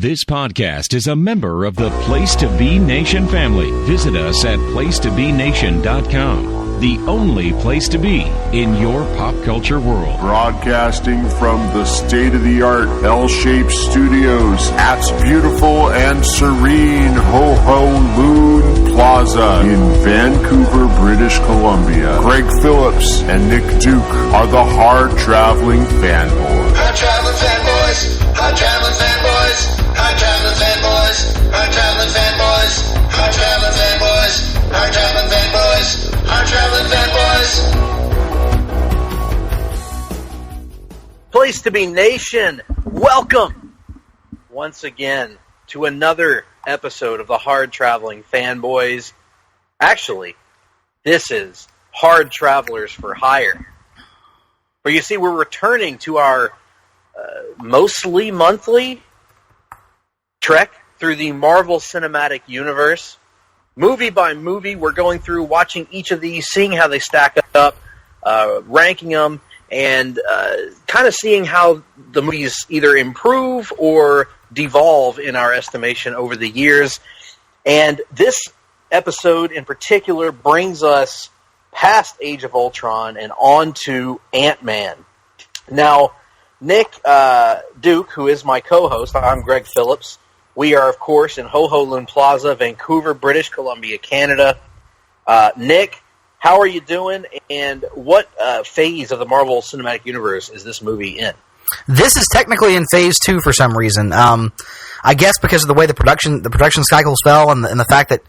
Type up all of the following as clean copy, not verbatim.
This podcast is a member of the Place to Be Nation family. Visit us at placetobenation.com, the only place to be in your pop culture world. Broadcasting from the state-of-the-art L-shaped studios at beautiful and serene Ho-Ho-Loon Plaza in Vancouver, British Columbia. Greg Phillips and Nick Duke are the Hard-Traveling Fanboys. Hard-Traveling Fanboys! Hard-Traveling Fanboys! Hard-Traveling Fanboys! Hard-Traveling Fanboys! Hard-Traveling Fanboys! Hard-Traveling Fanboys! Hard-Traveling Fanboys! Place to Be Nation, welcome once again to another episode of the Hard-Traveling Fanboys. Actually, this is Hard Travelers for Hire. But you see, we're returning to our mostly monthly trek through the Marvel Cinematic Universe. Movie by movie, we're going through, watching each of these, seeing how they stack up, ranking them, and kind of seeing how the movies either improve or devolve in our estimation over the years. And this episode in particular brings us past Age of Ultron and on to Ant-Man. Now, Nick Duke, who is my co-host, I'm Greg Phillips. We are, of course, in Ho-Ho-Loon Plaza, Vancouver, British Columbia, Canada. Nick, how are you doing, and what phase of the Marvel Cinematic Universe is this movie in? This is technically in Phase 2 for some reason. I guess because of the way the production cycles fell, and the fact that,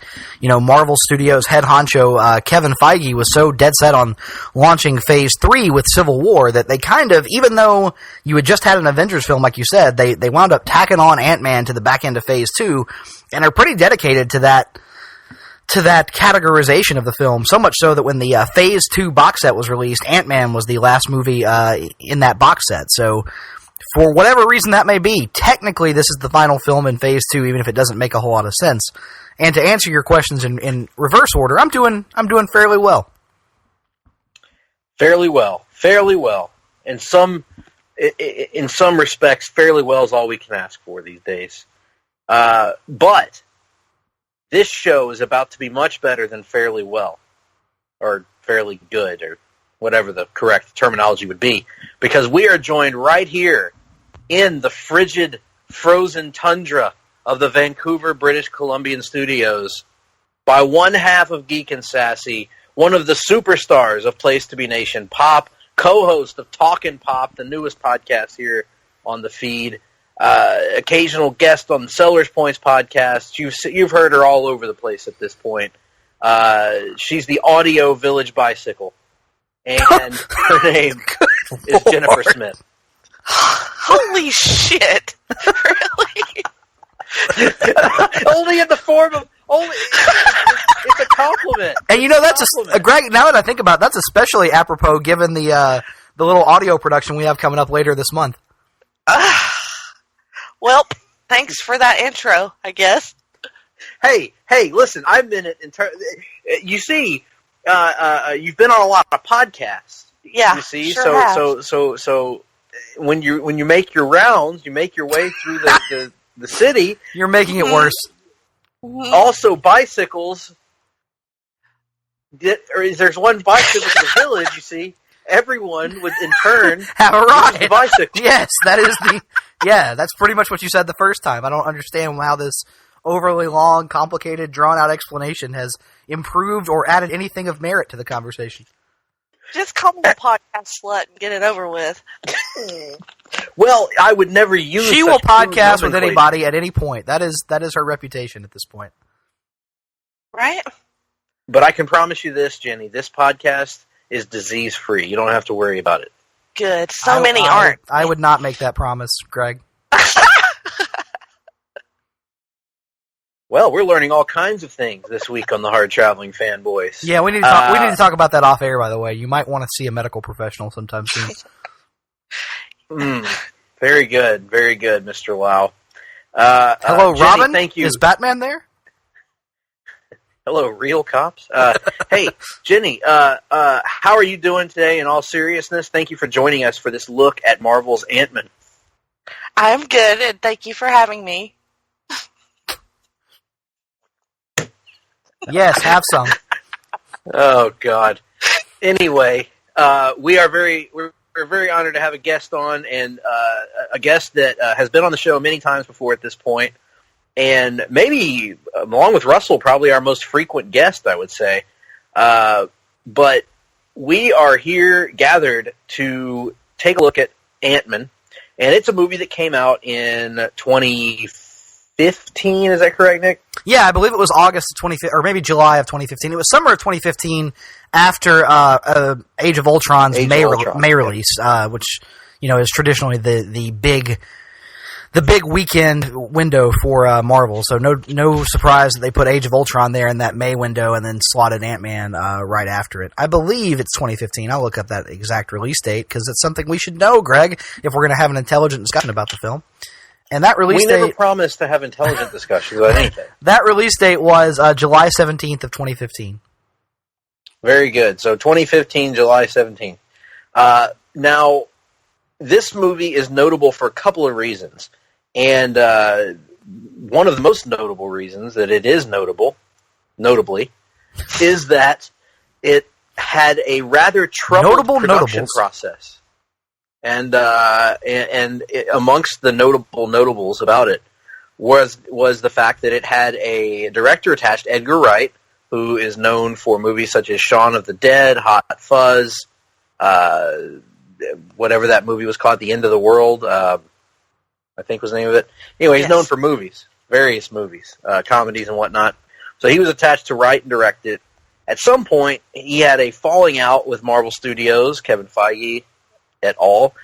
Marvel Studios head honcho Kevin Feige was so dead set on launching Phase 3 with Civil War that they kind of, even though you had just had an Avengers film, like you said, they wound up tacking on Ant-Man to the back end of Phase 2, and are pretty dedicated to that categorization of the film, so much so that when the Phase 2 box set was released, Ant-Man was the last movie in that box set. So, for whatever reason that may be, technically this is the final film in Phase 2, even if it doesn't make a whole lot of sense. And to answer your questions in reverse order, I'm doing fairly well. Fairly well. In some respects, fairly well is all we can ask for these days. But this show is about to be much better than fairly well, or fairly good, or whatever the correct terminology would be, because we are joined right here in the frigid, frozen tundra of the Vancouver, British Columbian studios by one half of Geek and Sassy, one of the superstars of Place to Be Nation Pop, co-host of Talkin' Pop, the newest podcast here on the feed, occasional guest on the Sellers Points podcast. You've heard her all over the place at this point. She's the Audio Village Bicycle, and her name is Jennifer Smith. Holy shit! Really? Only in the form of it's a compliment. And that's Greg. Now that I think about it, that's especially apropos given the little audio production we have coming up later this month. Well, thanks for that intro, I guess. Hey, listen, I've been you see, you've been on a lot of podcasts. Yeah, you see, sure have. So when you make your rounds, you make your way through the city. You're making it worse. Also, bicycles. There's one bicycle in the village. You see, everyone would in turn have a ride. Use the bicycle. Yes, that's pretty much what you said the first time. I don't understand how this overly long, complicated, drawn-out explanation has improved or added anything of merit to the conversation. Just call me a podcast slut and get it over with. Well, I would never use. She will podcast with anybody at any point. That is her reputation at this point. Right? But I can promise you this, Jenny. This podcast is disease-free. You don't have to worry about it. Good. Many aren't. I would not make that promise, Greg. Well, we're learning all kinds of things this week on the Hard-Traveling Fanboys. Yeah, we need to talk about that off air, by the way. You might want to see a medical professional sometime soon. Very good, Mr. Lau. Hello, Jenny, Robin? Thank you. Is Batman there? Hello, real cops. Hey, Jenny, how are you doing today in all seriousness? Thank you for joining us for this look at Marvel's Ant-Man. I'm good, and thank you for having me. Yes, have some. Oh God. Anyway, we're very honored to have a guest on, and a guest that has been on the show many times before at this point, and maybe along with Russell, probably our most frequent guest, I would say. But we are here gathered to take a look at Ant-Man, and it's a movie that came out in 2015. Is that correct, Nick? Yeah, I believe it was August of 2015, or maybe July of 2015. It was summer of 2015 after Age of Ultron's May release, which is traditionally the big weekend window for Marvel. So no surprise that they put Age of Ultron there in that May window and then slotted Ant-Man right after it. I believe it's 2015. I'll look up that exact release date because it's something we should know, Greg, if we're going to have an intelligent discussion about the film. And that release date... We never promised to have intelligent discussions about anything. That release date was July 17th of 2015. Very good. So 2015, July 17th. Now, this movie is notable for a couple of reasons. And one of the most notable reasons that it is notably, is that it had a rather troubled production process. And amongst the notables about it was the fact that it had a director attached, Edgar Wright, who is known for movies such as Shaun of the Dead, Hot Fuzz, whatever that movie was called, The End of the World, I think was the name of it. Anyway, he's known for movies, various movies, comedies and whatnot. So he was attached to write and direct it. At some point, he had a falling out with Marvel Studios, Kevin Feige et al.,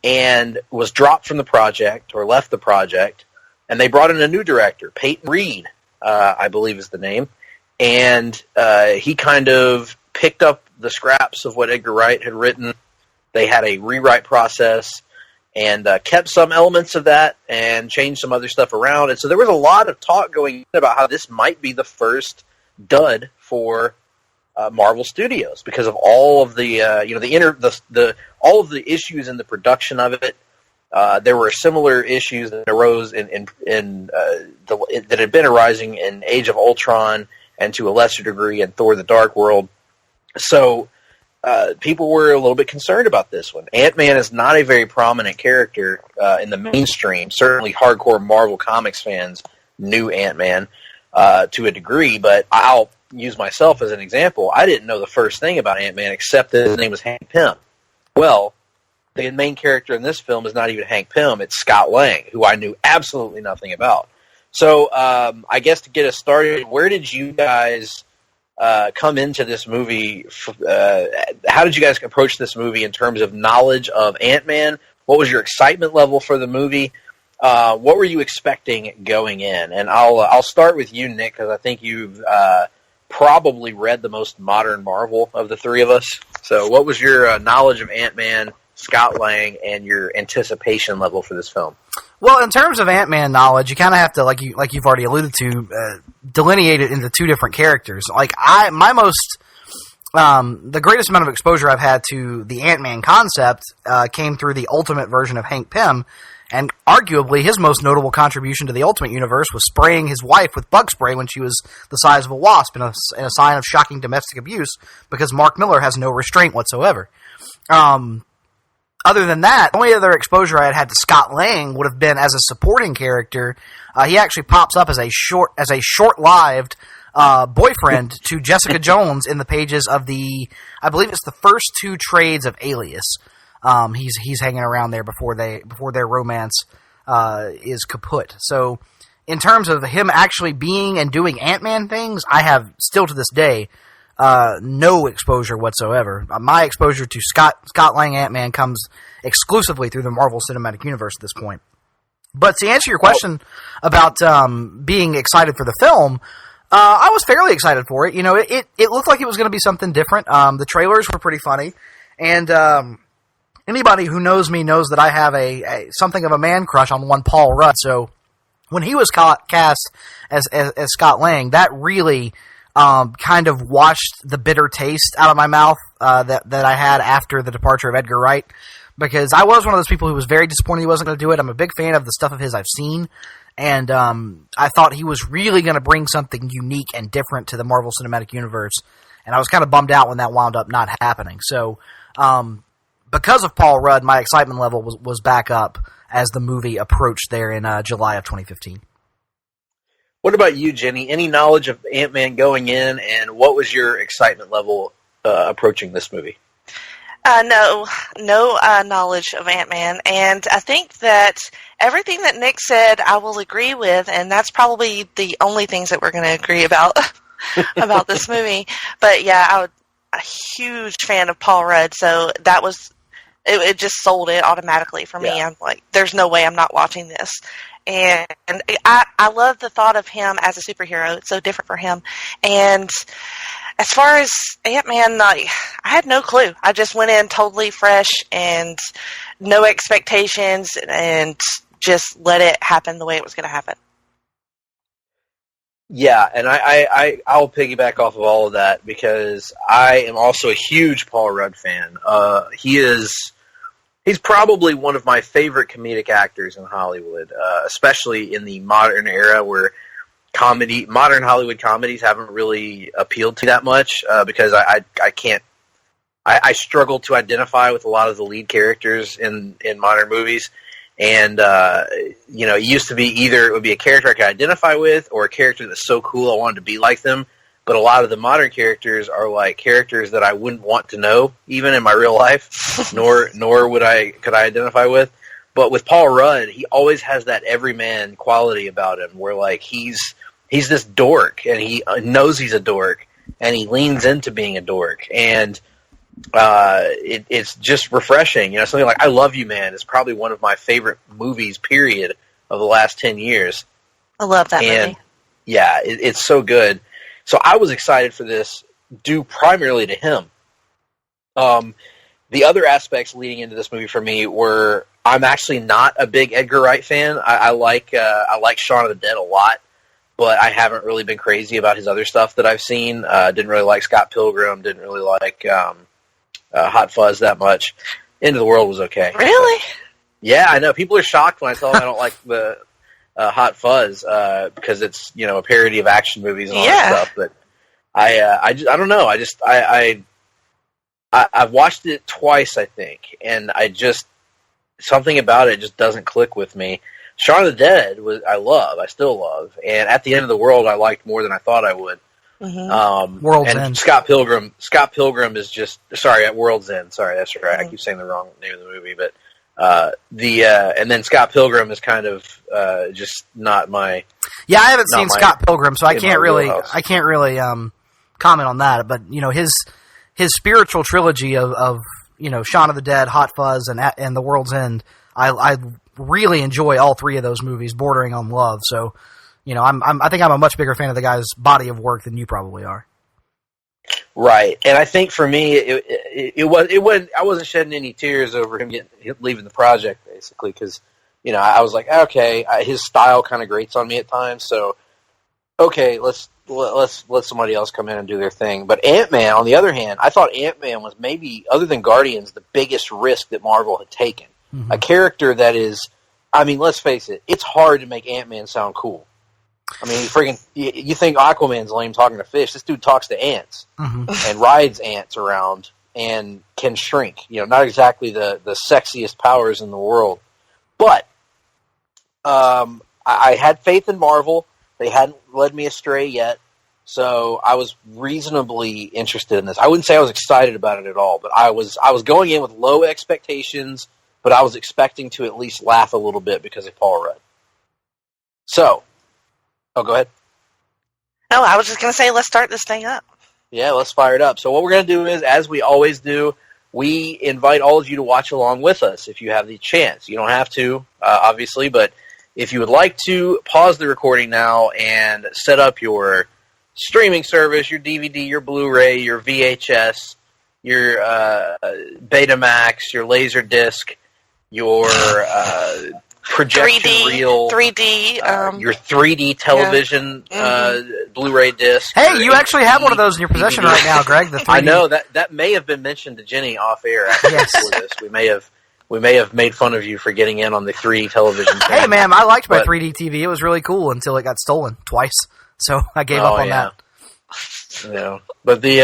and was dropped from the project, or left the project, and they brought in a new director, Peyton Reed, I believe is the name, and he kind of picked up the scraps of what Edgar Wright had written. They had a rewrite process, and kept some elements of that and changed some other stuff around. And so there was a lot of talk going on about how this might be the first dud for Marvel Studios because of all of the all of the issues in the production of it. There were similar issues that arose that had been arising in Age of Ultron and to a lesser degree in Thor: The Dark World. So people were a little bit concerned about this one. Ant-Man is not a very prominent character in the mainstream. Certainly hardcore Marvel Comics fans knew Ant-Man to a degree, but I'll use myself as an example. I didn't know the first thing about Ant-Man except that his name was Hank Pym. Well, the main character in this film is not even Hank Pym, it's Scott Lang, who I knew absolutely nothing about. So I guess to get us started, where did you guys come into this movie? How did you guys approach this movie in terms of knowledge of Ant-Man? What was your excitement level for the movie? What were you expecting going in? And I'll start with you, Nick, because I think you've probably read the most modern Marvel of the three of us. So what was your knowledge of Ant-Man, Scott Lang, and your anticipation level for this film? Well, in terms of Ant-Man knowledge, you kind of have to, like you've already alluded to, delineate it into two different characters. Like the greatest amount of exposure I've had to the Ant-Man concept came through the Ultimate version of Hank Pym, and arguably his most notable contribution to the Ultimate Universe was spraying his wife with bug spray when she was the size of a wasp in a sign of shocking domestic abuse because Mark Millar has no restraint whatsoever. Other than that, the only other exposure I had to Scott Lang would have been as a supporting character. He actually pops up as a short-lived boyfriend to Jessica Jones in the pages of I believe it's the first two trades of Alias. He's hanging around there before their romance is kaput. So, in terms of him actually being and doing Ant-Man things, I have still to this day no exposure whatsoever. My exposure to Scott Lang Ant-Man comes exclusively through the Marvel Cinematic Universe at this point. But to answer your question about being excited for the film, I was fairly excited for it. You know, it looked like it was going to be something different. The trailers were pretty funny, and anybody who knows me knows that I have a something of a man crush on one Paul Rudd. So when he was cast as Scott Lang, that really kind of washed the bitter taste out of my mouth that I had after the departure of Edgar Wright, because I was one of those people who was very disappointed he wasn't going to do it. I'm a big fan of the stuff of his I've seen, And I thought he was really going to bring something unique and different to the Marvel Cinematic Universe. And I was kind of bummed out when that wound up not happening. So because of Paul Rudd, my excitement level was back up as the movie approached there in July of 2015. What about you, Jenny? Any knowledge of Ant-Man going in, and what was your excitement level approaching this movie? No knowledge of Ant-Man, and I think that everything that Nick said I will agree with, and that's probably the only things that we're going to agree about about this movie. But yeah, I'm a huge fan of Paul Rudd, so that was it just sold it automatically for me. Yeah. I'm like, there's no way I'm not watching this. And I love the thought of him as a superhero. It's so different for him. And as far as Ant-Man, I had no clue. I just went in totally fresh and no expectations and just let it happen the way it was going to happen. Yeah, and I'll piggyback off of all of that because I am also a huge Paul Rudd fan. He's probably one of my favorite comedic actors in Hollywood, especially in the modern era where modern Hollywood comedies haven't really appealed to that much because I struggle to identify with a lot of the lead characters in modern movies. And, it used to be either it would be a character I could identify with or a character that's so cool I wanted to be like them. But a lot of the modern characters are like characters that I wouldn't want to know, even in my real life, nor could I identify with. But with Paul Rudd, he always has that everyman quality about him, where like he's this dork, and he knows he's a dork, and he leans into being a dork, and it's just refreshing. Something like I Love You, Man is probably one of my favorite movies, period, of the last 10 years. I love that movie. Yeah, it's so good. So I was excited for this, due primarily to him. The other aspects leading into this movie for me were I'm actually not a big Edgar Wright fan. I like Shaun of the Dead a lot, but I haven't really been crazy about his other stuff that I've seen. Didn't really like Scott Pilgrim. Didn't really like Hot Fuzz that much. End of the World was okay. Really? Yeah, I know. People are shocked when I tell them I don't like the Hot Fuzz because it's a parody of action movies and all that stuff. But I don't know. I've watched it twice, I think, and something about it just doesn't click with me. Shaun of the Dead I still love, and At the End of the World I liked more than I thought I would. Mm-hmm. World's End. Scott Pilgrim is just at World's End. Sorry, that's right. I keep saying the wrong name of the movie, but and then Scott Pilgrim is kind of just not my. Yeah, I haven't seen Scott Pilgrim, so I can't really comment on that. But his spiritual trilogy of Shaun of the Dead, Hot Fuzz, and The World's End, I really enjoy all three of those movies, bordering on love. So I think I'm a much bigger fan of the guy's body of work than you probably are. Right, and I think for me, I wasn't shedding any tears over him leaving the project, basically, because I was like, okay, his style kind of grates on me at times, so okay, let's let somebody else come in and do their thing. But Ant-Man, on the other hand, I thought Ant-Man was maybe, other than Guardians, the biggest risk that Marvel had taken. Mm-hmm. A character that is, let's face it, it's hard to make Ant-Man sound cool. You think Aquaman's lame talking to fish. This dude talks to ants and rides ants around and can shrink. Not exactly the sexiest powers in the world. But I had faith in Marvel. They hadn't led me astray yet. So I was reasonably interested in this. I wouldn't say I was excited about it at all, but I was going in with low expectations, but I was expecting to at least laugh a little bit because of Paul Rudd. So... Oh, go ahead. No, I was just going to say, let's start this thing up. Yeah, let's fire it up. So what we're going to do is, as we always do, we invite all of you to watch along with us if you have the chance. You don't have to, obviously, but if you would like to, pause the recording now and set up your streaming service, your DVD, your Blu-ray, your VHS, your Betamax, your Laserdisc, your... projection 3D, reel, 3D, your 3D television Blu-ray disc. Hey, you actually have one of those in your possession right now, Greg. The 3D. I know that may have been mentioned to Jenny off air after before this. We may have we may have made fun of you for getting in on the 3D television. Hey, man, I liked my 3D TV. It was really cool until it got stolen twice. So I gave up on that. Yeah, but the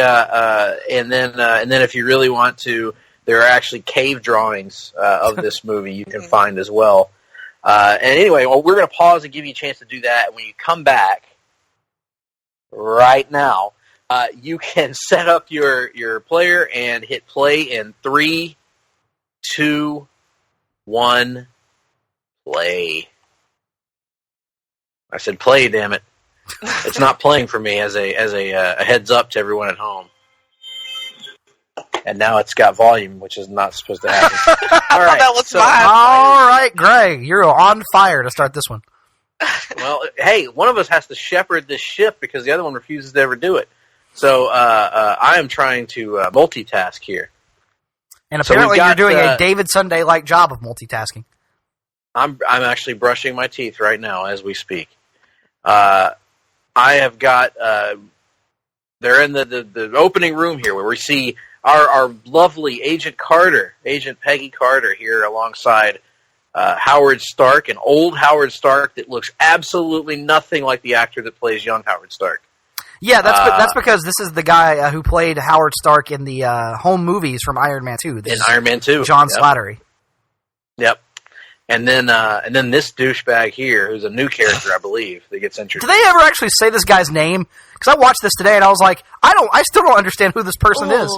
and then if you really want to, there are actually cave drawings of this movie you can find as well. And anyway, well, we're going to pause and give you a chance to do that. When you come back, right now, you can set up your player and hit play in 3, 2, 1, play. I said play, damn it. It's not playing for me as a heads up to everyone at home. And now it's got volume, which is not supposed to happen. All right, that was fine. All right, Greg, you're on fire to start this one. Well, hey, one of us has to shepherd this ship because the other one refuses to ever do it. So I am trying to multitask here. And apparently you're doing a David Sunday-like job of multitasking. I'm actually brushing my teeth right now as we speak. I have got, they're in the opening room here where we see our lovely Agent Peggy Carter here alongside Howard Stark, an old Howard Stark that looks absolutely nothing like the actor that plays young Howard Stark. Yeah, that's because this is the guy who played Howard Stark in the home movies from Iron Man 2. Iron Man 2. John Slattery. Yep. And then this douchebag here, who's a new character, I believe, that gets introduced. Do they ever actually say this guy's name? Because I watched this today and I was like, I still don't understand who this person is.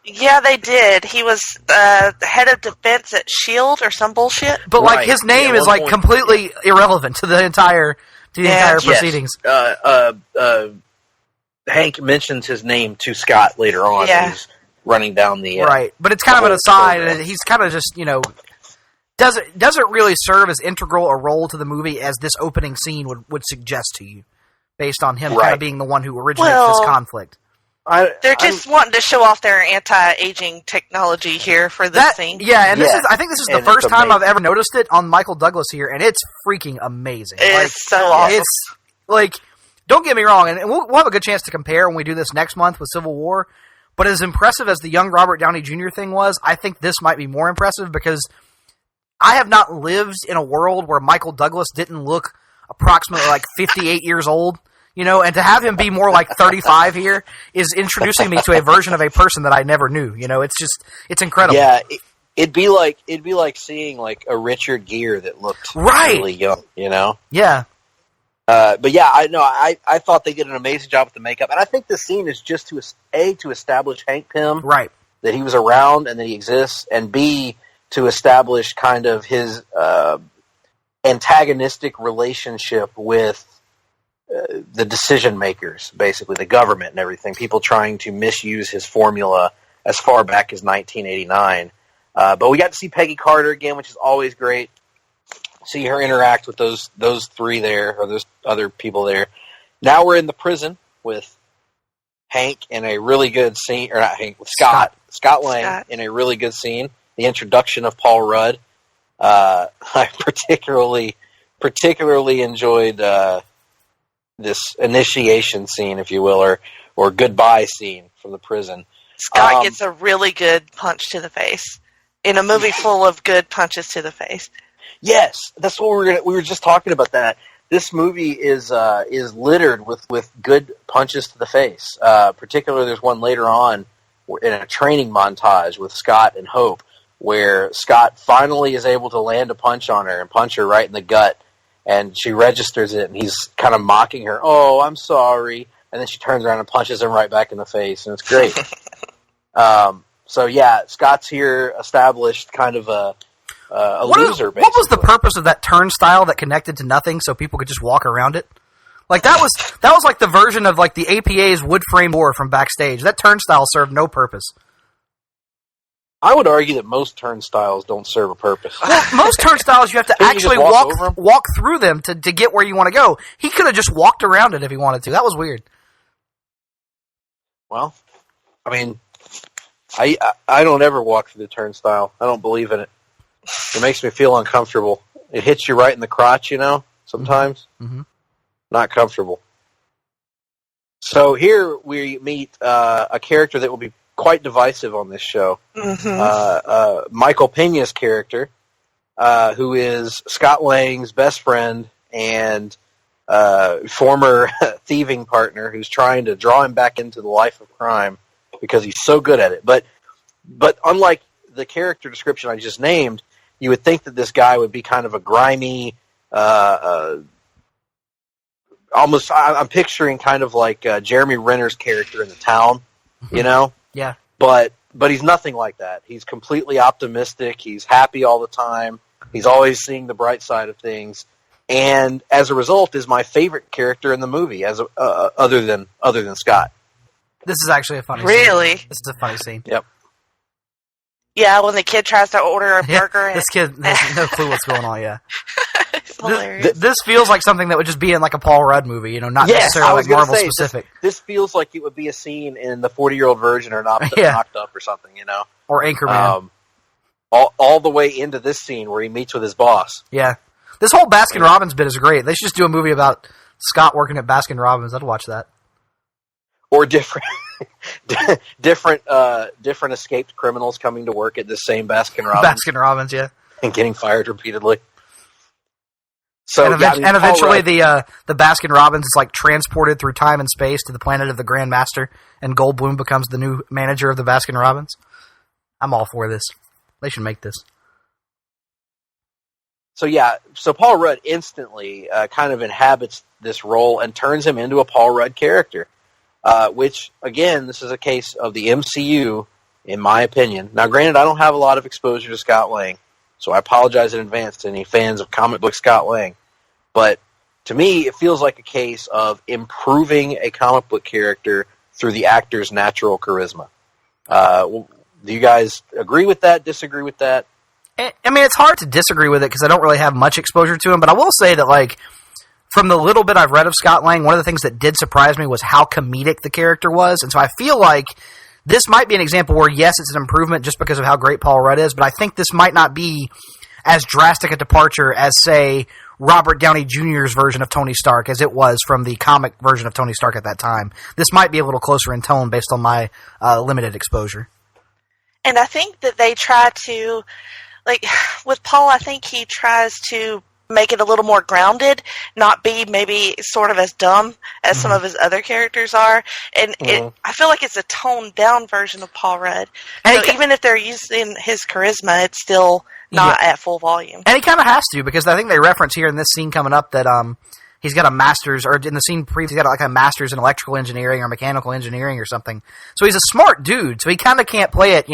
Yeah, they did. He was head of defense at S.H.I.E.L.D. or some bullshit. But like his name is like completely irrelevant to the entire proceedings. Hank mentions his name to Scott later on. Yeah. He's running down the right, but it's kind of an aside, and he's kind of just doesn't really serve as integral a role to the movie as this opening scene would suggest to you, based on him kind of being the one who originates this conflict. They're just wanting to show off their anti-aging technology here for this scene. Yeah, and I think this is the first time I've ever noticed it on Michael Douglas here, and it's freaking amazing. It's so awesome. It's like, don't get me wrong, and we'll have a good chance to compare when we do this next month with Civil War, but as impressive as the young Robert Downey Jr. thing was, I think this might be more impressive because I have not lived in a world where Michael Douglas didn't look approximately like 58 years old. And to have him be more like 35 here is introducing me to a version of a person that I never knew. It's incredible. Yeah, it'd be like seeing like a Richard Gere that looked really young. Yeah. But yeah, I thought they did an amazing job with the makeup, and I think this scene is just to establish Hank Pym, right? That he was around and that he exists, and B, to establish kind of his antagonistic relationship with the decision makers, basically the government and everything, people trying to misuse his formula as far back as 1989. But we got to see Peggy Carter again, which is always great. See her interact with those three there, or those other people there. Now we're in the prison with Hank in a really good scene, or not Hank, with Scott Lang in a really good scene. The introduction of Paul Rudd. I particularly enjoyed this initiation scene, if you will, or goodbye scene from the prison. Scott gets a really good punch to the face in a movie full of good punches to the face. Yes, that's what we were just talking about. That this movie is littered with good punches to the face. Particularly, there's one later on in a training montage with Scott and Hope, where Scott finally is able to land a punch on her and punch her right in the gut. And she registers it, and he's kind of mocking her. Oh, I'm sorry. And then she turns around and punches him right back in the face, and it's great. So, yeah, Scott's here established kind of a loser, basically. What was the purpose of that turnstile that connected to nothing so people could just walk around it? Like, that was like the version of like the APA's wood frame door from backstage. That turnstile served no purpose. I would argue that most turnstiles don't serve a purpose. Well, most turnstiles you have to actually walk through them to get where you want to go. He could have just walked around it if he wanted to. That was weird. Well, I mean, I don't ever walk through the turnstile. I don't believe in it. It makes me feel uncomfortable. It hits you right in the crotch, sometimes. Mm-hmm. Not comfortable. So here we meet a character that will be quite divisive on this show. Michael Pena's character, who is Scott Lang's best friend and former thieving partner, who's trying to draw him back into the life of crime because he's so good at it. But unlike the character description I just named, you would think that this guy would be kind of a grimy, almost, I'm picturing kind of like Jeremy Renner's character in The Town, you know? Yeah. But he's nothing like that. He's completely optimistic. He's happy all the time. He's always seeing the bright side of things. And as a result, is my favorite character in the movie, other than Scott. This is actually a funny scene. Really? This is a funny scene. Yep. Yeah, when the kid tries to order a burger. This kid has no clue what's going on, yeah. It's hilarious. This feels like something that would just be in like a Paul Rudd movie, not necessarily like Marvel specific. This feels like it would be a scene in the 40-Year-Old Virgin or Knocked Up or something, Or Anchorman. All the way into this scene where he meets with his boss. Yeah. This whole Baskin-Robbins bit is great. They should just do a movie about Scott working at Baskin-Robbins. I'd watch that. Or different escaped criminals coming to work at the same Baskin-Robbins. Baskin-Robbins, yeah. And getting fired repeatedly. So, and eventually the Baskin-Robbins is like transported through time and space to the planet of the Grand Master, and Goldblum becomes the new manager of the Baskin-Robbins. I'm all for this. They should make this. So Paul Rudd instantly kind of inhabits this role and turns him into a Paul Rudd character, which, again, this is a case of the MCU, in my opinion. Now, granted, I don't have a lot of exposure to Scott Lang, so I apologize in advance to any fans of comic book Scott Lang. But to me, it feels like a case of improving a comic book character through the actor's natural charisma. Do you guys agree with that, disagree with that? I mean, it's hard to disagree with it because I don't really have much exposure to him, but I will say that, like, from the little bit I've read of Scott Lang, one of the things that did surprise me was how comedic the character was, and so I feel like this might be an example where, yes, it's an improvement just because of how great Paul Rudd is, but I think this might not be as drastic a departure as, say, Robert Downey Jr.'s version of Tony Stark as it was from the comic version of Tony Stark at that time. This might be a little closer in tone based on my limited exposure. And I think that they try to, like, with Paul, I think he tries to make it a little more grounded, not be maybe sort of as dumb as some of his other characters are. And I feel like it's a toned down version of Paul Rudd. So even if they're using his charisma, it's still not at full volume. And he kind of has to, because I think they reference here in this scene coming up that he's got a master's, or in the scene previous, he's got like a master's in electrical engineering or mechanical engineering or something. So he's a smart dude, so he kind of can't play it,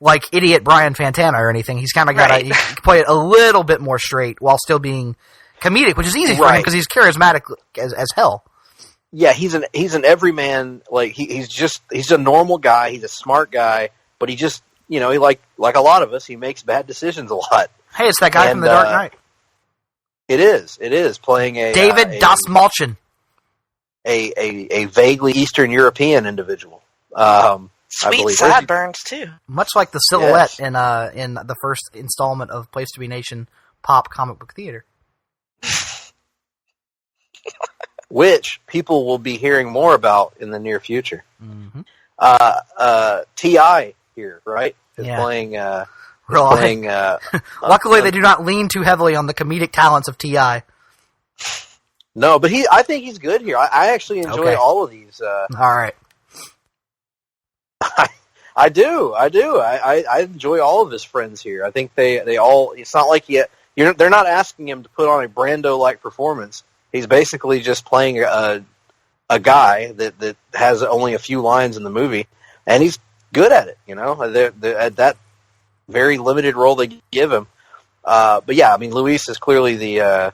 like idiot Brian Fantana or anything. He's kind of got to play it a little bit more straight while still being comedic, which is easy for him because he's charismatic as hell. Yeah, he's an everyman. Like he's a normal guy. He's a smart guy, but he just he like a lot of us, he makes bad decisions a lot. Hey, it's that guy from The Dark Knight. It is playing a David Dastmalchian, a vaguely Eastern European individual. Sweet sideburns too, much like the silhouette in the first installment of Place to Be Nation Pop Comic Book Theater, which people will be hearing more about in the near future. Mm-hmm. T.I. here, right? Is playing. Luckily, they do not lean too heavily on the comedic talents of T.I. No, but I think he's good here. I actually enjoy all of these. All right. I do. I enjoy all of his friends here. I think they all. It's not like they're not asking him to put on a Brando-like performance. He's basically just playing a guy that has only a few lines in the movie, and he's good at it. They're at that very limited role they give him. But yeah, I mean, Luis is clearly the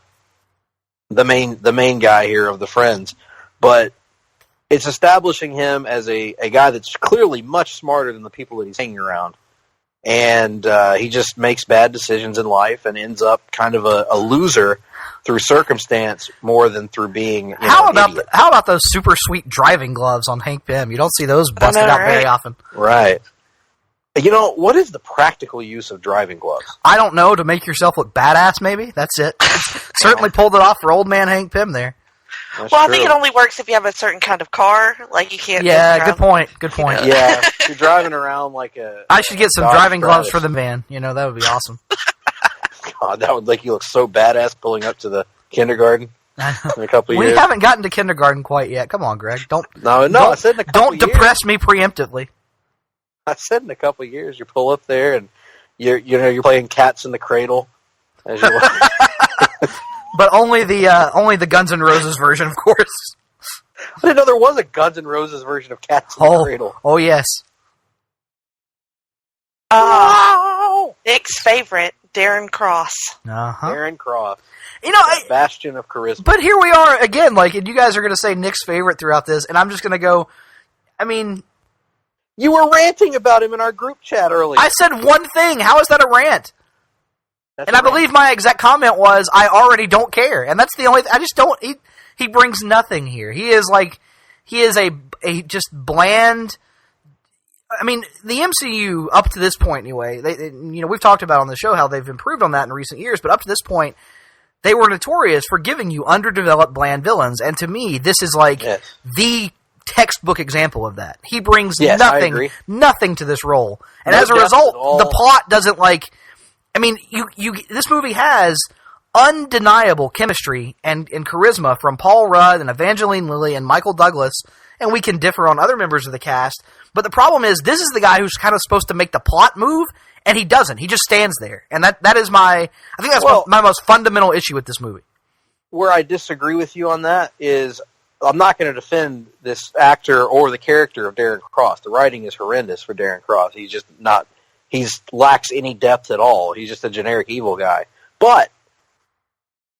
main guy here of the friends, but it's establishing him as a guy that's clearly much smarter than the people that he's hanging around. And he just makes bad decisions in life and ends up kind of a loser through circumstance more than through being how about those super sweet driving gloves on Hank Pym? You don't see those busted out very often. Right. What is the practical use of driving gloves? I don't know, to make yourself look badass maybe? That's it. Certainly pulled it off for old man Hank Pym there. That's Well, I true. think it only works if you have a certain kind of car. Like, you can't. Yeah, just good drive- point. Good point. Yeah, if you're driving around like a. I should get some Dodge driving gloves Stratus. for the van. That would be awesome. God, that would make you look so badass pulling up to the kindergarten in a couple of We years. haven't gotten to kindergarten quite yet. Come on, Greg. Don't I said in a couple don't of years. depress me preemptively. I said in a couple of years, you pull up there and you're playing cats in the cradle as you walk. But only the Guns N' Roses version, of course. I didn't know there was a Guns N' Roses version of Cats in the Cradle. Oh yes. Nick's favorite, Darren Cross. Uh-huh. Aaron Cross, bastion of charisma. But here we are again. Like, and you guys are going to say Nick's favorite throughout this, and I'm just going to go. I mean, You were ranting about him in our group chat earlier. I said one thing. How is that a rant? That's And I believe my exact comment was, I already don't care. And that's the only I just don't he brings nothing here. He is a just bland. I mean, the MCU up to this point anyway, we've talked about on the show how they've improved on that in recent years, but up to this point they were notorious for giving you underdeveloped bland villains, and to me this is like the textbook example of that. He brings nothing to this role. And as a result, the plot doesn't this movie has undeniable chemistry and charisma from Paul Rudd and Evangeline Lilly and Michael Douglas, and we can differ on other members of the cast, but the problem is this is the guy who's kind of supposed to make the plot move, and he doesn't. He just stands there. And that is my most fundamental issue with this movie. Where I disagree with you on that is I'm not going to defend this actor or the character of Darren Cross. The writing is horrendous for Darren Cross. He's just not... He lacks any depth at all. He's just a generic evil guy. But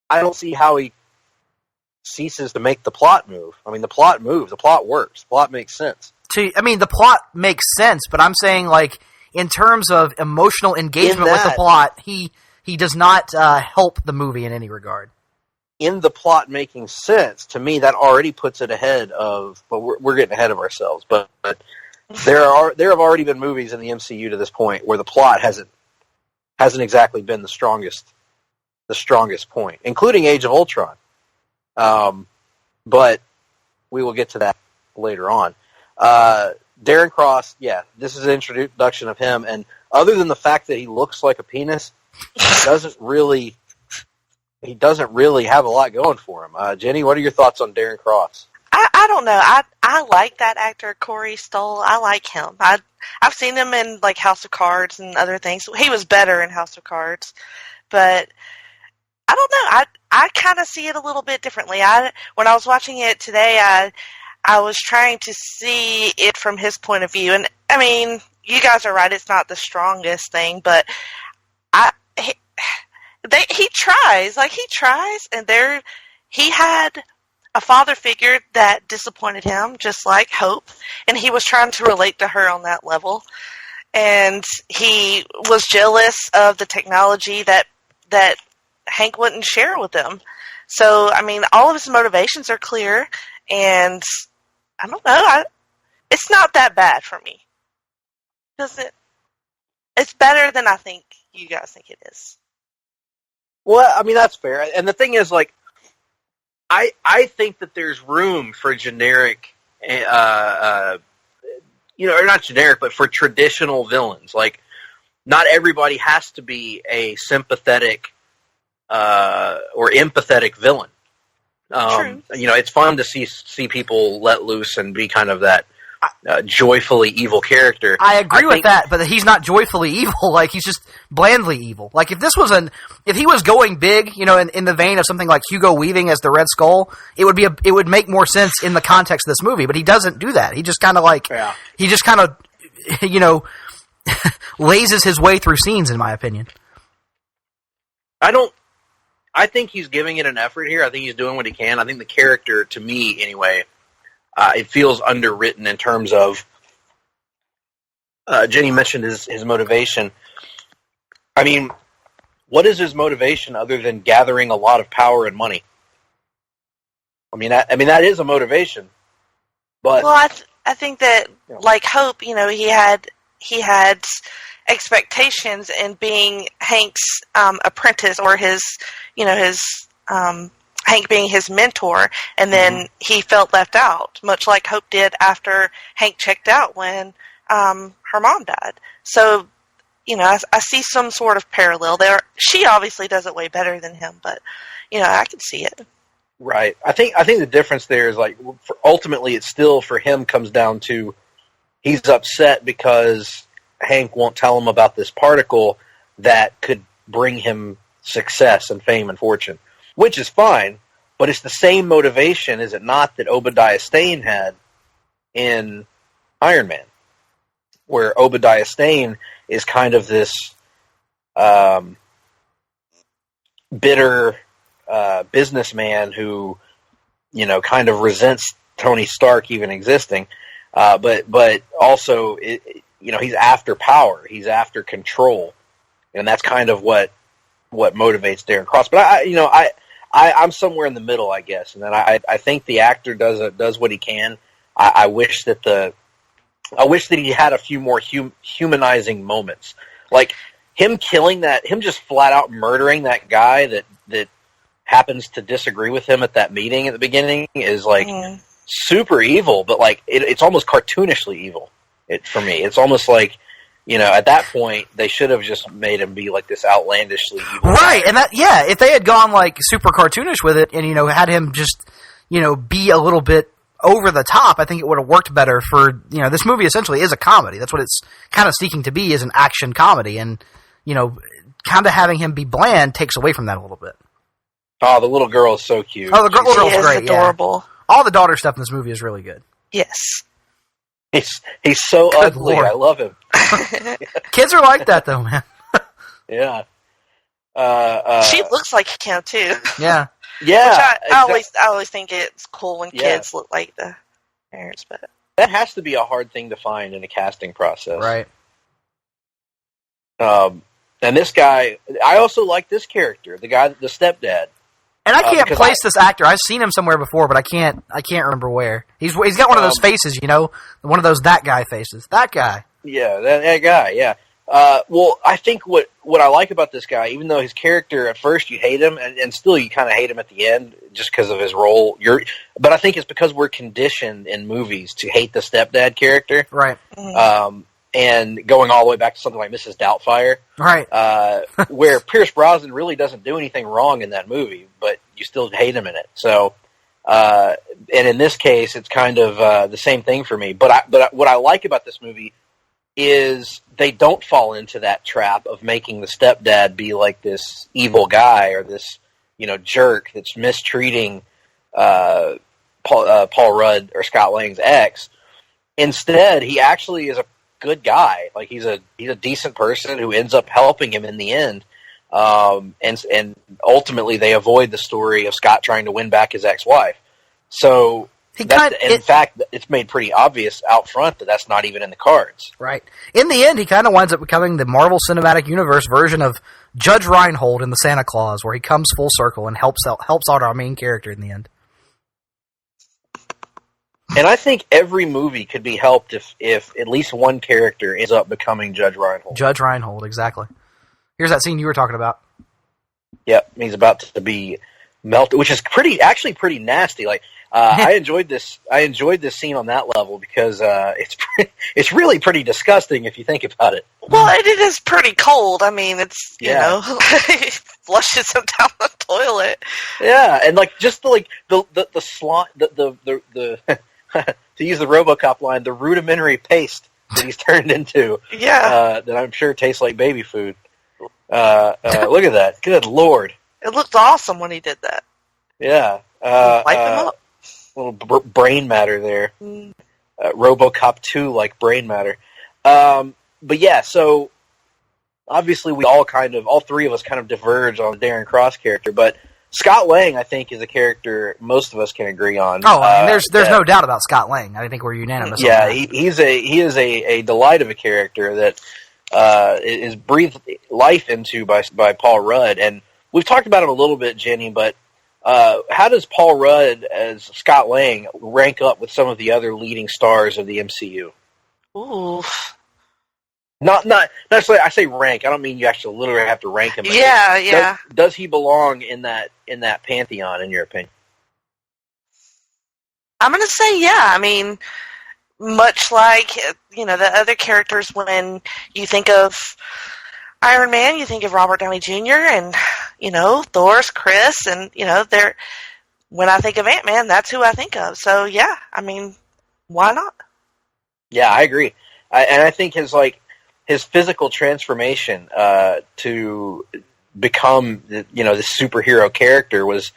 I don't see how he ceases to make the plot move. I mean, the plot moves. The plot works. The plot makes sense. The plot makes sense, but I'm saying, like, in terms of emotional engagement with the plot, he does not help the movie in any regard. In the plot making sense, to me, that already puts it ahead of... But we're getting ahead of ourselves. But there have already been movies in the MCU to this point where the plot hasn't exactly been the strongest point, including Age of Ultron. But we will get to that later on. Darren Cross, this is an introduction of him, and other than the fact that he looks like a penis, he doesn't really have a lot going for him. Jenny, what are your thoughts on Darren Cross? I don't know. I like that actor, Corey Stoll. I like him. I've seen him in like House of Cards and other things. He was better in House of Cards, but I don't know. I kind of see it a little bit differently. When I was watching it today, I was trying to see it from his point of view, and I mean, you guys are right. It's not the strongest thing, but he tries. Like, he tries, and he had a father figure that disappointed him, just like Hope, and he was trying to relate to her on that level. And he was jealous of the technology that Hank wouldn't share with him. So, I mean, all of his motivations are clear, and I don't know. It's not that bad for me. It's better than I think you guys think it is. Well, I mean, that's fair. And the thing is, like, I think that there's room for generic, or not generic, but for traditional villains. Like, not everybody has to be a sympathetic or empathetic villain. True. It's fun to see people let loose and be kind of that joyfully evil character. I agree with that, but he's not joyfully evil. Like, he's just blandly evil. Like, if he was going big, in the vein of something like Hugo Weaving as the Red Skull, it would make more sense in the context of this movie. But he doesn't do that. He just kind of lazes his way through scenes, in my opinion. I think he's giving it an effort here. I think he's doing what he can. I think the character, to me anyway, it feels underwritten in terms of, Jenny mentioned his motivation. I mean, what is his motivation other than gathering a lot of power and money? I mean, that is a motivation. But well, I think that, like Hope, he had expectations in being Hank's apprentice, or his Hank being his mentor, and then he felt left out, much like Hope did after Hank checked out when her mom died. So, I see some sort of parallel there. She obviously does it way better than him, but, I can see it. Right. I think the difference there is ultimately it's still for him comes down to he's upset because Hank won't tell him about this particle that could bring him success and fame and fortune, which is fine, but it's the same motivation, is it not, that Obadiah Stane had in Iron Man, where Obadiah Stane is kind of this bitter businessman who, kind of resents Tony Stark even existing, but also, he's after power, he's after control, and that's kind of what motivates Darren Cross. But I'm somewhere in the middle, I guess, and then I think the actor does what he can. I wish that he had a few more humanizing moments, like him him just flat out murdering that guy that happens to disagree with him at that meeting at the beginning is super evil, but it's almost cartoonishly evil. For me, it's almost like, at that point they should have just made him be like this outlandishly evil right guy. And if they had gone super cartoonish with it and had him just be a little bit over the top, I think it would have worked better for this movie essentially is a comedy. That's what it's kind of seeking to be, is an action comedy, and kind of having him be bland takes away from that a little bit. Oh, the little girl is so cute. Oh, the little girl's great. Adorable. Yeah. All the daughter stuff in this movie is really good. Yes. He's so Good ugly. Lord. I love him. Kids are like that, though, man. Yeah. She looks like Kim too. Yeah. Yeah. Which I always think it's cool when kids look like the parents, but that has to be a hard thing to find in a casting process, Right. And this guy, I also like this character, the guy, the stepdad. And I can't place this actor. I've seen him somewhere before, but I can't remember where. He's got one of those faces, one of those that guy faces. That guy. Yeah, that guy. Yeah. Well, I think what I like about this guy, even though his character at first you hate him, and still you kind of hate him at the end just because of his role. But I think it's because we're conditioned in movies to hate the stepdad character, right? And going all the way back to something like Mrs. Doubtfire, right? Where Pierce Brosnan really doesn't do anything wrong in that movie, but you still hate him in it. So, and in this case, it's kind of the same thing for me. But what I like about this movie is they don't fall into that trap of making the stepdad be like this evil guy or this, jerk that's mistreating Paul Rudd or Scott Lang's ex. Instead, he actually is a good guy. Like he's a decent person who ends up helping him in the end. And ultimately they avoid the story of Scott trying to win back his ex-wife. So in fact, it's made pretty obvious out front that that's not even in the cards. Right. In the end, he kind of winds up becoming the Marvel Cinematic Universe version of Judge Reinhold in the Santa Claus, where he comes full circle and helps out our main character in the end. And I think every movie could be helped if at least one character ends up becoming Judge Reinhold. Judge Reinhold, exactly. Here's that scene you were talking about. Yep, he's about to be melted, which is actually pretty nasty. Like I enjoyed this scene on that level because it's really pretty disgusting if you think about it. Well, it is pretty cold. I mean, it's flushes him down the toilet. Yeah, and just the slot, the to use the RoboCop line, the rudimentary paste that he's turned into. Yeah, that I'm sure tastes like baby food. Look at that! Good Lord! It looked awesome when he did that. Yeah, wipe him up. Little brain matter there. RoboCop 2 like brain matter. But yeah, so obviously we all three of us kind of diverge on the Darren Cross character, but Scott Lang, I think, is a character most of us can agree on. Oh, I mean, there's no doubt about Scott Lang. I think we're unanimous. Yeah, on that. he is a delight of a character that is breathed life into by Paul Rudd, and we've talked about him a little bit, Jenny. But how does Paul Rudd as Scott Lang rank up with some of the other leading stars of the MCU? Ooh, Not necessarily. I say rank. I don't mean you actually literally have to rank him. Yeah. Does he belong in that pantheon, in your opinion? I'm going to say yeah. I mean, much like, the other characters, when you think of Iron Man, you think of Robert Downey Jr. and, Thor's Chris, and, when I think of Ant-Man, that's who I think of. So, yeah, I mean, why not? Yeah, I agree. And I think his physical transformation to become, this superhero character was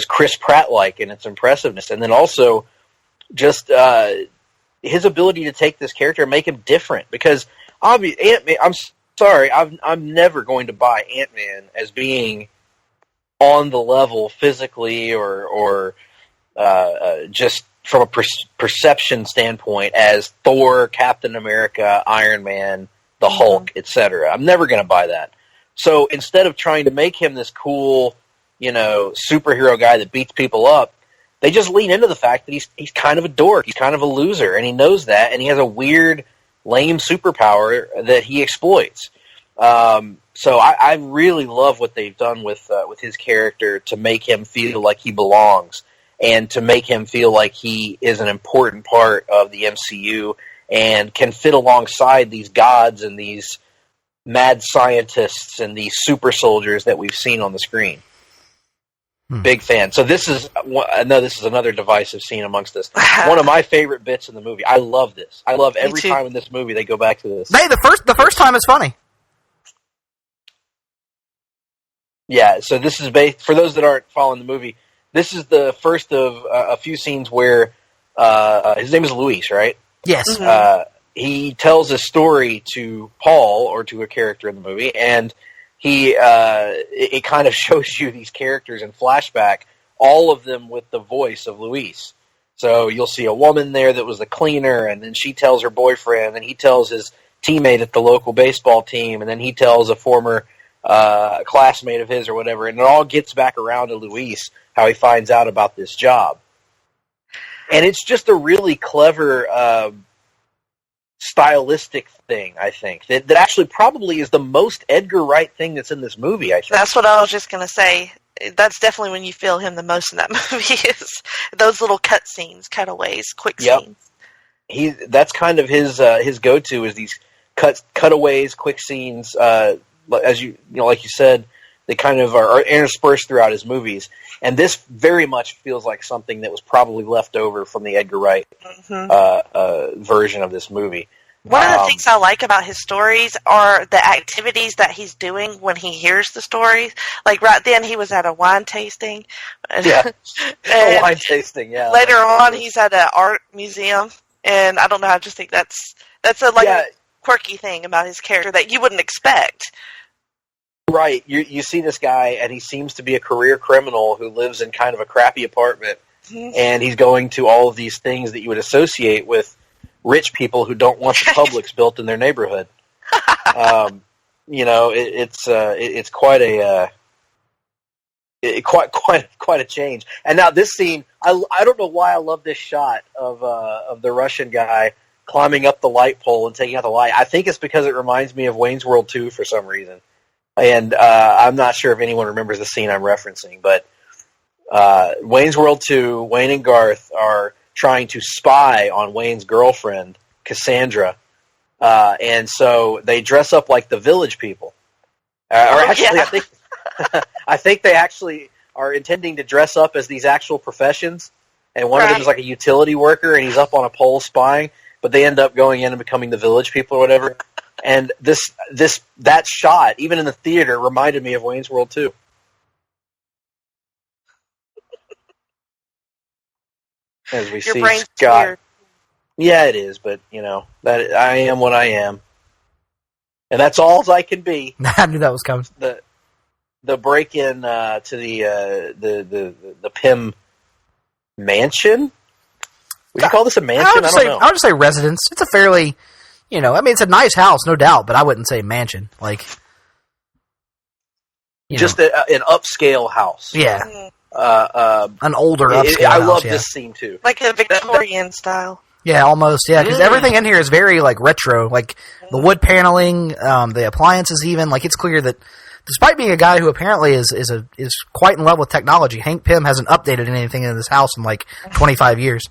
Chris Pratt-like in its impressiveness. And then also just his ability to take this character and make him different. Because Ant-Man, I'm sorry, I'm never going to buy Ant-Man as being on the level physically or just from a perception standpoint as Thor, Captain America, Iron Man, the Hulk, etc. I'm never going to buy that. So instead of trying to make him this cool, superhero guy that beats people up, they just lean into the fact that he's kind of a dork, he's kind of a loser, and he knows that, and he has a weird, lame superpower that he exploits. So I really love what they've done with his character to make him feel like he belongs and to make him feel like he is an important part of the MCU and can fit alongside these gods and these mad scientists and these super soldiers that we've seen on the screen. Big fan. So I know this is another divisive scene amongst us. One of my favorite bits in the movie. I love this. I love every time in this movie they go back to this. Hey, the first time is funny. Yeah, so this is for those that aren't following the movie, this is the first of a few scenes where his name is Luis, right? Yes. He tells a story to Paul, or to a character in the movie, and it kind of shows you these characters in flashback, all of them with the voice of Luis. So you'll see a woman there that was the cleaner, and then she tells her boyfriend, and he tells his teammate at the local baseball team, and then he tells a former classmate of his or whatever, and it all gets back around to Luis, how he finds out about this job. And it's just a really clever stylistic thing, I think, that actually probably is the most Edgar Wright thing that's in this movie, I think. That's what I was just going to say. That's definitely when you feel him the most in that movie, is those little cut scenes, cutaways, quick scenes. That's kind of his go-to, is these cutaways, quick scenes, as like you said, they kind of are interspersed throughout his movies. And this very much feels like something that was probably left over from the Edgar Wright version of this movie. One of the things I like about his stories are the activities that he's doing when he hears the stories. Like right then he was at a wine tasting. Yeah, a wine tasting, yeah. Later on he's at an art museum. And I don't know, I just think that's a quirky thing about his character that you wouldn't expect. Right. You see this guy, and he seems to be a career criminal who lives in kind of a crappy apartment, and he's going to all of these things that you would associate with rich people who don't want the Publix built in their neighborhood. It's quite a change. And now this scene, I don't know why I love this shot of the Russian guy climbing up the light pole and taking out the light. I think it's because it reminds me of Wayne's World 2 for some reason. And I'm not sure if anyone remembers the scene I'm referencing, but Wayne's World 2, Wayne and Garth are trying to spy on Wayne's girlfriend, Cassandra, and so they dress up like the Village People. I think they actually are intending to dress up as these actual professions, and one of them is like a utility worker, and he's up on a pole spying, but they end up going in and becoming the Village People or whatever. And that shot, even in the theater, reminded me of Wayne's World 2. As we Your see brain's Scott. weird. Yeah, it is, but that I am what I am, and that's all I can be. I knew that was coming. The break in to the Pym mansion. Would you call this a mansion? I don't know. I would just say residence. It's a fairly, it's a nice house, no doubt, but I wouldn't say mansion. Like, just an upscale house. Yeah. An older upscale house. I love this scene too. Like a Victorian style. Yeah, almost. Yeah, because everything in here is very like retro, like the wood paneling, the appliances. Even like it's clear that, despite being a guy who apparently is quite in love with technology, Hank Pym hasn't updated anything in his house in like 25 years.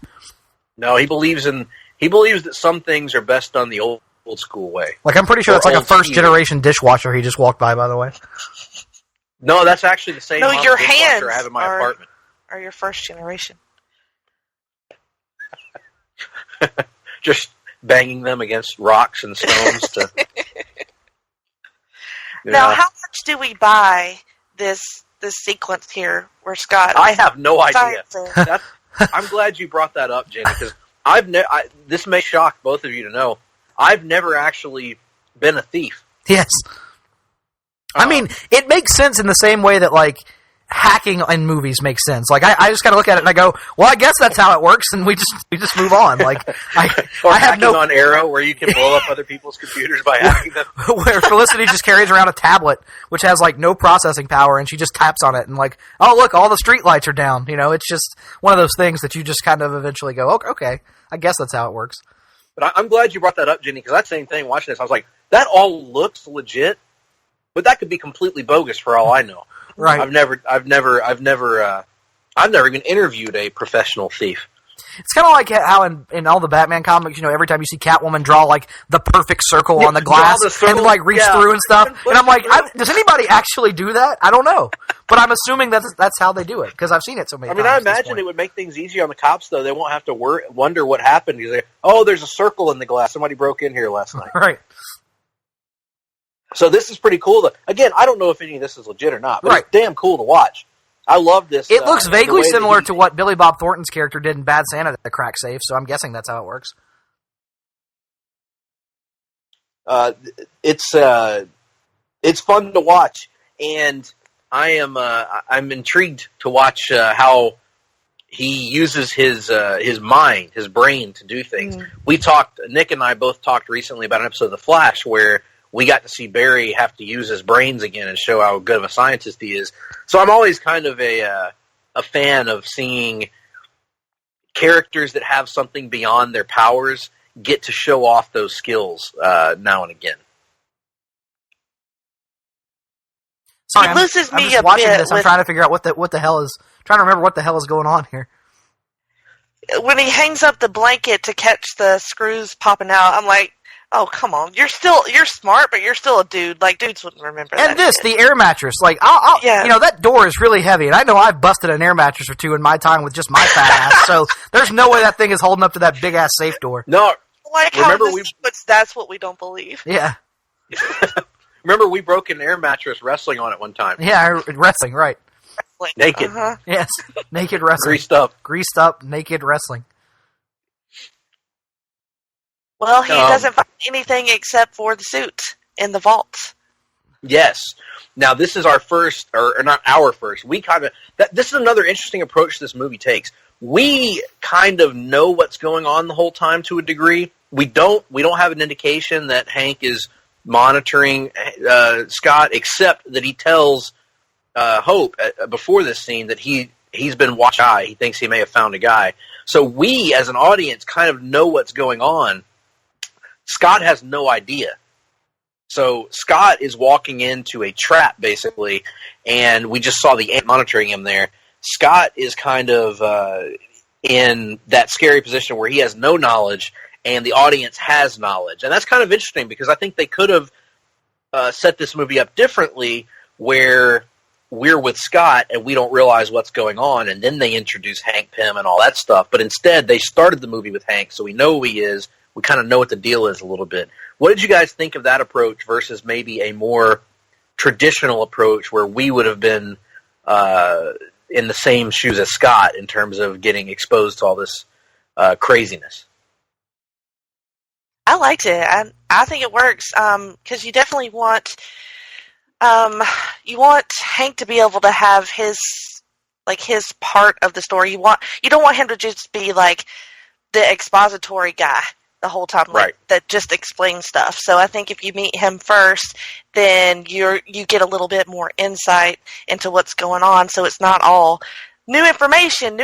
No, he believes that some things are best done the old school way. Like I'm pretty sure that's like a first generation dishwasher he just walked by the way. No, that's actually the same. No, your dishwasher hands I have in my apartment. Are your first generation. Just banging them against rocks and stones to. Now, how much do we buy this sequence here where Scott? I have no idea. I'm glad you brought that up, Jenny, because this may shock both of you to know I've never actually been a thief. Yes. I mean, it makes sense in the same way that, like, hacking in movies makes sense. Like, I just kind of look at it and I go, well, I guess that's how it works, and we just move on. Like, I have no on Arrow, where you can blow up other people's computers by hacking them. Where Felicity just carries around a tablet which has like no processing power, and she just taps on it and like, oh look, all the street lights are down. You know, it's just one of those things that you just kind of eventually go, okay, I guess that's how it works. But I'm glad you brought that up, Jenny, because that same thing, watching this, I was like, that all looks legit, but that could be completely bogus for all I know. Right. I've never even interviewed a professional thief. It's kind of like how in all the Batman comics, you know, every time you see Catwoman draw like the perfect circle on the glass and like reach through and stuff, and I'm like, does anybody actually do that? I don't know, but I'm assuming that's how they do it because I've seen it so many times. I imagine it would make things easier on the cops, though. They won't have to wonder what happened. Because there's a circle in the glass. Somebody broke in here last night. Right. So this is pretty cool. Again, I don't know if any of this is legit or not, but right. It's damn cool to watch. I love this. It looks vaguely similar to what Billy Bob Thornton's character did in Bad Santa, the crack safe, so I'm guessing that's how it works. It's fun to watch, and I'm intrigued to watch how he uses his mind, his brain to do things. Nick and I both talked recently about an episode of The Flash where we got to see Barry have to use his brains again and show how good of a scientist he is. So I'm always kind of a fan of seeing characters that have something beyond their powers get to show off those skills now and again. Sorry, it loses I'm me just a watching bit. This. I'm trying to figure out what the hell is. Trying to remember what the hell is going on here. When he hangs up the blanket to catch the screws popping out, I'm like, oh, come on. You're smart, but you're still a dude. Like, dudes wouldn't remember that. And this, shit. the air mattress. Like, you know, that door is really heavy. And I know I've busted an air mattress or two in my time with just my fat ass. So there's no way that thing is holding up to that big-ass safe door. No. Like how that's what we don't believe. Yeah. Remember, we broke an air mattress wrestling on it one time. Yeah, wrestling, right. Naked. Uh-huh. Yes, naked wrestling. Greased up, naked wrestling. Well, he doesn't find anything except for the suit in the vault. Yes. Now, this is our first, or not our first. This is another interesting approach this movie takes. We kind of know what's going on the whole time to a degree. We don't have an indication that Hank is monitoring Scott, except that he tells Hope before this scene that he's been watching a guy. He thinks he may have found a guy. So we, as an audience, kind of know what's going on. Scott has no idea. So Scott is walking into a trap, basically, and we just saw the ant monitoring him there. Scott is kind of in that scary position where he has no knowledge, and the audience has knowledge. And that's kind of interesting, because I think they could have set this movie up differently, where we're with Scott and we don't realize what's going on, and then they introduce Hank Pym and all that stuff. But instead, they started the movie with Hank, so we know who he is. We kind of know what the deal is a little bit. What did you guys think of that approach versus maybe a more traditional approach where we would have been in the same shoes as Scott in terms of getting exposed to all this craziness? I liked it. I think it works because you definitely want Hank to be able to have his part of the story. You don't want him to just be like the expository guy the whole time, right, that just explains stuff. So I think if you meet him first, then you get a little bit more insight into what's going on. So it's not all new information.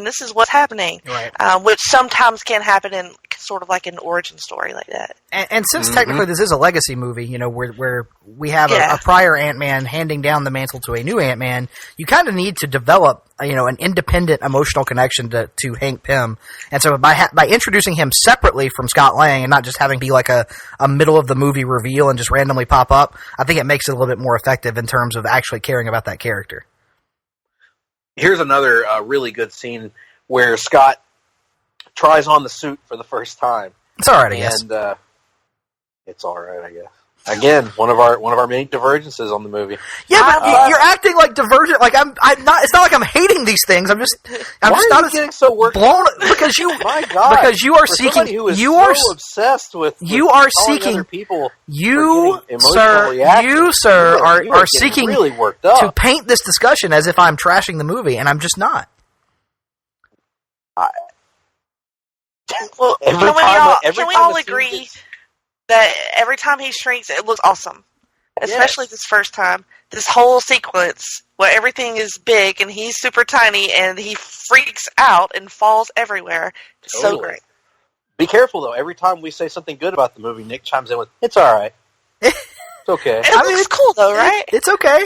This is what's happening. Right. Which sometimes can happen in sort of like an origin story like that. And since technically this is a legacy movie, where we have a prior Ant-Man handing down the mantle to a new Ant-Man, you kind of need to develop, an independent emotional connection to Hank Pym. And so by introducing him separately from Scott Lang and not just having be like a middle of the movie reveal and just randomly pop up, I think it makes it a little bit more effective in terms of actually caring about that character. Here's another really good scene where Scott tries on the suit for the first time. It's all right, I guess. And it's all right, I guess. Again, one of our many divergences on the movie. Yeah, but you're acting like divergent. Like I'm not. It's not like I'm hating these things. I'm just not getting so worked blown because you. My God, because you are seeking. You are so obsessed with. You are seeking. People. You, sir, are seeking really worked up to paint this discussion as if I'm trashing the movie, and I'm just not. Well, can we all agree that every time he shrinks, it looks awesome? Especially this first time. This whole sequence where everything is big and he's super tiny and he freaks out and falls everywhere. It's so great. Be careful, though. Every time we say something good about the movie, Nick chimes in with, "It's all right. It's okay." It's cool, though, right? It's okay.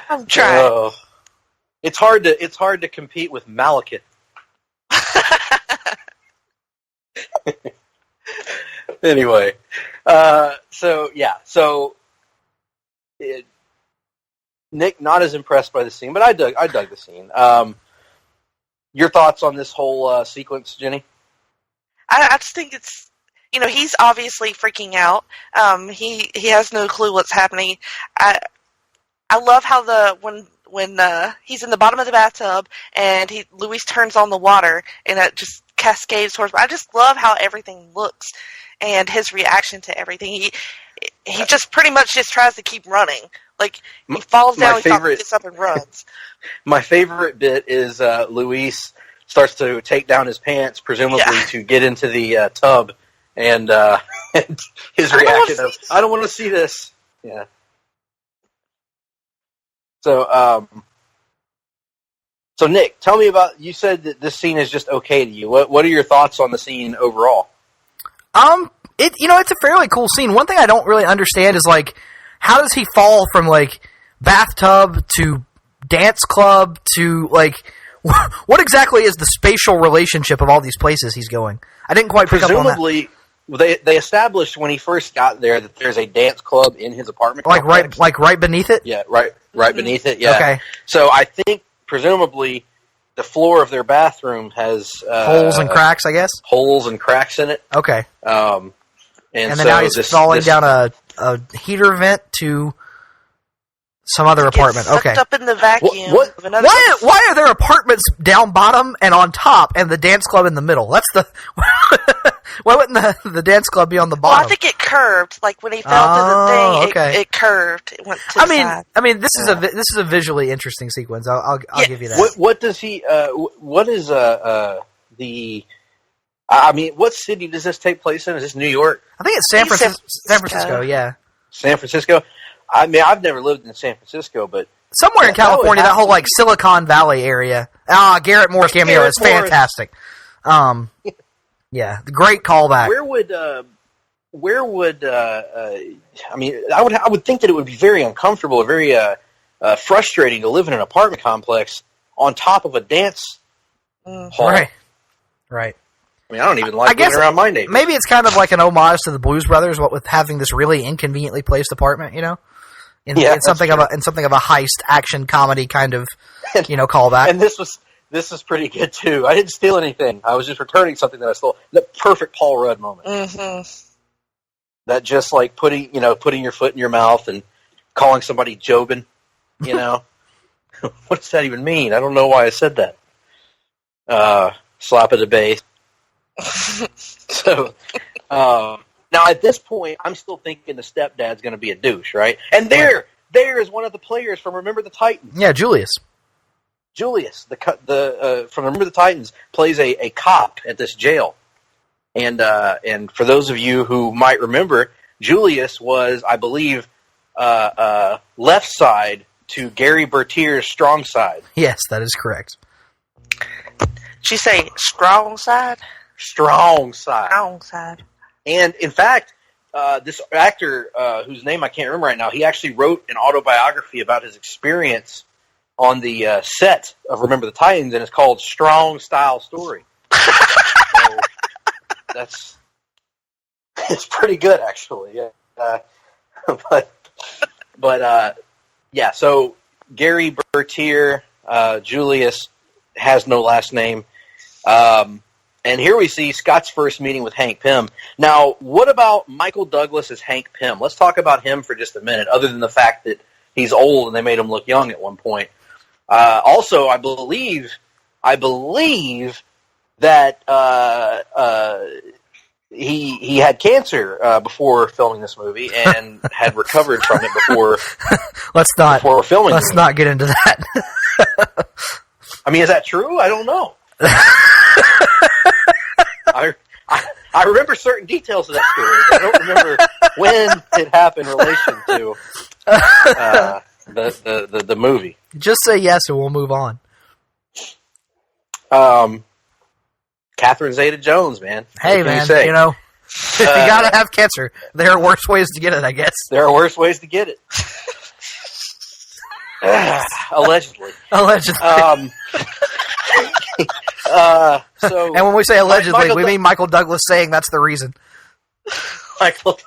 I'm trying. It's hard to compete with Malekith. Anyway, Nick not as impressed by the scene, but I dug the scene. Your thoughts on this whole sequence, Jenny? I just think it's, he's obviously freaking out. He has no clue what's happening. I love how when he's in the bottom of the bathtub and Luis turns on the water and it just cascades towards. I just love how everything looks and his reaction to everything. He just pretty much just tries to keep running. Like he falls down, he gets up and runs. My favorite bit is Luis starts to take down his pants, presumably to get into the tub, and his reaction of "I don't want to see this." Yeah. So Nick, tell me about. You said that this scene is just okay to you. What are your thoughts on the scene overall? It's a fairly cool scene. One thing I don't really understand is like, how does he fall from like bathtub to dance club to like, what exactly is the spatial relationship of all these places he's going? I didn't quite pick up on that. Presumably, they established when he first got there that there's a dance club in his apartment. Like right beneath it? Yeah, right beneath it. Yeah. Okay. So I think presumably the floor of their bathroom has holes and cracks, I guess. Holes and cracks in it. Okay. And then now he's falling down a heater vent to some other apartment. Okay. Up in the vacuum. Why are there apartments down bottom and on top, and the dance club in the middle? That's the. Why wouldn't the dance club be on the bottom? Well, I think it curved. Like when he fell to the thing, it curved. It went to the side. I mean, this is a visually interesting sequence. I'll give you that. What does he? What is the? I mean, what city does this take place in? Is this New York? I think it's San Francisco. Yeah. San Francisco. I mean, I've never lived in San Francisco, but somewhere in California, that whole like Silicon Valley area. Garrett Moore's cameo is fantastic. Yeah, the great callback. Where would I mean, I would think that it would be very uncomfortable, very frustrating to live in an apartment complex on top of a dance hall. Right. I mean, I don't even like being around my neighbors. Maybe it's kind of like an homage to the Blues Brothers, what with having this really inconveniently placed apartment, in something of a heist action comedy kind of, callback. And this was pretty good too. I didn't steal anything. I was just returning something that I stole. The perfect Paul Rudd moment. Mm-hmm. That just like putting your foot in your mouth and calling somebody Jobin. What does that even mean? I don't know why I said that. Slap of the bass. So, now at this point, I'm still thinking the stepdad's going to be a douche, right? And there is one of the players from Remember the Titans. Yeah, Julius, the from Remember the Titans, plays a cop at this jail. And for those of you who might remember, Julius was, I believe, left side to Gary Bertier's strong side. Yes, that is correct. Did you say strong side? Strong side. Strong side. And in fact, this actor, whose name I can't remember right now, he actually wrote an autobiography about his experience on the set of Remember the Titans, and it's called Strong Style Story. So it's pretty good, actually. Yeah. But yeah. So Gary Bertier, Julius has no last name. And here we see Scott's first meeting with Hank Pym. Now, what about Michael Douglas as Hank Pym? Let's talk about him for just a minute, other than the fact that he's old and they made him look young at one point. Also, I believe that he had cancer before filming this movie and had recovered from it before. Before filming. Let's not get into that. I mean, is that true? I don't know. I remember certain details of that story, but I don't remember when it happened in relation to the movie. Just say yes and we'll move on. Catherine Zeta-Jones, man. Hey, man, you know, if you gotta have cancer, there are worse ways to get it, I guess. There are worse ways to get it. Allegedly. And when we say allegedly, we mean Michael Douglas saying that's the reason. Michael.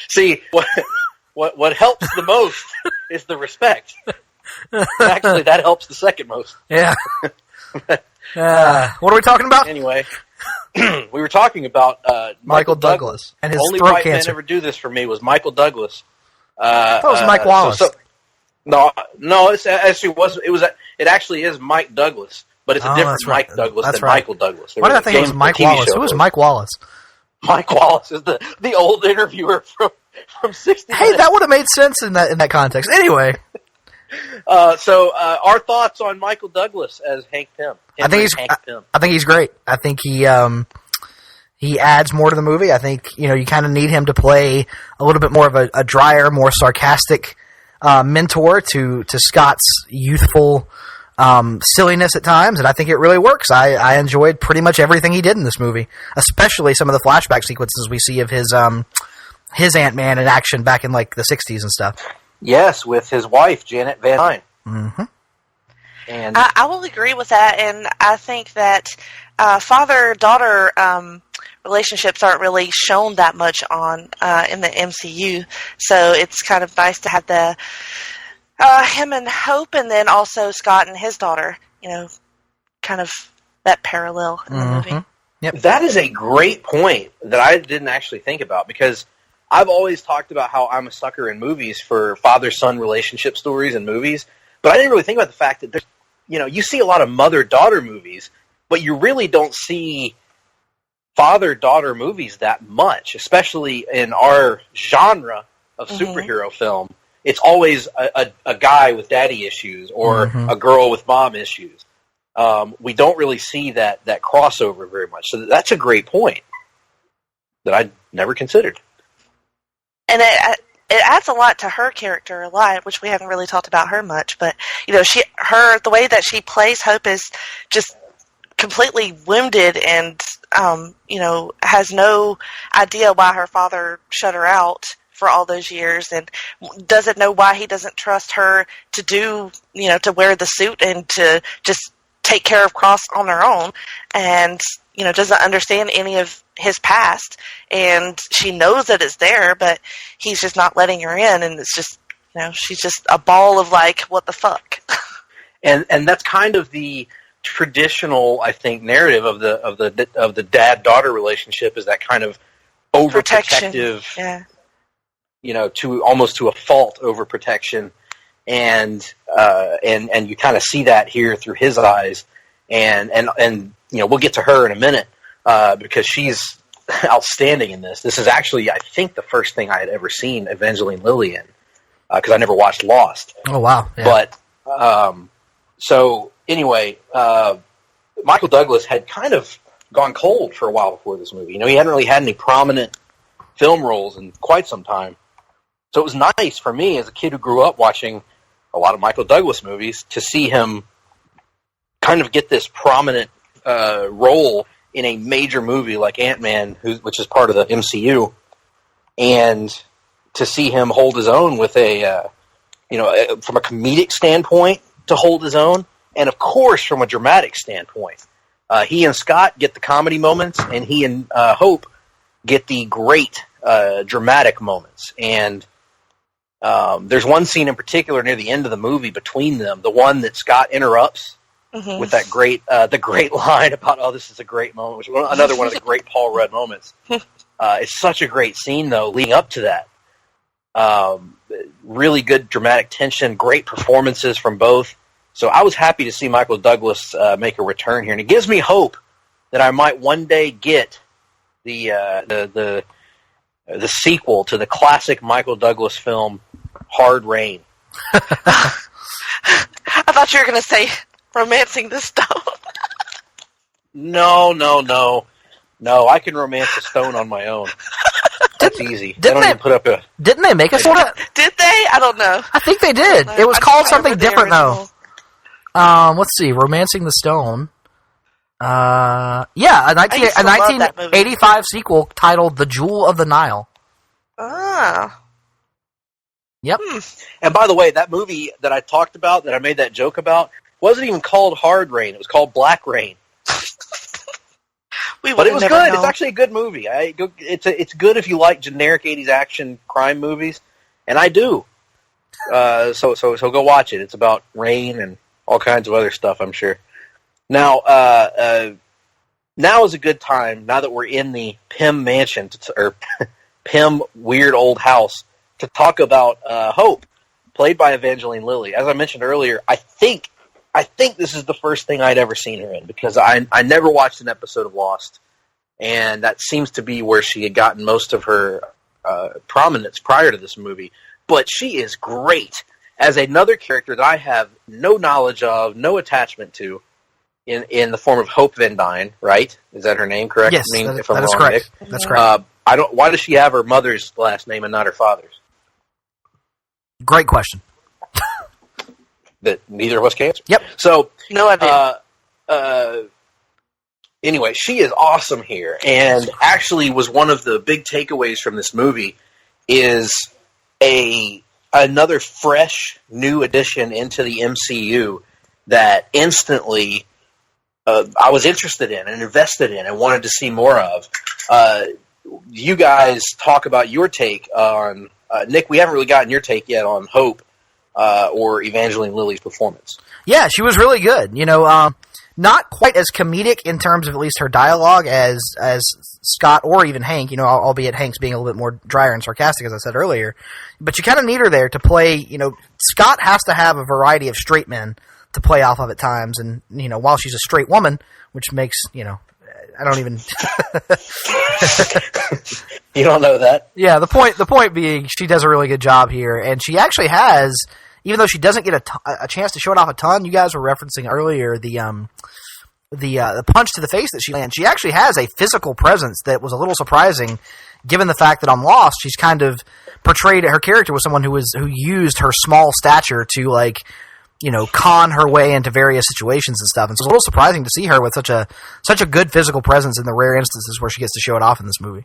See, what helps the most is the respect. Actually, that helps the second most. Yeah. What are we talking about? Anyway, we were talking about Michael Douglas and his only throat white cancer. man ever do this for me was Michael Douglas. I thought it was Mike Wallace. No, it actually was. It actually is Mike Douglas, but it's a different Mike Douglas than Michael Douglas. Why did I think it was Mike Wallace? Who was Mike Wallace? Mike Wallace is the old interviewer from 60 Hey, Minutes. that would have made sense in that context. Anyway. So our thoughts on Michael Douglas as Hank Pym. I think he's great. I think he adds more to the movie. I think, you kind of need him to play a little bit more of a drier, more sarcastic mentor to Scott's youthful silliness at times, and I think it really works. I enjoyed pretty much everything he did in this movie, especially some of the flashback sequences we see of his Ant-Man in action back in like the 60s and stuff. Yes, with his wife, Janet Van Dyne. Mm-hmm. And I will agree with that, and I think that father-daughter relationships aren't really shown that much in the MCU, so it's kind of nice to have the him and Hope, and then also Scott and his daughter, kind of that parallel in the movie. Yep. That is a great point that I didn't actually think about, because I've always talked about how I'm a sucker in movies for father-son relationship stories in movies, but I didn't really think about the fact that there's, you see a lot of mother-daughter movies, but you really don't see father-daughter movies that much, especially in our genre of superhero film. It's always a guy with daddy issues or a girl with mom issues. We don't really see that crossover very much. So that's a great point that I never considered. And it adds a lot to her character a lot, which we haven't really talked about her much. But the way that she plays Hope is just completely wounded and has no idea why her father shut her out for all those years, and doesn't know why he doesn't trust her to do, to wear the suit and to just take care of Cross on her own, and, doesn't understand any of his past, and she knows that it's there, but he's just not letting her in, and it's just, she's just a ball of like, what the fuck? And that's kind of the traditional, I think, narrative of the dad-daughter relationship, is that kind of overprotective, to a fault overprotection, and you kind of see that here through his eyes, and we'll get to her in a minute because she's outstanding in this. This is actually, I think, the first thing I had ever seen Evangeline Lilly in, because I never watched Lost. Oh wow! Yeah. But so anyway, Michael Douglas had kind of gone cold for a while before this movie. He hadn't really had any prominent film roles in quite some time. So it was nice for me as a kid who grew up watching a lot of Michael Douglas movies to see him kind of get this prominent role in a major movie like Ant-Man, which is part of the MCU, and to see him hold his own with from a comedic standpoint, to hold his own, and of course from a dramatic standpoint. He and Scott get the comedy moments, and he and Hope get the great dramatic moments. And there's one scene in particular near the end of the movie between them, the one that Scott interrupts with that the great line about, "Oh, this is a great moment," which is another one of the great Paul Rudd moments. It's such a great scene, though, leading up to that. Really good dramatic tension, great performances from both. So I was happy to see Michael Douglas make a return here, and it gives me hope that I might one day get the sequel to the classic Michael Douglas film, Hard Rain. I thought you were going to say Romancing the Stone. No. I can romance a stone on my own. That's easy. Didn't they make a sort of? Did they? I don't know. I think they did. It was called something different, though. Let's see. Romancing the Stone. A 1985 sequel titled The Jewel of the Nile. Ah. Yep. And by the way, that movie that I talked about, that I made that joke about, wasn't even called Hard Rain. It was called Black Rain. But it was good. Know. It's actually a good movie. It's good if you like generic 80s action crime movies, and I do. So go watch it. It's about rain and all kinds of other stuff, I'm sure. Now is a good time, now that we're in the Pym mansion, or Pym weird old house, to talk about Hope, played by Evangeline Lilly. As I mentioned earlier, I think this is the first thing I'd ever seen her in, because I never watched an episode of Lost, and that seems to be where she had gotten most of her prominence prior to this movie. But she is great as another character that I have no knowledge of, no attachment to, in the form of Hope Van Dyne, right? Is that her name, correct? Yes, if I'm that wrong, is correct. Nick? That's correct. Why does she have her mother's last name and not her father's? Great question. That neither of us can answer. Yep. So no idea. Anyway, she is awesome here, and actually was one of the big takeaways from this movie is another fresh new addition into the MCU that instantly I was interested in and invested in and wanted to see more of. You guys talk about your take on Nick. We haven't really gotten your take yet on Hope or Evangeline Lilly's performance. Yeah, she was really good. Not quite as comedic in terms of at least her dialogue as Scott or even Hank, albeit Hank's being a little bit more drier and sarcastic, as I said earlier. But you kind of need her there to play, Scott has to have a variety of straight men to play off of at times. And, while she's a straight woman, which makes, I don't even... You don't know that? Yeah, the point being, she does a really good job here. And she actually has, even though she doesn't get a chance to show it off a ton, you guys were referencing earlier the punch to the face that she lands. She actually has a physical presence that was a little surprising, given the fact that on Lost, she's kind of portrayed her character was someone who used her small stature to con her way into various situations and stuff. And so it's a little surprising to see her with such a good physical presence in the rare instances where she gets to show it off in this movie.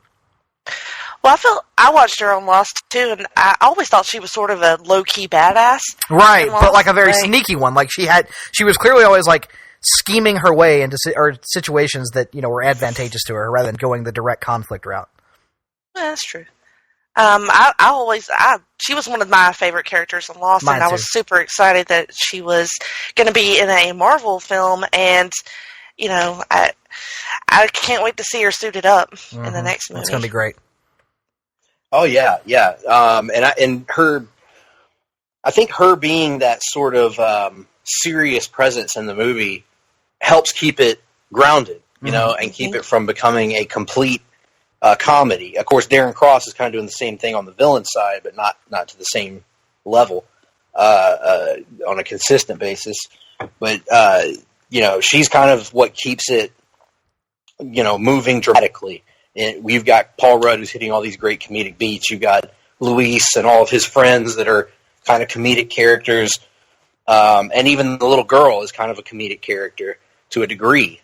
Well, I watched her on Lost too, and I always thought she was sort of a low-key badass. Right, but like a very sneaky one. Like she was clearly always like scheming her way into situations that were advantageous to her rather than going the direct conflict route. Yeah, that's true. She was one of my favorite characters in Lost, and I was super excited that she was going to be in a Marvel film, and I can't wait to see her suited up in the next movie. It's going to be great. Oh yeah. I think her being that sort of serious presence in the movie helps keep it grounded, and keep it from becoming a complete comedy. Of course, Darren Cross is kind of doing the same thing on the villain side, but not to the same level on a consistent basis. But she's kind of what keeps it, moving dramatically. And we've got Paul Rudd, who's hitting all these great comedic beats. You've got Luis and all of his friends that are kind of comedic characters. And even the little girl is kind of a comedic character to a degree,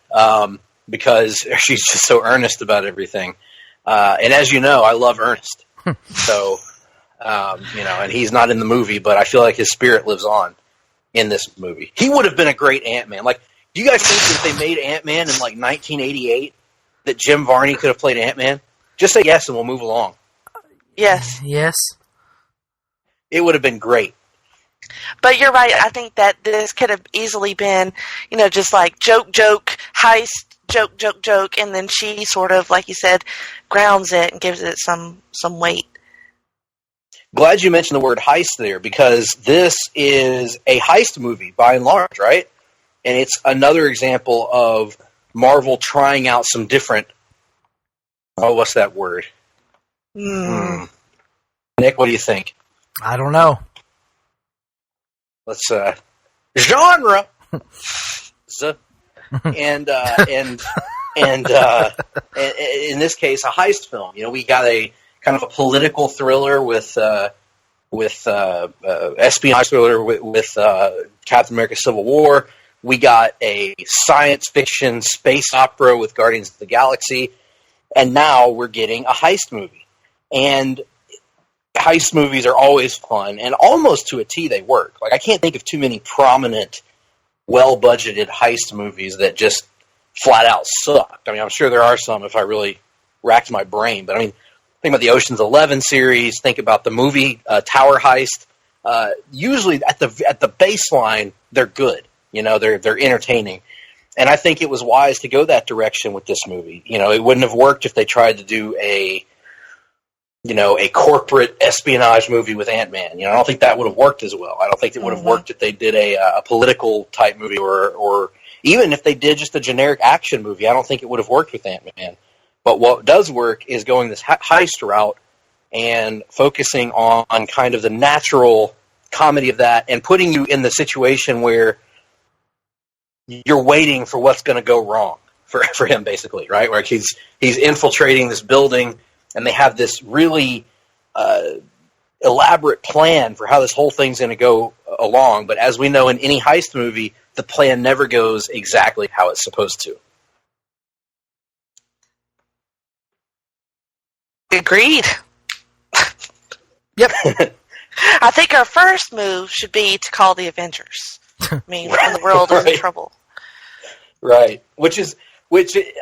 because she's just so earnest about everything. And as you know, I love Ernest. So, and he's not in the movie, but I feel like his spirit lives on in this movie. He would have been a great Ant-Man. Like, do you guys think that if they made Ant-Man in like 1988, that Jim Varney could have played Ant-Man? Just say yes and we'll move along. Yes. Yes. It would have been great. But you're right. I think that this could have easily been, just like joke, heist, joke, and then she sort of, like you said, grounds it and gives it some weight. Glad you mentioned the word heist there, because this is a heist movie by and large, right? And it's another example of Marvel trying out some different... Oh, what's that word? Nick, what do you think? I don't know. Let's genre. and in this case, a heist film. We got a kind of a political thriller with espionage thriller with Captain America: Civil War. We got a science fiction space opera with Guardians of the Galaxy, and now we're getting a heist movie. And heist movies are always fun, and almost to a T they work. Like, I can't think of too many prominent, well-budgeted heist movies that just flat out suck. I mean, I'm sure there are some if I really racked my brain, but I mean, think about the Ocean's 11 series, think about the movie Tower Heist. Usually at the baseline, they're good. They're entertaining. And I think it was wise to go that direction with this movie. It wouldn't have worked if they tried to do a corporate espionage movie with Ant-Man. I don't think that would have worked as well. I don't think it would have worked if they did a political type movie, or even if they did just a generic action movie. I don't think it would have worked with Ant-Man. But what does work is going this heist route and focusing on kind of the natural comedy of that, and putting you in the situation where you're waiting for what's going to go wrong for him, basically, right? Where he's infiltrating this building, and they have this really elaborate plan for how this whole thing's going to go along. But as we know, in any heist movie, the plan never goes exactly how it's supposed to. Agreed. Yep. I think our first move should be to call the Avengers. I mean, when the world is in trouble. Right. Which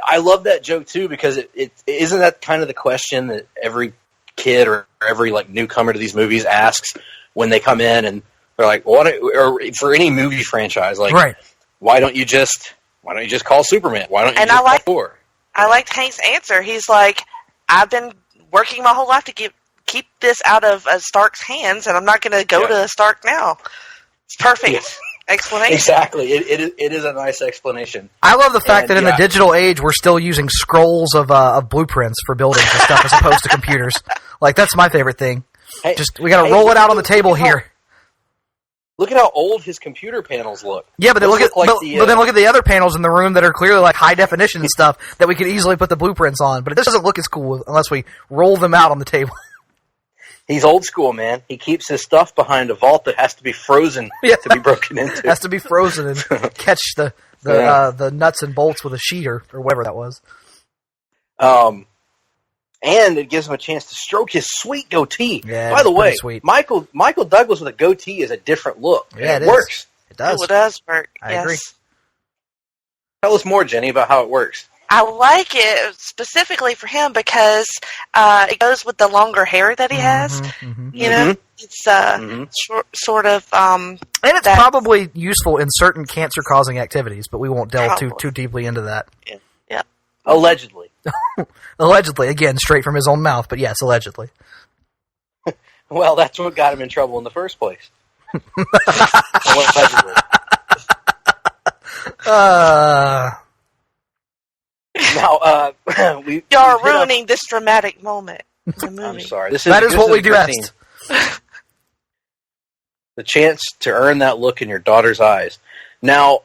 I love that joke too, because it isn't that kind of the question that every kid or every like newcomer to these movies asks when they come in, and they're like, or for any movie franchise, like, right, why don't you just call Superman? Why don't you call Thor? I liked Hank's answer. He's like, I've been working my whole life to keep this out of Stark's hands, and I'm not going to go to Stark now. It's perfect explanation. Exactly. It is a nice explanation. I love the fact that in the digital age, we're still using scrolls of blueprints for buildings and stuff as opposed to computers. Like, that's my favorite thing. Hey, we got to roll it out on the table here. Look at how old his computer panels look. Yeah, but then look at the other panels in the room that are clearly like high definition and stuff that we could easily put the blueprints on. But it doesn't look as cool unless we roll them out on the table. He's old school, man. He keeps his stuff behind a vault that has to be frozen to be broken into. Has to be frozen and catch the nuts and bolts with a sheet or whatever that was. And it gives him a chance to stroke his sweet goatee. Yeah, by the way, sweet. Michael Douglas with a goatee is a different look. Yeah, it works. It does. It does work. I agree. Tell us more, Jenny, about how it works. I like it specifically for him because it goes with the longer hair that he has. It's sort of... and it's probably useful in certain cancer-causing activities, but we won't delve too deeply into that. Yeah. Allegedly. Allegedly. Again, straight from his own mouth, but yes, allegedly. Well, that's what got him in trouble in the first place. Allegedly. Now, you're ruining this dramatic moment in the movie. I'm sorry. That is what we do best. The chance to earn that look in your daughter's eyes. Now,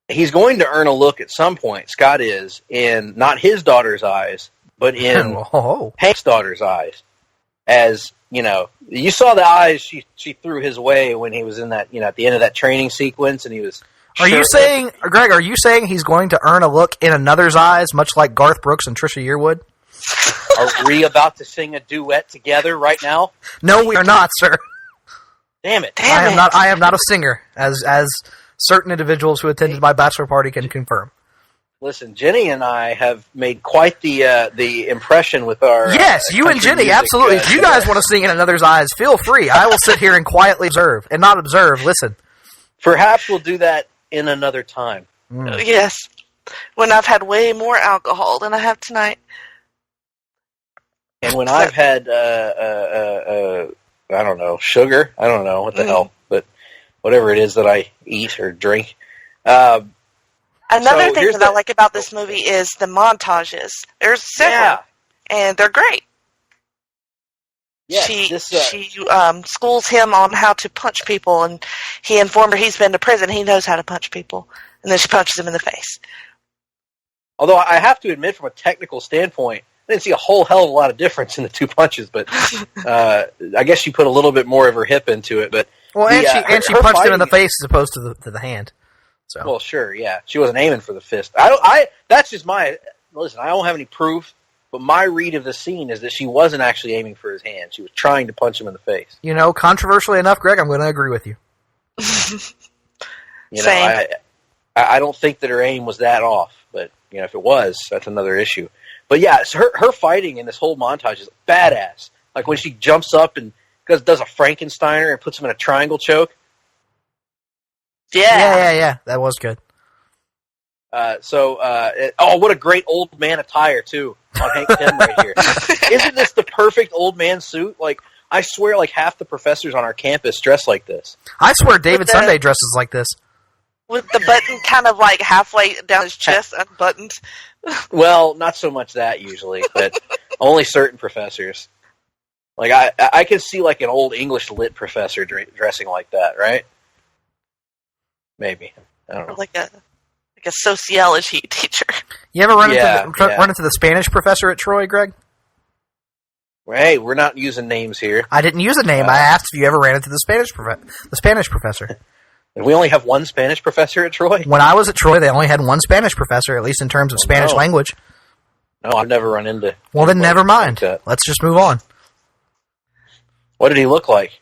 he's going to earn a look at some point, Scott is, in not his daughter's eyes, but in Hank's daughter's eyes. as, you saw the eyes she threw his way when he was in that, at the end of that training sequence, and he was... Are you saying, Greg, he's going to earn a look in another's eyes, much like Garth Brooks and Trisha Yearwood? Are we about to sing a duet together right now? No, we are not, sir. Damn it. I am not a singer, as certain individuals who attended my bachelor party can confirm. Listen, Jenny and I have made quite the impression with our... Yes, you and Jenny, music, absolutely. If you guys want to sing in another's eyes, feel free. I will sit here and quietly observe. And not observe, listen. Perhaps we'll do that in another time. Yes, when I've had way more alcohol than I have tonight. And when I've had, I don't know, sugar, I don't know what the hell, but whatever it is that I eat or drink. Another thing that I like about this movie is the montages. There's several, and they're great. Yeah, she schools him on how to punch people, and he informed her he's been to prison. He knows how to punch people, and then she punches him in the face. Although I have to admit, from a technical standpoint, I didn't see a whole hell of a lot of difference in the two punches. But I guess she put a little bit more of her hip into it. But she punched him in the face as opposed to the hand. So. Well, sure, yeah, she wasn't aiming for the fist. That's just my listen. I don't have any proof. But my read of the scene is that she wasn't actually aiming for his hand. She was trying to punch him in the face. Controversially enough, Greg, I'm going to agree with you. Same. I don't think that her aim was that off. But, if it was, that's another issue. But, yeah, so her fighting in this whole montage is badass. Like when she jumps up and does a Frankensteiner and puts him in a triangle choke. Yeah. That was good. What a great old man attire, too, on Hank Pym right here. Isn't this the perfect old man suit? Like, I swear, half the professors on our campus dress like this. I swear David Sunday dresses like this. With the button kind of, halfway down his chest unbuttoned. Well, not so much that, usually, but only certain professors. I can see, an old English lit professor dressing like that, right? Maybe. I don't know. Like a sociology teacher. You ever run into the Spanish professor at Troy, Greg? Hey, we're not using names here. I didn't use a name. I asked if you ever ran into the Spanish professor. We only have one Spanish professor at Troy? When I was at Troy, they only had one Spanish professor, at least in terms of Spanish language. No, I've never run into... Well, then never mind. Let's just move on. What did he look like?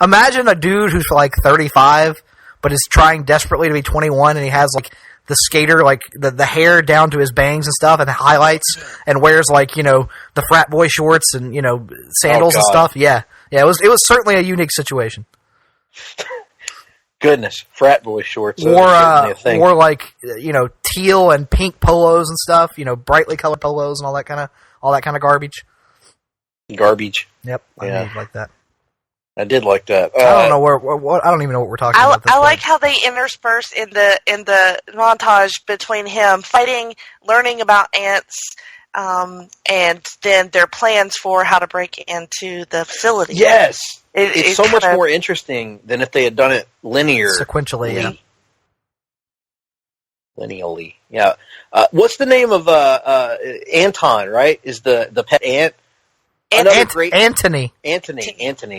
Imagine a dude who's 35... but is trying desperately to be 21, and he has the skater, the hair down to his bangs and stuff, and the highlights, and wears the frat boy shorts and sandals and stuff. Yeah. It was certainly a unique situation. Goodness, frat boy shorts. Wore teal and pink polos and stuff. Brightly colored polos and all that kind of garbage. Garbage. Yep, I like that. I did like that. I don't know I don't even know what we're talking about. I like how they intersperse in the montage between him fighting, learning about ants, and then their plans for how to break into the facility. Yes, it's so much more interesting than if they had done it sequentially. Yeah. Lineally, yeah. What's the name of Anton? Right, is the pet ant? Anthony.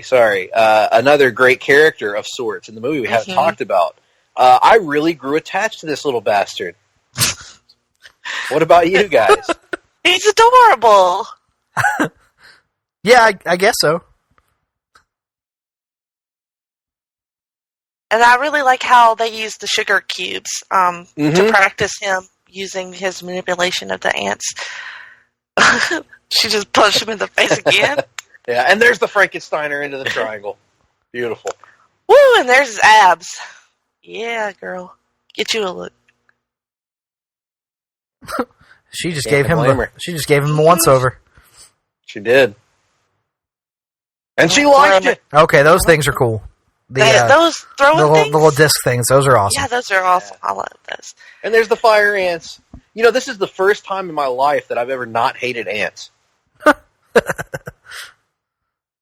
Sorry, another great character of sorts in the movie we haven't talked about. I really grew attached to this little bastard. What about you guys? He's adorable. Yeah, I guess so. And I really like how they use the sugar cubes to practice him using his manipulation of the ants. She just punched him in the face again. Yeah, and there's the Frankensteiner into the triangle. Beautiful. Woo, and there's his abs. Yeah, girl. Get you a look. She just gave him a once over. She did. And she liked it. Okay, those things are cool. Those throwing things? The little disc things, those are awesome. Yeah, those are awesome. I love those. And there's the fire ants. This is the first time in my life that I've ever not hated ants.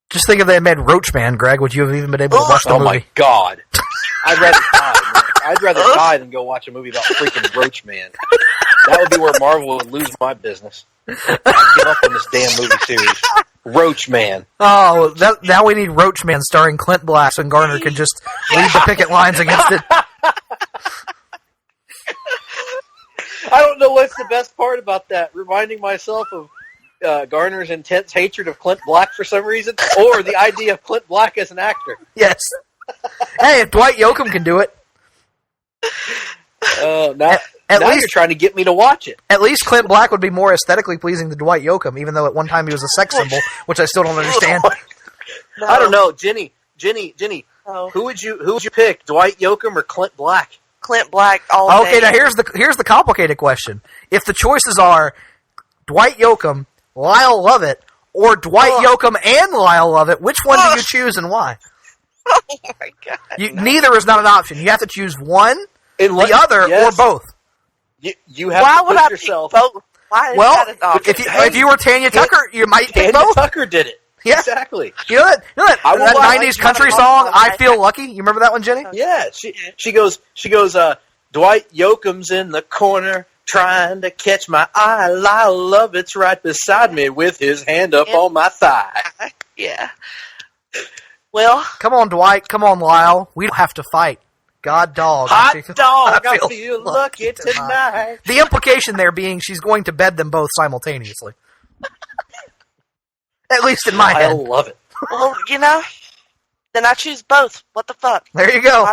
Just think if they had made Roachman, Greg, would you have even been able to watch the movie? Oh my God. I'd rather die. I'd rather die than go watch a movie about freaking Roachman. That would be where Marvel would lose my business. Give up on this damn movie series. Roach Man. Oh, now we need Roach Man starring Clint Black, so Garner can just lead the picket lines against it. I don't know what's the best part about that. Reminding myself of Garner's intense hatred of Clint Black for some reason, or the idea of Clint Black as an actor. Yes. Hey, if Dwight Yoakam can do it. Now you're trying to get me to watch it. At least Clint Black would be more aesthetically pleasing than Dwight Yoakam, even though at one time he was a sex symbol, which I still don't understand. No. I don't know, Jenny. Oh. Who would you pick, Dwight Yoakam or Clint Black? Clint Black all day. Okay, now here's the complicated question. If the choices are Dwight Yoakam, Lyle Lovett, or Dwight Yoakam and Lyle Lovett, which one do you choose and why? Oh my God! Neither is not an option. You have to choose one, the other, yes. or both. You have Why to would put I yourself. pick both? Why is that an option? If you were Tanya Tucker, you might pick Tanya both. Tucker did it. Yeah. Exactly. You know that I will that buy 90s my country Tanya song, Tucker. I Feel Lucky? You remember that one, Jenny? Yeah. She goes. Dwight Yoakam's in the corner trying to catch my eye. Lyle Lovett's right beside me with his hand up on my thigh. Yeah. Well, Come on, Dwight. Come on, Lyle. We don't have to fight. God dog. Hot dog, I feel lucky tonight. The implication there being she's going to bed them both simultaneously. At least in my I head. love it. well, then I choose both. What the fuck? There you go.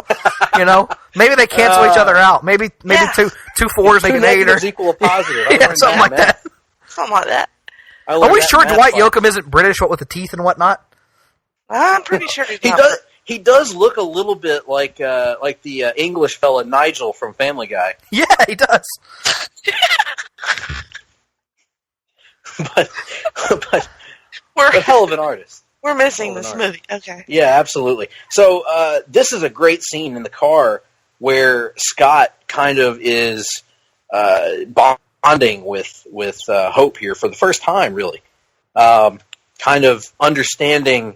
Maybe they cancel each other out. Maybe Yeah. two fours make Two an eight or negatives equal a positive. I yeah, learned something like Matt. that. Something like that. I learned Are we that sure in math Dwight class. Yoakam isn't British, what with the teeth and whatnot? I'm pretty sure he's He not. does. He does look a little bit like the English fella Nigel from Family Guy. Yeah, he does. but We're hell of an artist. we're missing this Art. movie. Okay. Yeah, absolutely. So this is a great scene in the car where Scott kind of is bonding with Hope here for the first time, really. Kind of understanding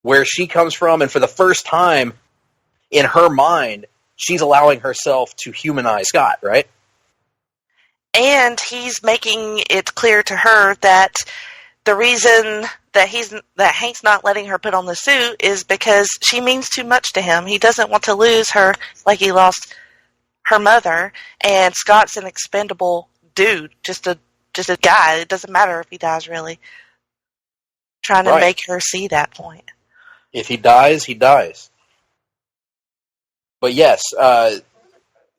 where she comes from, and for the first time in her mind, she's allowing herself to humanize Scott, right? And he's making it clear to her that the reason that Hank's not letting her put on the suit is because she means too much to him. He doesn't want to lose her like he lost her mother, and Scott's an expendable dude, just a guy. It doesn't matter if he dies, really. Trying to Right. make her see that point. If he dies, he dies. But yes,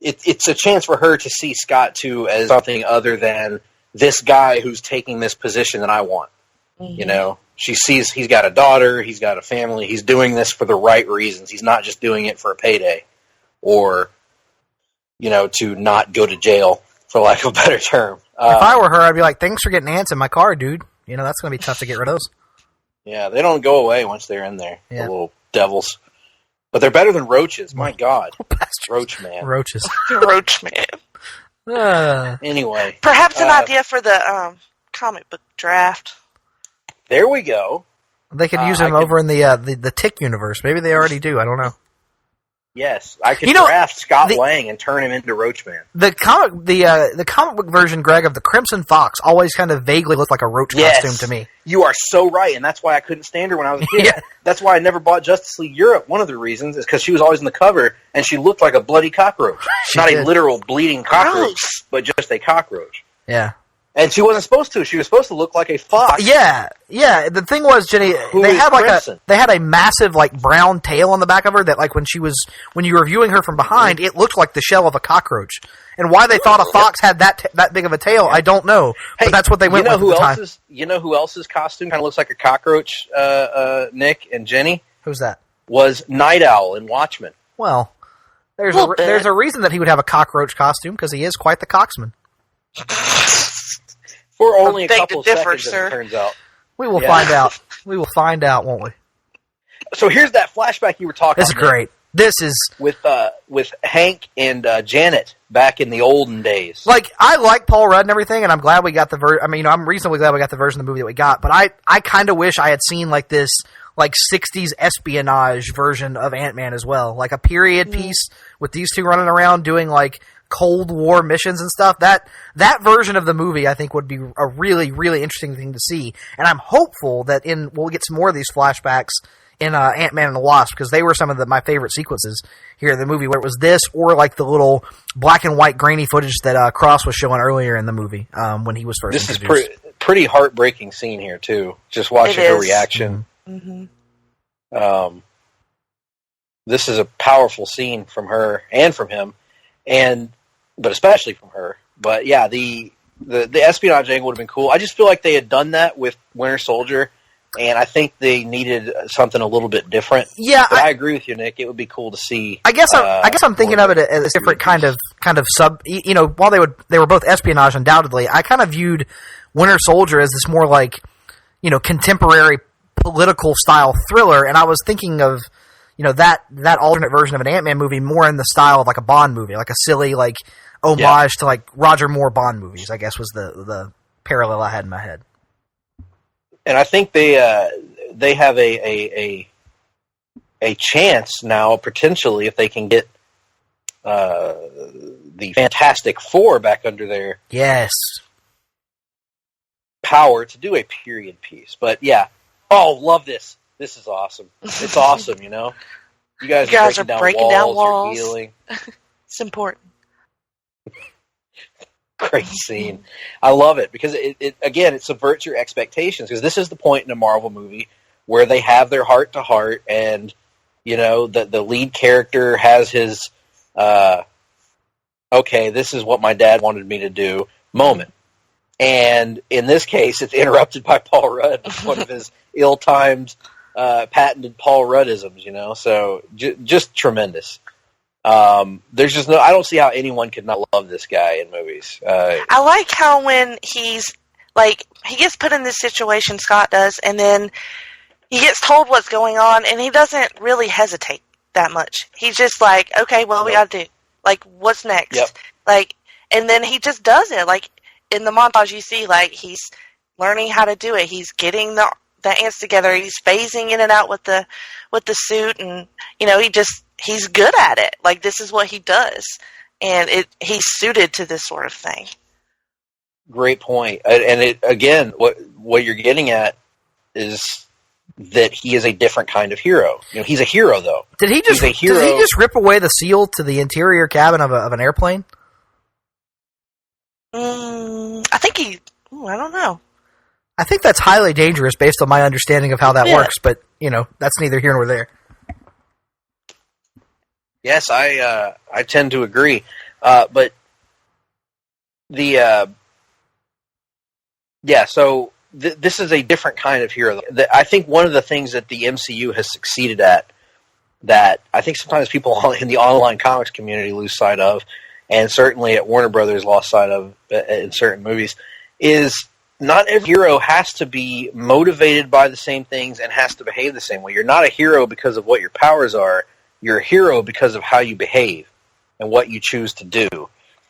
it's a chance for her to see Scott too as something other than this guy who's taking this position that I want. Mm-hmm. You know, she sees he's got a daughter, he's got a family, he's doing this for the right reasons. He's not just doing it for a payday or, to not go to jail, for lack of a better term. If I were her, I'd be like, thanks for getting ants in my car, dude. That's going to be tough to get rid of those. Yeah, they don't go away once they're in there, Yeah. the little devils. But they're better than roaches. My God. Roach man. Roaches. Roach man. Anyway. Perhaps an idea for the comic book draft. There we go. They could use him over in the Tick universe. Maybe they already do. I don't know. Yes, I could draft Scott Lang and turn him into Roach Man. The comic book version, Greg, of the Crimson Fox always kind of vaguely looked like a roach costume to me. You are so right, and that's why I couldn't stand her when I was a kid. Yeah. That's why I never bought Justice League Europe. One of the reasons is because she was always in the cover, and she looked like a bloody cockroach. Not a literal bleeding cockroach, but just a cockroach. Yeah. And she wasn't supposed to. She was supposed to look like a fox. Yeah. The thing was, Jenny, Who they is had Crimson? they had a massive brown tail on the back of her that when you were viewing her from behind, it looked like the shell of a cockroach. And why they thought a fox had that big of a tail, I don't know. Hey, but that's what they went with at the time. You know who else's costume kind of looks like a cockroach, Nick and Jenny? Who's that? Was Night Owl in Watchmen. Well, there's Little bit. there's a reason that he would have a cockroach costume, because he is quite the coxman. For only a beg to couple differ, seconds, as sir. it turns out. We will find out. We will find out, won't we? So here's that flashback you were talking This is about. Nick, great. This is with Hank and Janet back in the olden days. I like Paul Rudd and everything, and I'm glad we got the version. I'm reasonably glad we got the version of the movie that we got. But I kind of wish I had seen this like 60s espionage version of Ant-Man as well. Like a period piece with these two running around doing like Cold War missions and stuff. That version of the movie I think would be a really, really interesting thing to see. And I'm hopeful that we'll get some more of these flashbacks in Ant-Man and the Wasp, because they were some of my favorite sequences here in the movie, where it was this or like the little black and white grainy footage that Cross was showing earlier in the movie when he was first introduced. This is pretty heartbreaking scene here too. Just watching her reaction. Mm-hmm. This is a powerful scene from her and from him, but especially from her. But yeah, the espionage angle would have been cool. I just feel like they had done that with Winter Soldier, and I think they needed something a little bit different. Yeah, but I agree with you, Nick. It would be cool to see. I guess I'm thinking of it as a different kind of sub. You know, while they were both espionage, undoubtedly, I kind of viewed Winter Soldier as this more like, you know, contemporary political style thriller, and I was thinking of, you know, that alternate version of an Ant-Man movie more in the style of like a Bond movie, like a silly like homage to like Roger Moore Bond movies, I guess was the parallel I had in my head. And I think they have a chance now, potentially, if they can get the Fantastic Four back under their power to do a period piece. But yeah, love this. This is awesome. It's awesome, you know. You guys are breaking down walls. You're healing. It's important. Great scene. I love it because it subverts your expectations, because this is the point in a Marvel movie where they have their heart to heart, and you know the lead character has his okay, this is what my dad wanted me to do moment. And in this case, it's interrupted by Paul Rudd, one of his ill-timed, patented Paul Ruddisms, you know. So just tremendous. There's just I don't see how anyone could not love this guy in movies. I like how when he's like, he gets put in this situation, Scott does, and then he gets told what's going on, and he doesn't really hesitate that much. He's just like, okay, well, we gotta do, like, what's next? Yep. Like, and then he just does it. Like, in the montage you see, like, he's learning how to do it. He's getting the ants together. He's phasing in and out with the suit, and, you know, he's good at it. Like, this is what he does. And he's suited to this sort of thing. Great point. And again, what you're getting at is that he is a different kind of hero. You know, he's a hero, though. Did he just rip away the seal to the interior cabin of an airplane? I think I don't know. I think that's highly dangerous based on my understanding of how that works, but, you know, that's neither here nor there. Yes, I tend to agree. But so this is a different kind of hero. I think one of the things that the MCU has succeeded at, that I think sometimes people in the online comics community lose sight of, and certainly at Warner Brothers lost sight of in certain movies, is not every hero has to be motivated by the same things and has to behave the same way. You're not a hero because of what your powers are. You're a hero because of how you behave and what you choose to do.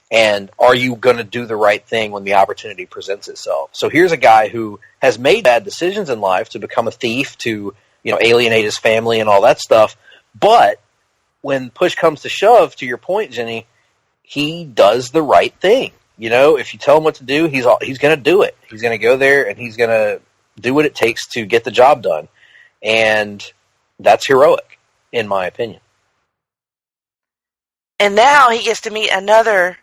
And are you going to do the right thing when the opportunity presents itself? So here's a guy who has made bad decisions in life to become a thief, to, you know, alienate his family and all that stuff. But when push comes to shove, to your point, Jenny, he does the right thing. You know, if you tell him what to do, he's going to do it. He's going to go there and he's going to do what it takes to get the job done. And that's heroic, in my opinion. And now he gets to meet another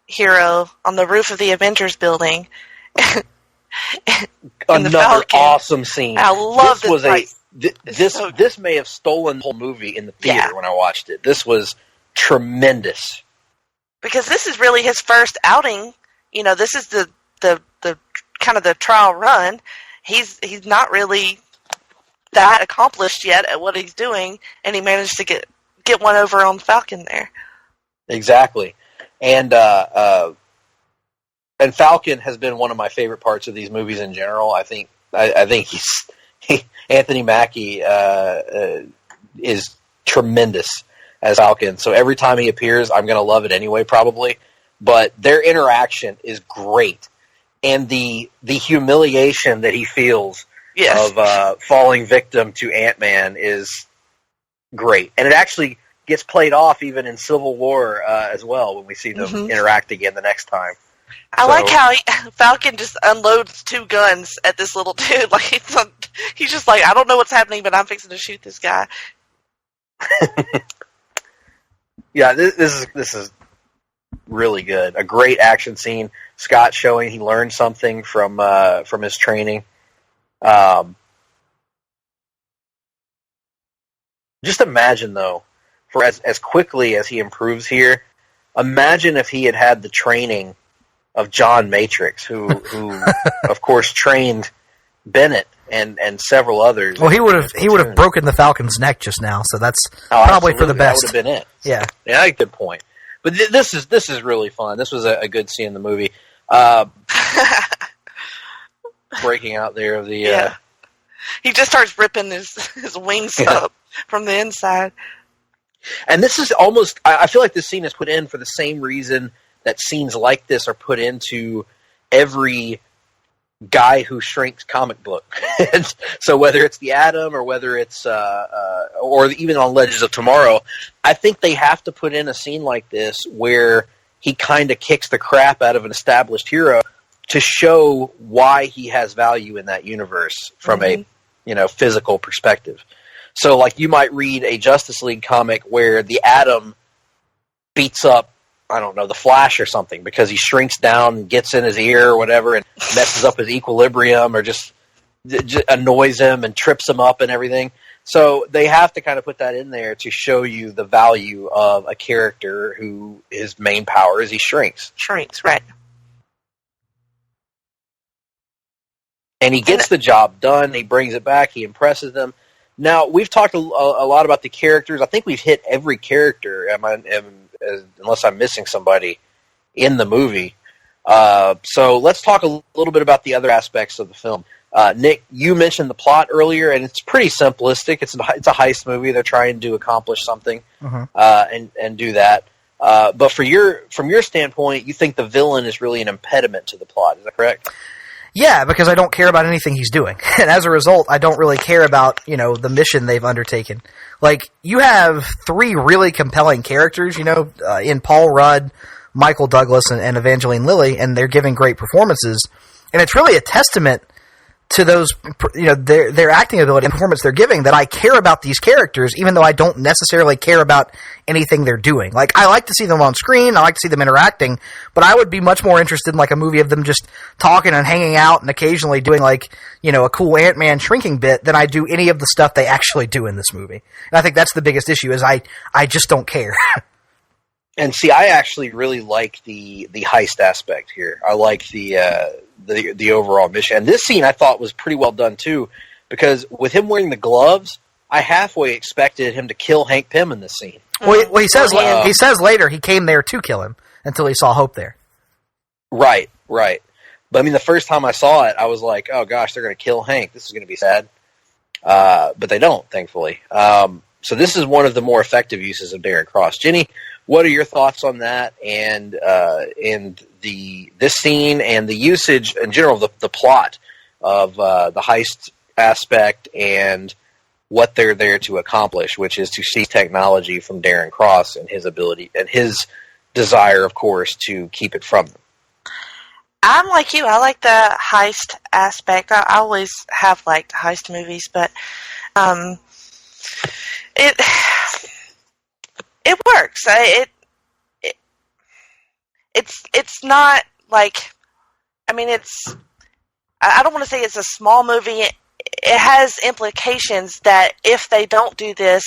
hero on the roof of the Avengers building. Another awesome scene. I love this. This may have stolen the whole movie in the theater when I watched it. This was tremendous. Because this is really his first outing. You know, this is the kind of the trial run. He's not really that accomplished yet at what he's doing, and he managed to get one over on Falcon there. Exactly. And Falcon has been one of my favorite parts of these movies in general. I think Anthony Mackie is tremendous as Falcon. So every time he appears, I'm going to love it anyway, probably. But their interaction is great. And the humiliation that he feels Yes. of falling victim to Ant-Man is great. And it actually gets played off even in Civil War as well when we see them interact again the next time. I like how Falcon just unloads 2 guns at this little dude. Like he's just like, I don't know what's happening, but I'm fixing to shoot this guy. Yeah, this is really good. A great action scene. Scott showing he learned something from his training. Just imagine though, for as quickly as he improves here, imagine if he had the training of John Matrix, who of course trained Bennett and several others. Well, he would have broken the Falcon's neck just now, so that's probably for the best. That would have been it. Yeah, Good point. But this is really fun. This was a good scene in the movie. Breaking out there of the. He just starts ripping his wings up from the inside. And this is almost. I feel like this scene is put in for the same reason that scenes like this are put into every guy who shrinks comic book. So whether it's the Atom or whether it's or even on Legends of Tomorrow, I think they have to put in a scene like this where he kind of kicks the crap out of an established hero to show why he has value in that universe from a physical perspective. So like you might read a Justice League comic where the Atom beats up, I don't know, the Flash or something because he shrinks down and gets in his ear or whatever and messes up his equilibrium or just annoys him and trips him up and everything. So they have to kind of put that in there to show you the value of a character who his main power is he shrinks. Shrinks, right. And he gets the job done. He brings it back. He impresses them. Now, we've talked a lot about the characters. I think we've hit every character, unless I'm missing somebody, in the movie. So let's talk a little bit about the other aspects of the film. Nick, you mentioned the plot earlier, and it's pretty simplistic. It's a heist movie. They're trying to accomplish something and do that. But from your standpoint, you think the villain is really an impediment to the plot. Is that correct? Yeah, because I don't care about anything he's doing. And as a result, I don't really care about, the mission they've undertaken. Like, you have 3 really compelling characters, in Paul Rudd, Michael Douglas, and Evangeline Lilly, and they're giving great performances. And it's really a testament to those, their acting ability and performance they're giving that I care about these characters, even though I don't necessarily care about anything they're doing. Like, I like to see them on screen, I like to see them interacting, but I would be much more interested in, like, a movie of them just talking and hanging out and occasionally doing, like, a cool Ant-Man shrinking bit than I do any of the stuff they actually do in this movie. And I think that's the biggest issue, is I just don't care. And see, I actually really like the heist aspect here. I like the overall mission. And this scene I thought was pretty well done too, because with him wearing the gloves, I halfway expected him to kill Hank Pym in this scene. Well, he says later he came there to kill him until he saw Hope there. Right. But I mean, the first time I saw it, I was like, oh gosh, they're going to kill Hank. This is going to be sad. But they don't, thankfully. So this is one of the more effective uses of Darren Cross. Jenny, what are your thoughts on that and this scene and the usage in general, the plot of the heist aspect and what they're there to accomplish, which is to seize technology from Darren Cross and his ability and his desire, of course, to keep it from them? I'm like you. I like the heist aspect. I always have liked heist movies, but it works. It's not like, I mean, I don't want to say it's a small movie. It has implications that if they don't do this,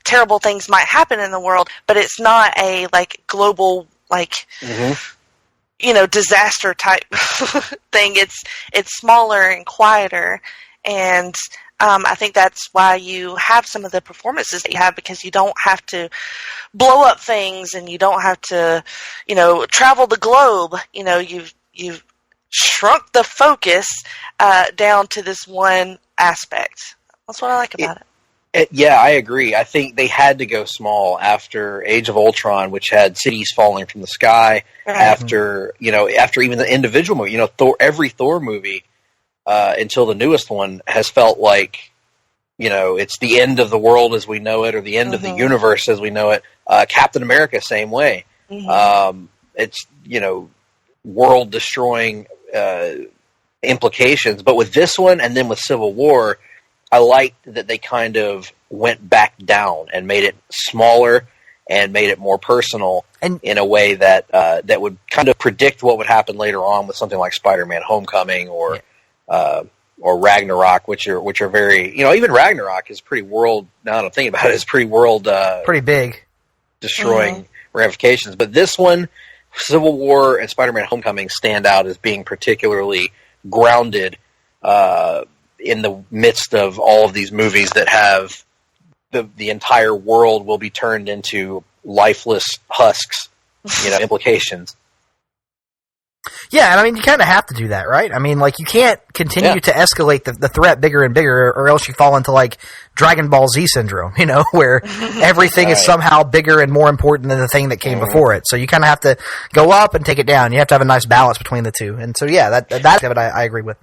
terrible things might happen in the world, but it's not a, like, global, like, disaster type thing. It's smaller and quieter, and I think that's why you have some of the performances that you have, because you don't have to blow up things and you don't have to, travel the globe. You've shrunk the focus down to this one aspect. That's what I like about it. Yeah, I agree. I think they had to go small after Age of Ultron, which had cities falling from the sky. Right. After even the individual movie, every Thor movie until the newest one, has felt like, it's the end of the world as we know it, or the end of the universe as we know it. Captain America, same way. It's, world-destroying implications. But with this one, and then with Civil War, I liked that they kind of went back down and made it smaller and made it more personal, and in a way that that would kind of predict what would happen later on with something like Spider-Man: Homecoming or Ragnarok, which are very, even Ragnarok is pretty world. Now that I'm thinking about it, it's pretty world, pretty big, destroying ramifications. But this one, Civil War and Spider-Man: Homecoming, stand out as being particularly grounded in the midst of all of these movies that have the entire world will be turned into lifeless husks, implications. Yeah, and I mean, you kind of have to do that, right? I mean, like, you can't continue to escalate the threat bigger and bigger, or else you fall into, like, Dragon Ball Z syndrome, where everything is somehow bigger and more important than the thing that came before it. So you kind of have to go up and take it down. You have to have a nice balance between the two. And so, yeah, that's what I agree with.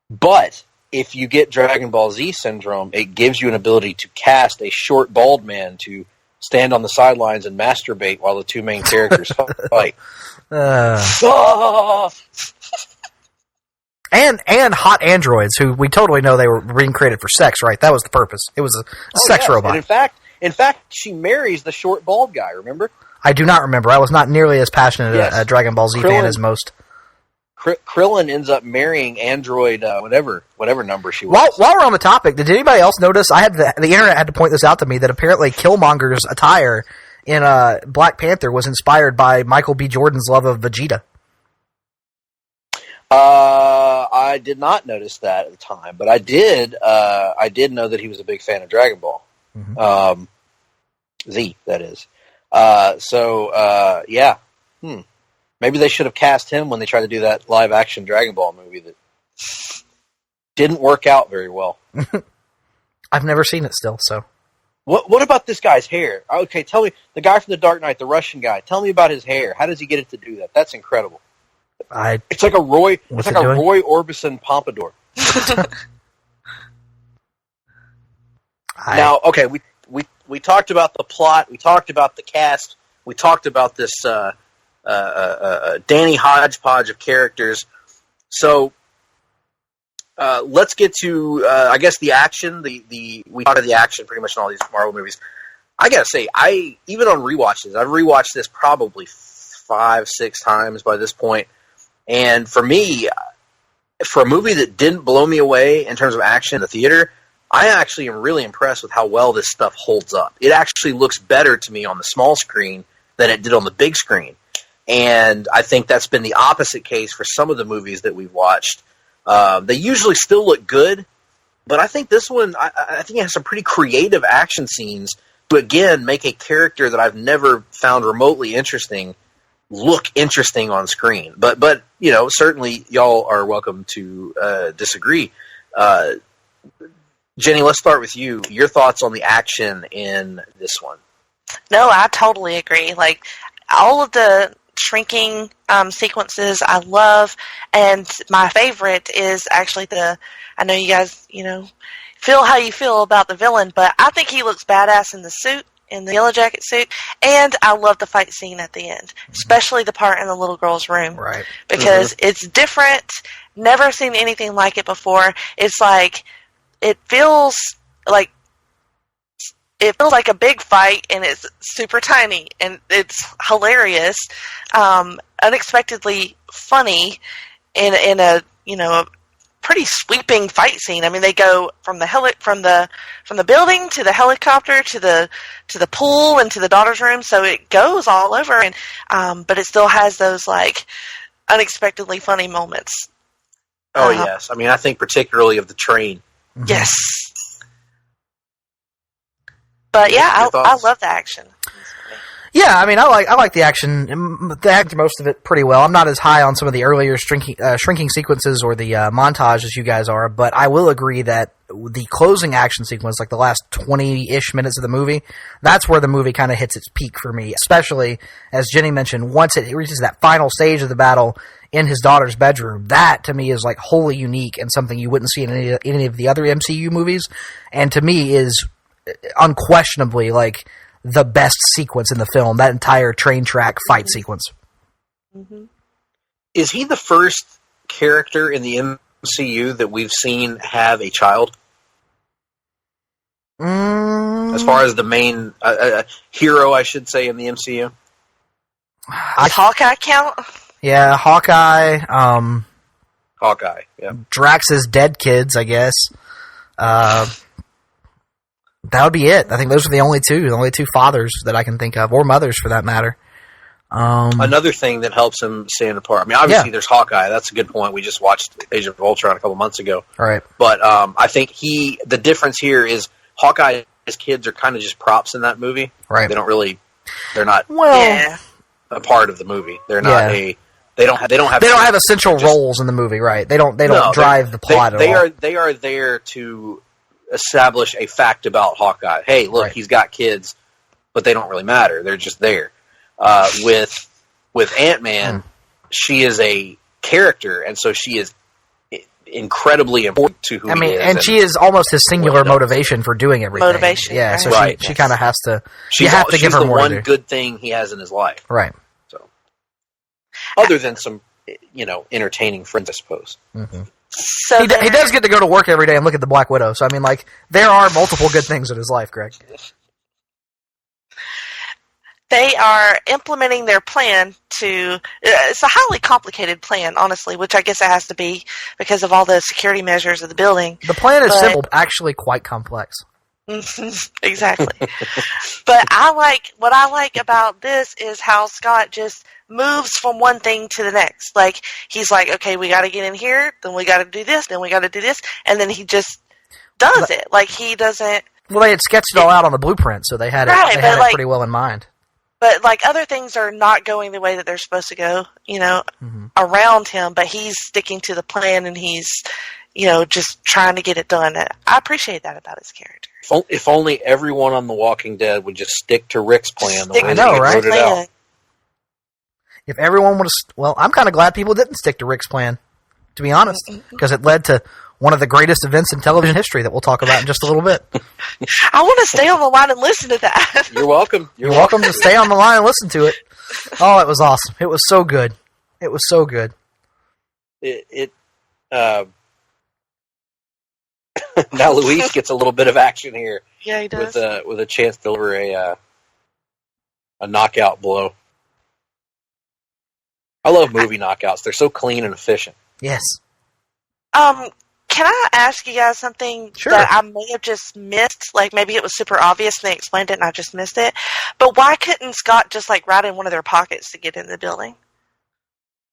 But if you get Dragon Ball Z syndrome, it gives you an ability to cast a short, bald man to stand on the sidelines and masturbate while the two main characters fight. And hot androids, who we totally know they were being created for sex, right? That was the purpose. It was a sex robot. And in fact, she marries the short, bald guy, remember? I do not remember. I was not nearly as passionate a Dragon Ball Z fan as most. Krillin ends up marrying Android, whatever number she was. While we're on the topic, did anybody else notice? I had the internet had to point this out to me, that apparently Killmonger's attire in Black Panther was inspired by Michael B. Jordan's love of Vegeta. I did not notice that at the time, but I did know that he was a big fan of Dragon Ball. Z, that is. Yeah. Maybe they should have cast him when they tried to do that live-action Dragon Ball movie that didn't work out very well. I've never seen it still, so... What about this guy's hair? Okay, tell me, the guy from The Dark Knight, the Russian guy, tell me about his hair. How does he get it to do that? That's incredible. It's like a Roy Orbison pompadour. Now, okay, we talked about the plot, we talked about the cast, we talked about this Danny hodgepodge of characters. So let's get to I guess the action. We talked about the action pretty much in all these Marvel movies. I gotta say, even on rewatches, I've rewatched this probably 5-6 times by this point. And for me, for a movie that didn't blow me away in terms of action in the theater, I actually am really impressed with how well this stuff holds up. It actually looks better to me on the small screen than it did on the big screen. And I think that's been the opposite case for some of the movies that we've watched. They usually still look good, but I think this one, I think it has some pretty creative action scenes to, again, make a character that I've never found remotely interesting look interesting on screen. But certainly y'all are welcome to disagree. Jenny, let's start with you. Your thoughts on the action in this one? No, I totally agree. Like, all of the shrinking sequences I love, and my favorite is actually I know you guys, feel how you feel about the villain, but I think he looks badass in the suit, in the Yellow Jacket suit, and I love the fight scene at the end, especially the part in the little girl's room. Right. Because it's different, never seen anything like it before. It's like, it feels like a big fight, and it's super tiny, and it's hilarious, unexpectedly funny, in a a pretty sweeping fight scene. I mean, they go from the building to the helicopter to the pool and to the daughter's room, so it goes all over, and but it still has those like unexpectedly funny moments. Oh yes, I mean, I think particularly of the train. Yes. But yeah, I love the action. Yeah, I mean, I like the action. The action, most of it pretty well. I'm not as high on some of the earlier shrinking sequences or the montage as you guys are, but I will agree that the closing action sequence, like the last 20-ish minutes of the movie, that's where the movie kind of hits its peak for me. Especially, as Jenny mentioned, once it reaches that final stage of the battle in his daughter's bedroom, that to me is like wholly unique and something you wouldn't see in any of the other MCU movies, and to me is unquestionably like the best sequence in the film, that entire train track fight sequence. Mm-hmm. Is he the first character in the MCU that we've seen have a child? As far as the main hero, I should say, in the MCU? Does Hawkeye count? Yeah, Hawkeye. Hawkeye, yeah. Drax's dead kids, I guess. That would be it. I think those are the only two fathers that I can think of, or mothers for that matter. Another thing that helps him stand apart. I mean, obviously there's Hawkeye. That's a good point. We just watched Age of Ultron a couple months ago. Right. But I think the difference here is Hawkeye's kids are kind of just props in that movie. Right. They're not a part of the movie. They're not they don't have essential roles in the movie, right? They don't drive the plot at all. They are there to establish a fact about Hawkeye. Hey, look, he's got kids, but they don't really matter. They're just there. With Ant-Man, she is a character, and so she is incredibly important to who he is. And she is almost his singular motivation for doing everything. Motivation. Yeah, so she kind of has to... You have to give her more. She's the one good thing he has in his life. Right. So, other than some, entertaining friends, I suppose. Mm-hmm. So he does get to go to work every day and look at the Black Widow. So, I mean, like, there are multiple good things in his life, Greg. They are implementing their plan to... it's a highly complicated plan, honestly, which I guess it has to be because of all the security measures of the building. The plan is simple, actually quite complex. Exactly. But what I like about this is how Scott just moves from one thing to the next. Like, he's like, okay, we got to get in here, then we got to do this, then we got to do this, and then he just does it. Like, he doesn't... Well, they had sketched it all out on the blueprint, so they had it pretty well in mind. But, like, other things are not going the way that they're supposed to go, around him, but he's sticking to the plan, and he's, just trying to get it done. I appreciate that about his character. If only everyone on The Walking Dead would just stick to Rick's plan. I know, right? If everyone would have... Well, I'm kind of glad people didn't stick to Rick's plan, to be honest, because it led to one of the greatest events in television history that we'll talk about in just a little bit. I want to stay on the line and listen to that. You're welcome. You're welcome to stay on the line and listen to it. Oh, it was awesome. It was so good. It was so good. Now Luis gets a little bit of action here. Yeah, he does. With a chance to deliver a knockout blow. I love movie knockouts. They're so clean and efficient. Yes. Can I ask you guys something that I may have just missed? Like, maybe it was super obvious and they explained it and I just missed it. But why couldn't Scott just, like, ride in one of their pockets to get in the building?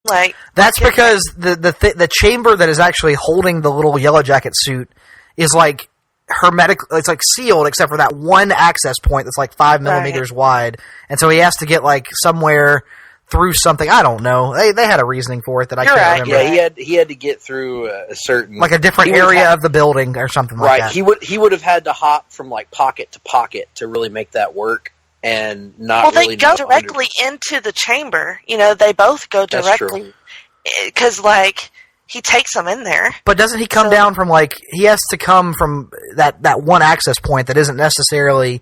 Like, that's because the chamber that is actually holding the little Yellow Jacket suit is, like, hermetic. It's, like, sealed except for that one access point that's, like, 5 millimeters wide. And so he has to get, like, somewhere... through something. I don't know. They had a reasoning for it that I can't remember. Yeah, he had to get through a certain... like a different area of the building or something like that. Right. He would have had to hop from like pocket to pocket to really make that work and not Well, they go directly into the chamber. They both go directly. Because, like, he takes them in there. But doesn't he come down from, like... He has to come from that one access point that isn't necessarily...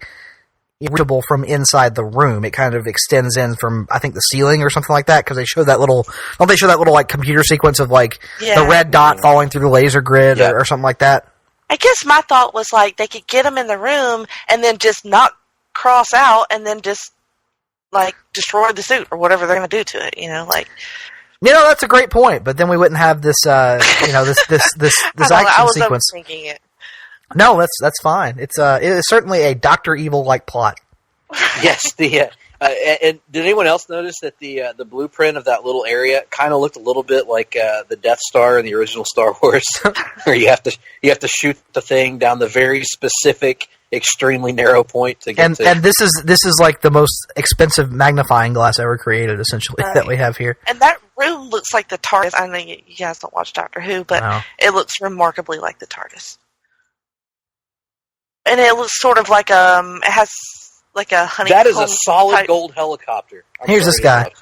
reachable from inside the room. It kind of extends in from, I think, the ceiling or something like that, because they show that little... Don't they show that little, like, computer sequence of, like, the red dot falling through the laser grid or something like that? I guess my thought was, like, they could get him in the room and then just not cross out and then just, like, destroy the suit or whatever they're going to do to it, like... that's a great point, but then we wouldn't have this, this action sequence. I was thinking it. No, that's fine. It is certainly a Dr. Evil-like plot. Yes, And did anyone else notice that the blueprint of that little area kind of looked a little bit like the Death Star in the original Star Wars, where you have to shoot the thing down the very specific, extremely narrow point to get to. And this is like the most expensive magnifying glass ever created, essentially, that we have here. And that room looks like the TARDIS. I know you guys don't watch Doctor Who, but it looks remarkably like the TARDIS. And it looks sort of like it has like a honeycomb. That is a solid gold helicopter. Here's this guy.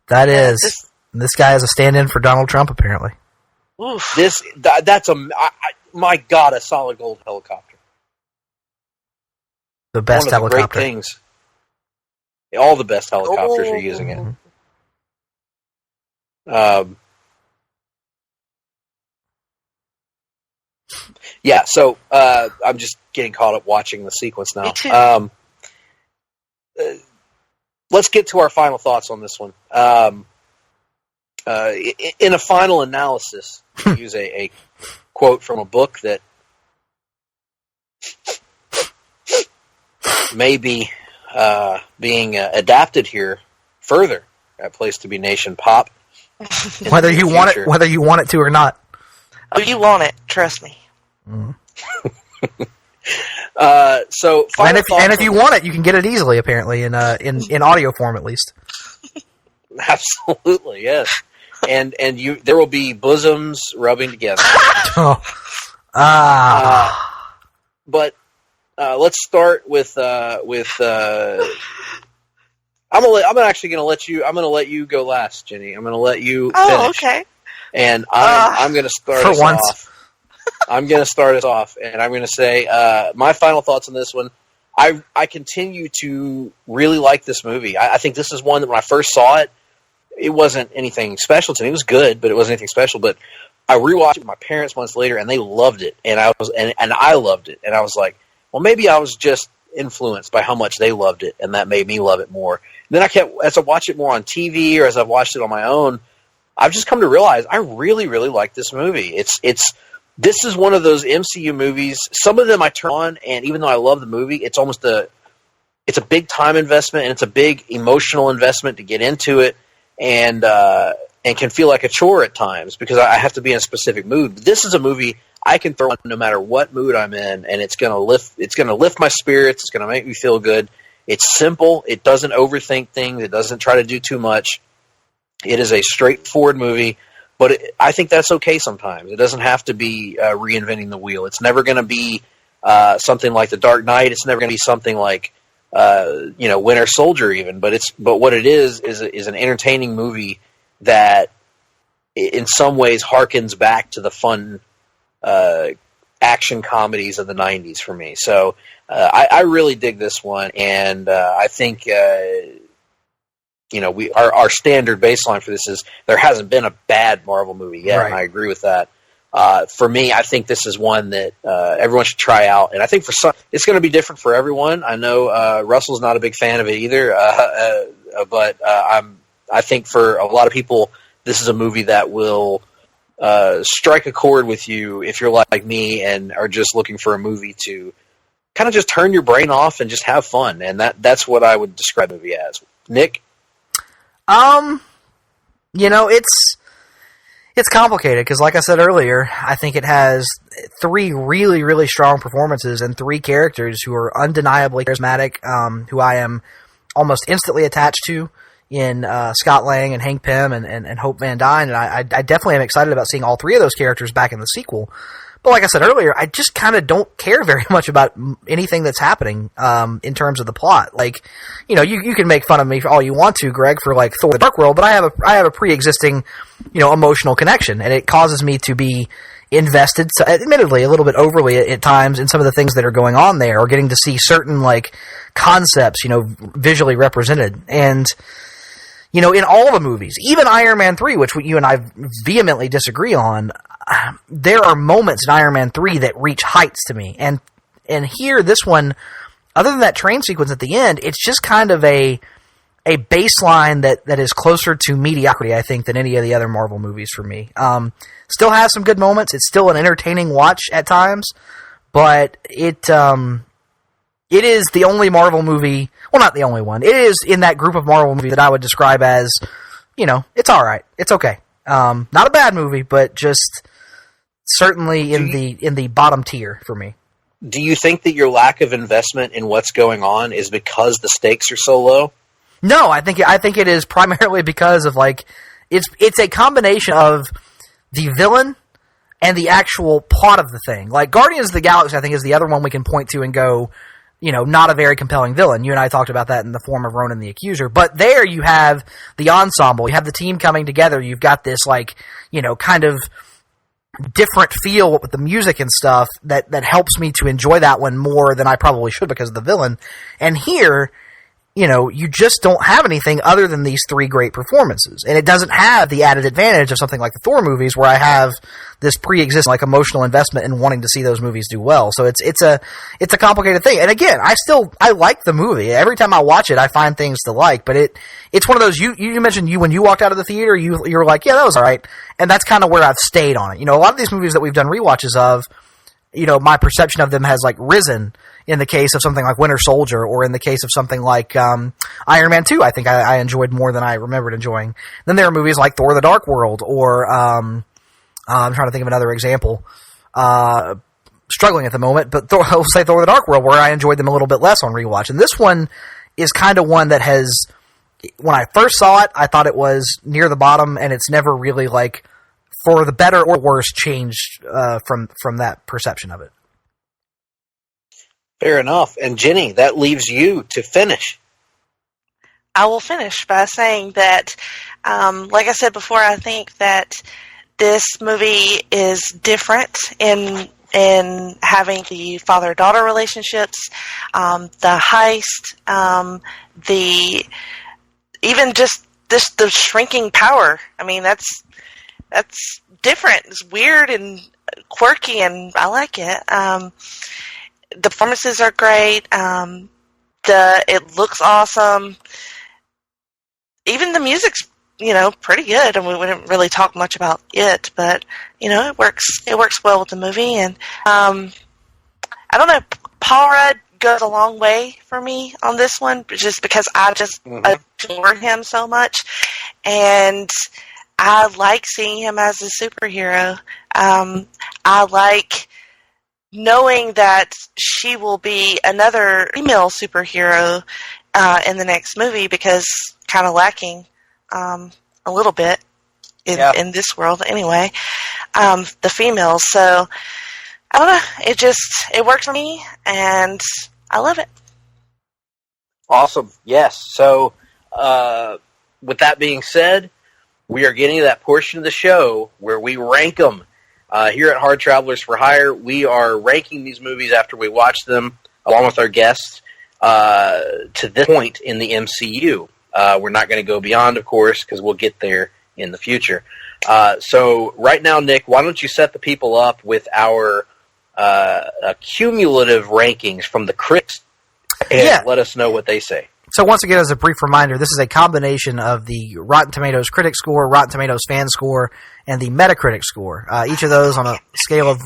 That is this guy is a stand-in for Donald Trump, apparently. Oof. That's my God, a solid gold helicopter. The best One of the helicopter. Great things. All the best helicopters are using it. Yeah, so I'm just getting caught up watching the sequence now. Me too. Let's get to our final thoughts on this one. In a final analysis, to use a quote from a book that may be being adapted here further at Place to Be Nation Pop. Whether you want it to or not. Oh, you want it. Trust me. Mm. And if you want it, you can get it easily. Apparently, in audio form, at least. Absolutely, yes. And there will be bosoms rubbing together. But let's start with. I'm gonna let you go last, Jenny. I'm gonna let you finish. Oh, okay. And I'm gonna start us off. I'm going to start us off, and I'm going to say my final thoughts on this one. I continue to really like this movie. I think this is one that when I first saw it, it wasn't anything special to me. It was good, but it wasn't anything special. But I rewatched it with my parents months later, and they loved it, and I loved it, and I was like, well, maybe I was just influenced by how much they loved it, and that made me love it more. And then as I watch it more on TV or as I've watched it on my own, I've just come to realize I really, really like this movie. This is one of those MCU movies. Some of them I turn on, and even though I love the movie, it's a big time investment, and it's a big emotional investment to get into it, and can feel like a chore at times because I have to be in a specific mood. But this is a movie I can throw on no matter what mood I'm in, and it's gonna lift my spirits. It's gonna make me feel good. It's simple. It doesn't overthink things. It doesn't try to do too much. It is a straightforward movie. But I think that's okay sometimes. It doesn't have to be reinventing the wheel. It's never going to be something like The Dark Knight. It's never going to be something like Winter Soldier even. But what it is an entertaining movie that in some ways harkens back to the fun action comedies of the 90s for me. So I really dig this one, and I think our standard baseline for this is there hasn't been a bad Marvel movie yet, right. And I agree with that. For me, I think this is one that everyone should try out, and I think for some, it's going to be different for everyone. I know Russell's not a big fan of it either, but I think for a lot of people, this is a movie that will strike a chord with you if you're like me and are just looking for a movie to kind of just turn your brain off and just have fun, and that's what I would describe the movie as. Nick? It's complicated because, like I said earlier, I think it has three really, really strong performances and three characters who are undeniably charismatic, who I am almost instantly attached to in Scott Lang and Hank Pym and Hope Van Dyne, and I definitely am excited about seeing all three of those characters back in the sequel. But like I said earlier, I just kind of don't care very much about anything that's happening in terms of the plot. Like, you can make fun of me for all you want to, Greg, for like Thor: The Dark World, but I have a pre-existing, emotional connection, and it causes me to be invested, so, admittedly a little bit overly at times, in some of the things that are going on there, or getting to see certain like concepts, visually represented. And in all the movies, even Iron Man 3, which you and I vehemently disagree on, there are moments in Iron Man 3 that reach heights to me. And here, this one, other than that train sequence at the end, it's just kind of a baseline that is closer to mediocrity, I think, than any of the other Marvel movies for me. Still has some good moments. It's still an entertaining watch at times, but it it is the only Marvel movie, well, not the only one, it is in that group of Marvel movies that I would describe as, it's alright. It's okay. Not a bad movie, but just certainly in the bottom tier for me. Do you think that your lack of investment in what's going on is because the stakes are so low? No, I think it is primarily because of it's a combination of the villain and the actual plot of the thing. Like Guardians of the Galaxy, I think, is the other one we can point to and go, not a very compelling villain. You and I talked about that in the form of Ronan the Accuser. But there you have the ensemble, you have the team coming together. You've got this kind of different feel with the music and stuff that helps me to enjoy that one more than I probably should because of the villain. And here, you just don't have anything other than these three great performances. And it doesn't have the added advantage of something like the Thor movies where I have this pre-existing emotional investment in wanting to see those movies do well. So it's a complicated thing. And again, I like the movie. Every time I watch it, I find things to like, but it's one of those, you mentioned when you walked out of the theater, you were like, yeah, that was all right. And that's kind of where I've stayed on it. A lot of these movies that we've done rewatches of, my perception of them has risen in the case of something like Winter Soldier, or in the case of something like Iron Man 2, I think I enjoyed more than I remembered enjoying. Then there are movies like Thor: The Dark World, or I'm trying to think of another example. Struggling at the moment, but I'll say Thor: The Dark World, where I enjoyed them a little bit less on rewatch. And this one is kind of one that has, when I first saw it, I thought it was near the bottom, and it's never really for the better or worse changed from that perception of it. Fair enough. And Jenny, that leaves you to finish. I will finish by saying that, like I said before, I think that this movie is different in having the father-daughter relationships, the heist, even just the shrinking power. I mean, that's different. It's weird and quirky, and I like it. The performances are great. It looks awesome. Even the music's, pretty good. And we didn't really talk much about it, but, it works. It works well with the movie. And, I don't know, Paul Rudd goes a long way for me on this one, just because I just adore him so much. And I like seeing him as a superhero. I like knowing that she will be another female superhero in the next movie, because kind of lacking a little bit in this world anyway, the females. So I don't know, it works for me, and I love it. Awesome. Yes. So with that being said, we are getting to that portion of the show where we rank them. Here at Hard Travelers for Hire, we are ranking these movies after we watch them, along with our guests, to this point in the MCU. We're not going to go beyond, of course, because we'll get there in the future. So right now, Nick, why don't you set the people up with our cumulative rankings from the critics, and let us know what they say. So once again, as a brief reminder, this is a combination of the Rotten Tomatoes critic score, Rotten Tomatoes fan score, and the Metacritic score. Each of those on a scale of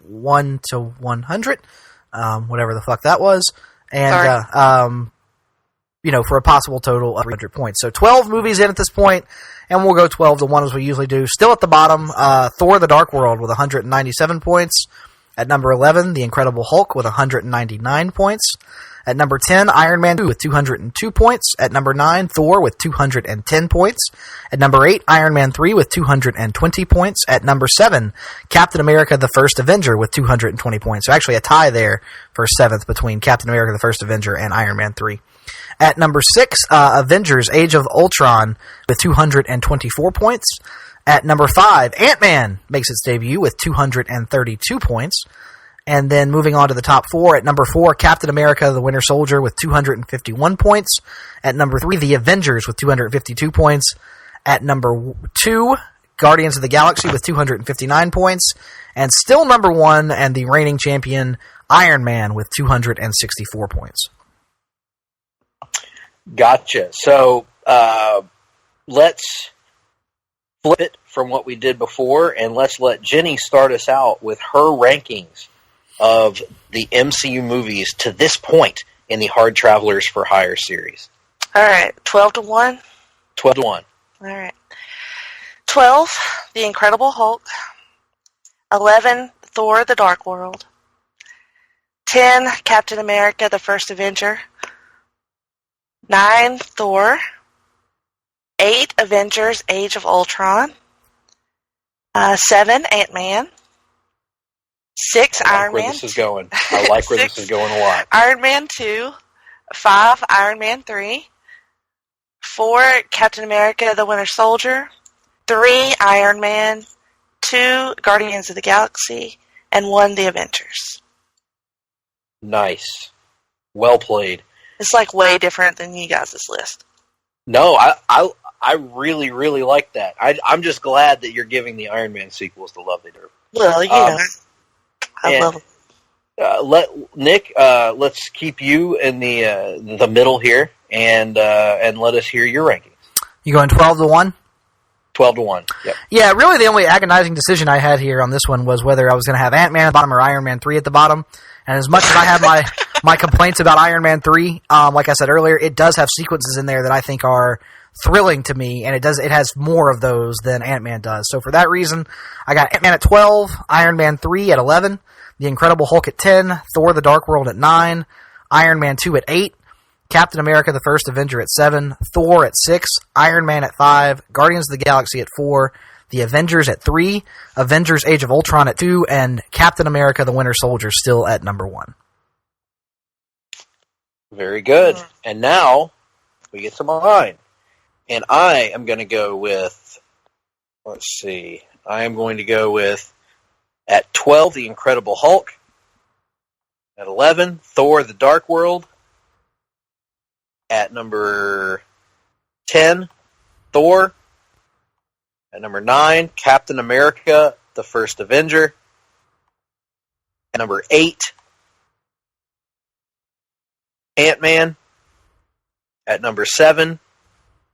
1 to 100, whatever the fuck that was, and for a possible total of 300 points. So 12 movies in at this point, and we'll go 12 to 1 as we usually do. Still at the bottom, Thor: The Dark World with 197 points. At number 11, The Incredible Hulk with 199 points. At number 10, Iron Man 2 with 202 points. At number 9, Thor with 210 points. At number 8, Iron Man 3 with 220 points. At number 7, Captain America the First Avenger with 220 points. So actually a tie there for 7th between Captain America the First Avenger and Iron Man 3. At number 6, Avengers Age of Ultron with 224 points. At number 5, Ant-Man makes its debut with 232 points. And then moving on to the top 4, at number 4, Captain America the Winter Soldier with 251 points. At number 3, The Avengers with 252 points. At number 2, Guardians of the Galaxy with 259 points. And still number 1, and the reigning champion, Iron Man with 264 points. Gotcha. So let's flip it from what we did before, and let's let Jenny start us out with her rankings of the MCU movies to this point in the Hard Travelers for Hire series? All right, 12-1. 12-1. All right. 12, The Incredible Hulk. 11, Thor: The Dark World. 10, Captain America: The First Avenger. 9, Thor. 8, Avengers: Age of Ultron. 7, Ant-Man. 6, Iron Man. This is going. I like where 6, this is going a lot. Iron Man 2. 5, Iron Man 3. 4, Captain America: The Winter Soldier. 3, Iron Man. 2, Guardians of the Galaxy. And 1, The Avengers. Nice. Well played. It's like way different than you guys' list. No, I really, really like that. I'm just glad that you're giving the Iron Man sequels the love they deserve. Well, you know, I love them. Let's keep you in the middle here, and let us hear your rankings. You going 12-1? 12-1. Yep. Yeah, really the only agonizing decision I had here on this one was whether I was going to have Ant-Man at the bottom or Iron Man 3 at the bottom. And as much as I have my complaints about Iron Man 3, like I said earlier, it does have sequences in there that I think are thrilling to me, and it has more of those than Ant-Man does. So for that reason, I got Ant-Man at 12, Iron Man 3 at 11, The Incredible Hulk at 10, Thor: The Dark World at 9, Iron Man 2 at 8, Captain America: The First Avenger at 7, Thor at 6, Iron Man at 5, Guardians of the Galaxy at 4, The Avengers at 3, Avengers: Age of Ultron at 2, and Captain America: The Winter Soldier still at number 1. Very good. And now we get to mine. And I am going to go with, I am going to go with, at 12, The Incredible Hulk. At 11, Thor: The Dark World. At number 10, Thor. At number 9, Captain America: The First Avenger. At number 8, Ant-Man. At number 7,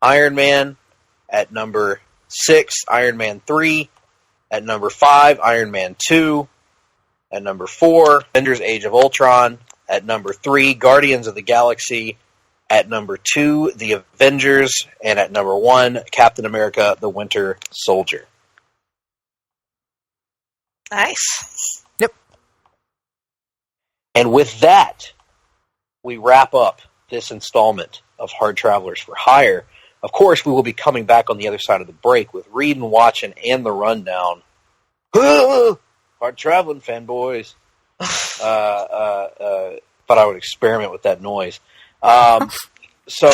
Iron Man. At number 6, Iron Man 3. At number 5, Iron Man 2. At number 4, Avengers: Age of Ultron. At number 3, Guardians of the Galaxy. At number 2, The Avengers. And at number 1, Captain America: The Winter Soldier. Nice. Yep. And with that, we wrap up this installment of Hard Travelers for Hire. Of course, we will be coming back on the other side of the break with Reading, Watching, and the Rundown. Hard Traveling Fanboys. Thought I would experiment with that noise. So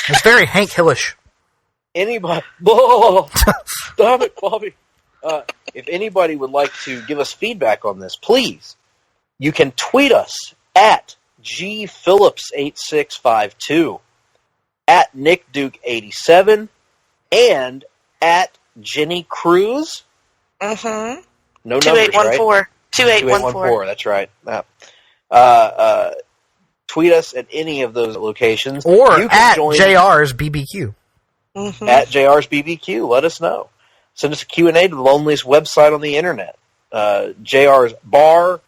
It's very Hank Hillish. anybody, oh, damn it, Bobby. If anybody would like to give us feedback on this, please, you can tweet us at gphillips8652, at Nick Duke 87, and at Jenny Cruz. Mm-hmm. No numbers, right? 2814. That's right. Tweet us at any of those locations. Or you can at join JR's BBQ. Mm-hmm. at JR's BBQ. Let us know. Send us a Q&A to the loneliest website on the internet, JR's barbq.com.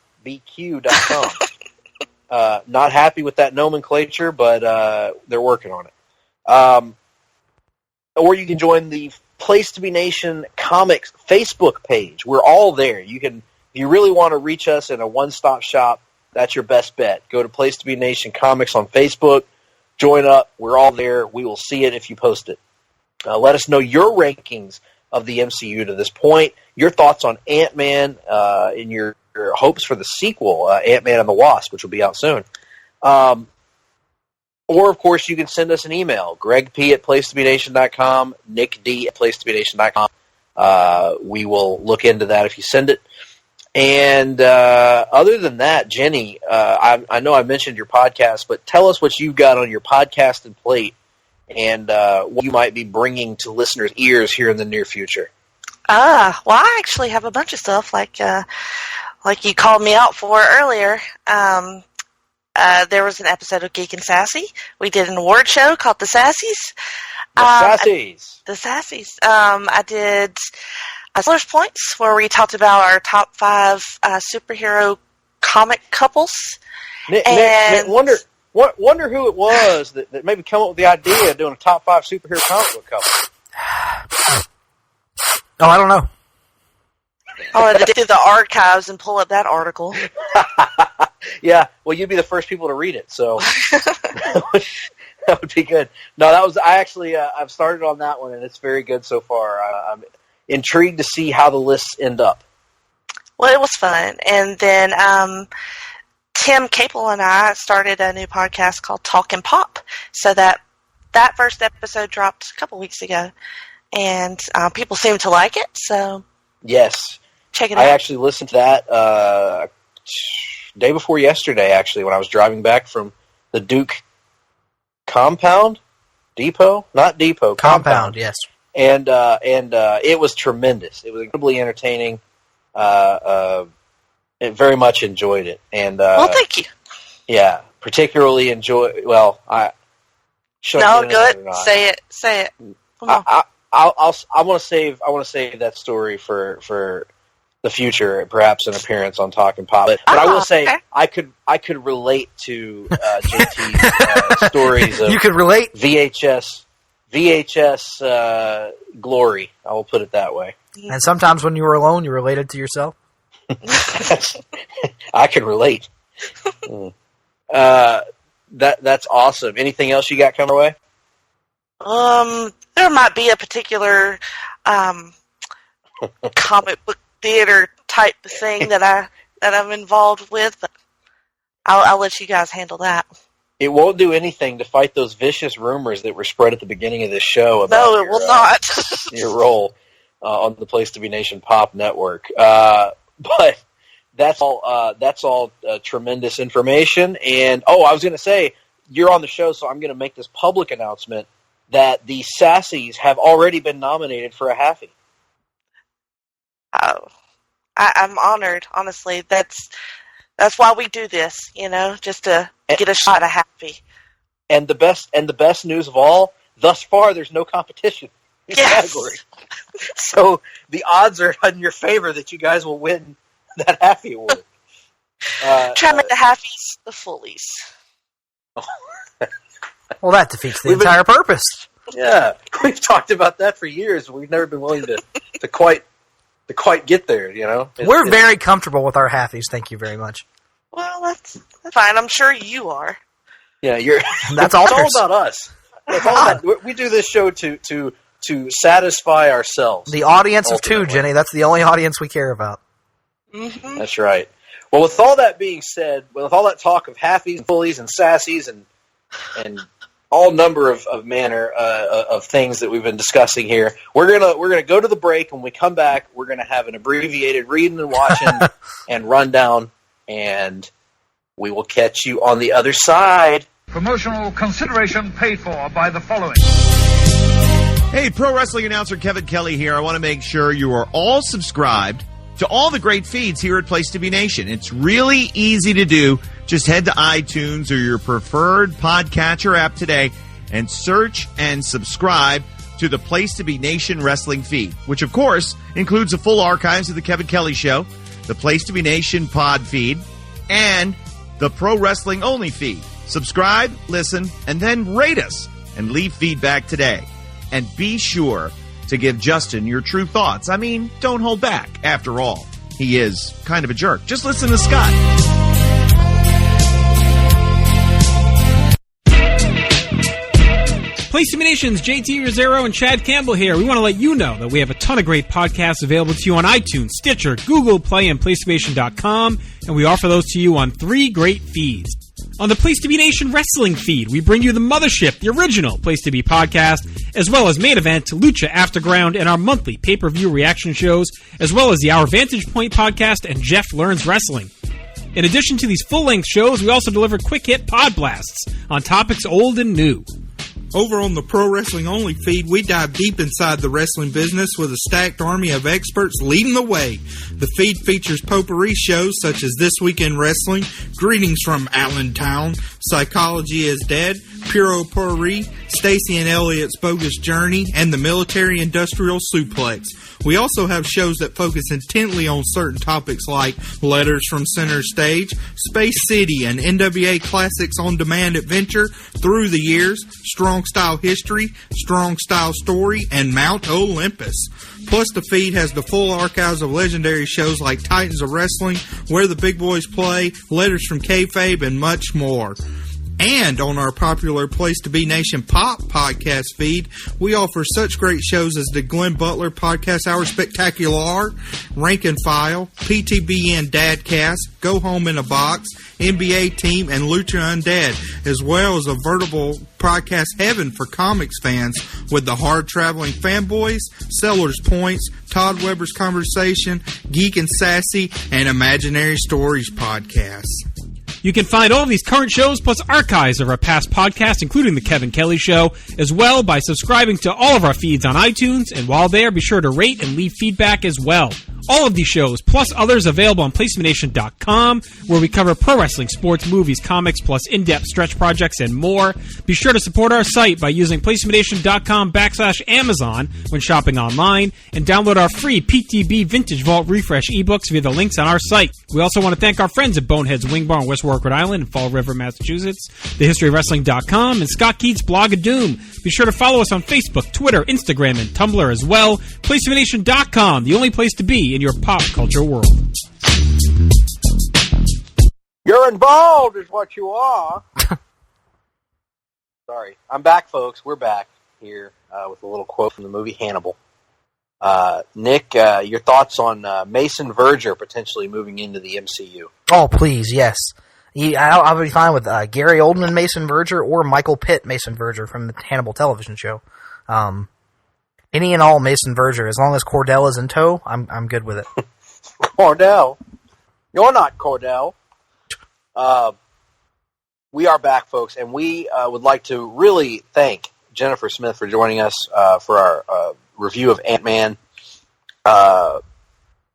Not happy with that nomenclature, but they're working on it. Or you can join the Place to Be Nation Comics Facebook page. We're all there. You can, if you really want to reach us in a one-stop shop, that's your best bet. Go to Place to Be Nation Comics on Facebook. Join up. We're all there. We will see it if you post it. Let us know your rankings of the MCU to this point, your thoughts on Ant-Man, and your hopes for the sequel, Ant-Man and the Wasp, which will be out soon. Or, of course, you can send us an email, gregp@placetobenation.com, nickd@placetobenation.com. We will look into that if you send it. And other than that, Jenny, I know I mentioned your podcast, but tell us what you've got on your podcasting plate and what you might be bringing to listeners' ears here in the near future. Well, I actually have a bunch of stuff like you called me out for earlier. There was an episode of Geek and Sassy. We did an award show called The Sassies. The Sassies. I did Sellers Points, where we talked about our top 5 superhero comic couples. Nick, Wonder who it was that maybe come up with the idea of doing a top 5 superhero comic book cover. Oh, I don't know. I'll have to dig through the archives and pull up that article. Yeah, well, you'd be the first people to read it, so that would be good. No, I've started on that one, and it's very good so far. I'm intrigued to see how the lists end up. Well, it was fun. And then Tim Capel and I started a new podcast called Talkin' Pop. So that first episode dropped a couple weeks ago, and people seem to like it, so yes. Check it out. I actually listened to that day before yesterday, actually, when I was driving back from the Duke compound? Compound, yes. And it was tremendous. It was incredibly entertaining. I very much enjoyed it. And well, thank you. Yeah, particularly enjoy. Well, I should. No, good. Say it. Come on. I want to save that story for the future, perhaps an appearance on Talkin' Pop. But I will say, okay. I could relate to JT's stories of you could relate VHS glory. I will put it that way. And sometimes when you were alone, you related to yourself. I can relate. That's awesome. Anything else you got coming our way? There might be a particular comic book theater type thing that I'm involved with, but I'll let you guys handle that. It won't do anything to fight those vicious rumors that were spread at the beginning of this show about no, it will not. Your role on the Place to Be Nation Pop Network. But that's all tremendous information. And I was going to say, you're on the show, so I'm going to make this public announcement that the Sassies have already been nominated for a Haffy. Oh, I'm honored. Honestly, that's why we do this. Just to get a shot at Happy. And the best news of all, thus far, there's no competition in the category. So the odds are in your favor that you guys will win that Happy award. Try to make the Haffies the Fullies. Well, that defeats the entire purpose. Yeah, we've talked about that for years. We've never been willing to quite get there. We're very comfortable with our Haffies. Thank you very much. Well, that's fine. I'm sure you are. Yeah, That's all about us. We do this show to satisfy ourselves. The audience of two, Jenny. That's the only audience we care about. Mm-hmm. That's right. Well, with all that being said, with all that talk of Haffies and Fullies and Sassies and all number of manner of things that we've been discussing here, we're gonna go to the break. When we come back, we're gonna have an abbreviated reading and watching and rundown, and we will catch you on the other side. Promotional consideration paid for by the following. Hey, pro wrestling announcer Kevin Kelly here. I want to make sure you are all subscribed to all the great feeds here at Place to Be Nation. It's really easy to do. Just head to iTunes or your preferred podcatcher app today and search and subscribe to the Place to Be Nation wrestling feed, which, of course, includes the full archives of the Kevin Kelly Show, the Place to Be Nation pod feed, and the Pro Wrestling Only feed. Subscribe, listen, and then rate us and leave feedback today. And be sure to give Justin your true thoughts. I mean, don't hold back. After all, he is kind of a jerk. Just listen to Scott. Place to Be Nation's JT Rosero and Chad Campbell here. We want to let you know that we have a ton of great podcasts available to you on iTunes, Stitcher, Google Play, and PlaceToBeNation.com, and we offer those to you on 3 great feeds. On the Place to Be Nation wrestling feed, we bring you the Mothership, the original Place to Be podcast, as well as Main Event, Lucha Afterground, and our monthly pay-per-view reaction shows, as well as the Our Vantage Point podcast and Jeff Learns Wrestling. In addition to these full-length shows, we also deliver quick-hit pod blasts on topics old and new. Over on the Pro Wrestling Only feed, we dive deep inside the wrestling business with a stacked army of experts leading the way. The feed features potpourri shows such as This Week in Wrestling, Greetings from Allentown, Psychology is Dead, Puro Puri, Stacy and Elliot's Bogus Journey, and the Military Industrial Suplex. We also have shows that focus intently on certain topics like Letters from Center Stage, Space City, and NWA Classics On Demand Adventure Through the Years, Strong Style History, Strong Style Story, and Mount Olympus. Plus, the feed has the full archives of legendary shows like Titans of Wrestling, Where the Big Boys Play, Letters from Kayfabe, and much more. And on our popular Place to Be Nation Pop podcast feed, we offer such great shows as the Glenn Butler Podcast Hour Spectacular, Rank and File, PTBN Dadcast, Go Home in a Box, NBA Team, and Lucha Undead, as well as a veritable podcast heaven for comics fans with the Hard-Traveling Fanboys, Sellers Points, Todd Weber's Conversation, Geek and Sassy, and Imaginary Stories podcasts. You can find all of these current shows plus archives of our past podcasts, including The Kevin Kelly Show, as well by subscribing to all of our feeds on iTunes, and while there, be sure to rate and leave feedback as well. All of these shows, plus others, available on PlacementNation.com, where we cover pro wrestling, sports, movies, comics, plus in-depth stretch projects and more. Be sure to support our site by using PlacementNation.com/Amazon when shopping online, and download our free PTB Vintage Vault Refresh ebooks via the links on our site. We also want to thank our friends at Bonehead's Wing Bar in West Warwick, Rhode Island, and Fall River, Massachusetts, TheHistoryOfWrestling.com, and Scott Keats' Blog of Doom. Be sure to follow us on Facebook, Twitter, Instagram, and Tumblr as well. PlacementNation.com, the only place to be in your pop culture world. You're involved is what you are. Sorry. I'm back, folks. We're back here with a little quote from the movie Hannibal. Nick, your thoughts on Mason Verger potentially moving into the MCU? Oh, please, yes. I'll be fine with Gary Oldman Mason Verger or Michael Pitt Mason Verger from the Hannibal television show. Any and all Mason Verger, as long as Cordell is in tow, I'm good with it. Cordell? You're not Cordell. We are back, folks, and we would like to really thank Jennifer Smith for joining us for our review of Ant-Man.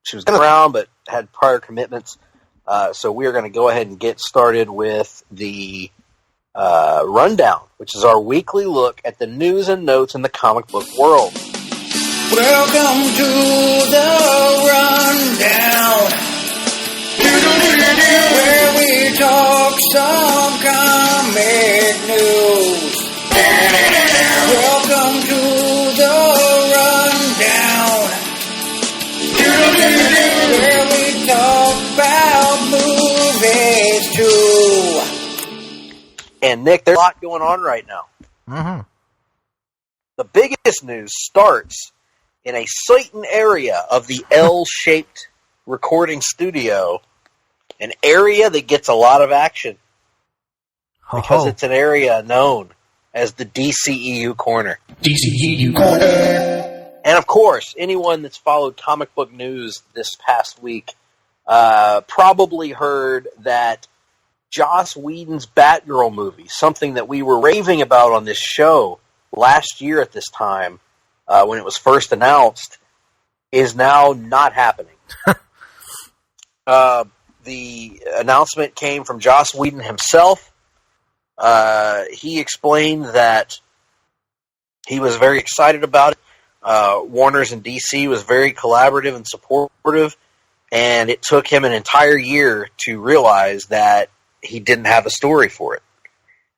She was around, but had prior commitments. So we are going to go ahead and get started with the Rundown, which is our weekly look at the news and notes in the comic book world. Welcome to the Rundown, where we talk some comic news. Welcome to the Rundown, where we talk about movies too. And Nick, there's a lot going on right now. Mm-hmm. The biggest news starts in a certain area of the L-shaped recording studio, an area that gets a lot of action because it's an area known as the DCEU Corner. DCEU Corner. And of course, anyone that's followed comic book news this past week probably heard that Joss Whedon's Batgirl movie, something that we were raving about on this show last year at this time, when it was first announced, is now not happening. The announcement came from Joss Whedon himself. He explained that he was very excited about it. Warner's and DC was very collaborative and supportive, and it took him an entire year to realize that he didn't have a story for it.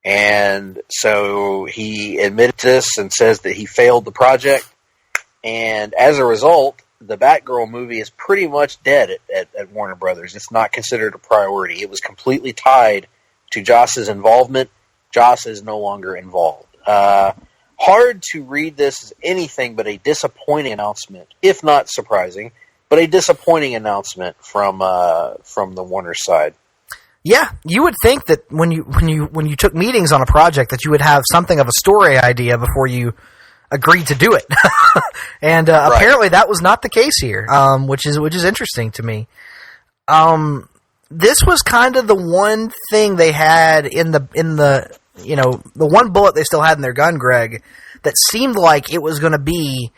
And so he admitted this and says that he failed the project. And as a result, the Batgirl movie is pretty much dead at Warner Brothers. It's not considered a priority. It was completely tied to Joss's involvement. Joss is no longer involved. Hard to read this as anything but a disappointing announcement, if not surprising, but a disappointing announcement from the Warner side. Yeah, you would think that when you took meetings on a project that you would have something of a story idea before you agreed to do it, and right. Apparently that was not the case here, which is interesting to me. This was kind of the one thing they had in the the one bullet they still had in their gun, Greg, that seemed like it was going to be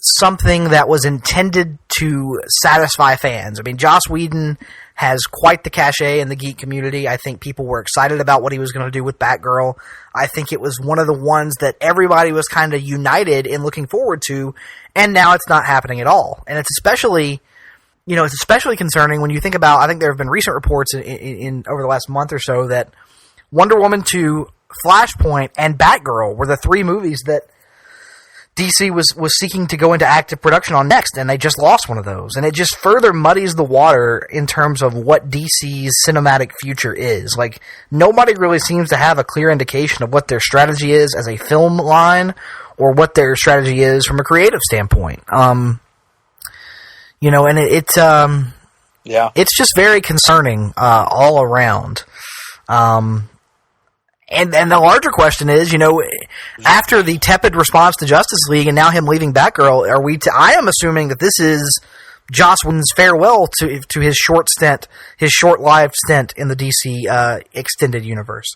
something that was intended to satisfy fans. I mean, Joss Whedon has quite the cachet in the geek community. I think people were excited about what he was going to do with Batgirl. I think it was one of the ones that everybody was kind of united in looking forward to, and now it's not happening at all. And it's especially concerning when you think about, I think there have been recent reports in over the last month or so that Wonder Woman 2, Flashpoint, and Batgirl were the three movies that DC was seeking to go into active production on next, and they just lost one of those. And it just further muddies the water in terms of what DC's cinematic future is. Like, nobody really seems to have a clear indication of what their strategy is as a film line, or what their strategy is from a creative standpoint. And it's just very concerning all around. And the larger question is, after the tepid response to Justice League and now him leaving Batgirl, I am assuming that this is Joss Whedon's farewell to his short-lived stint in the DC extended universe.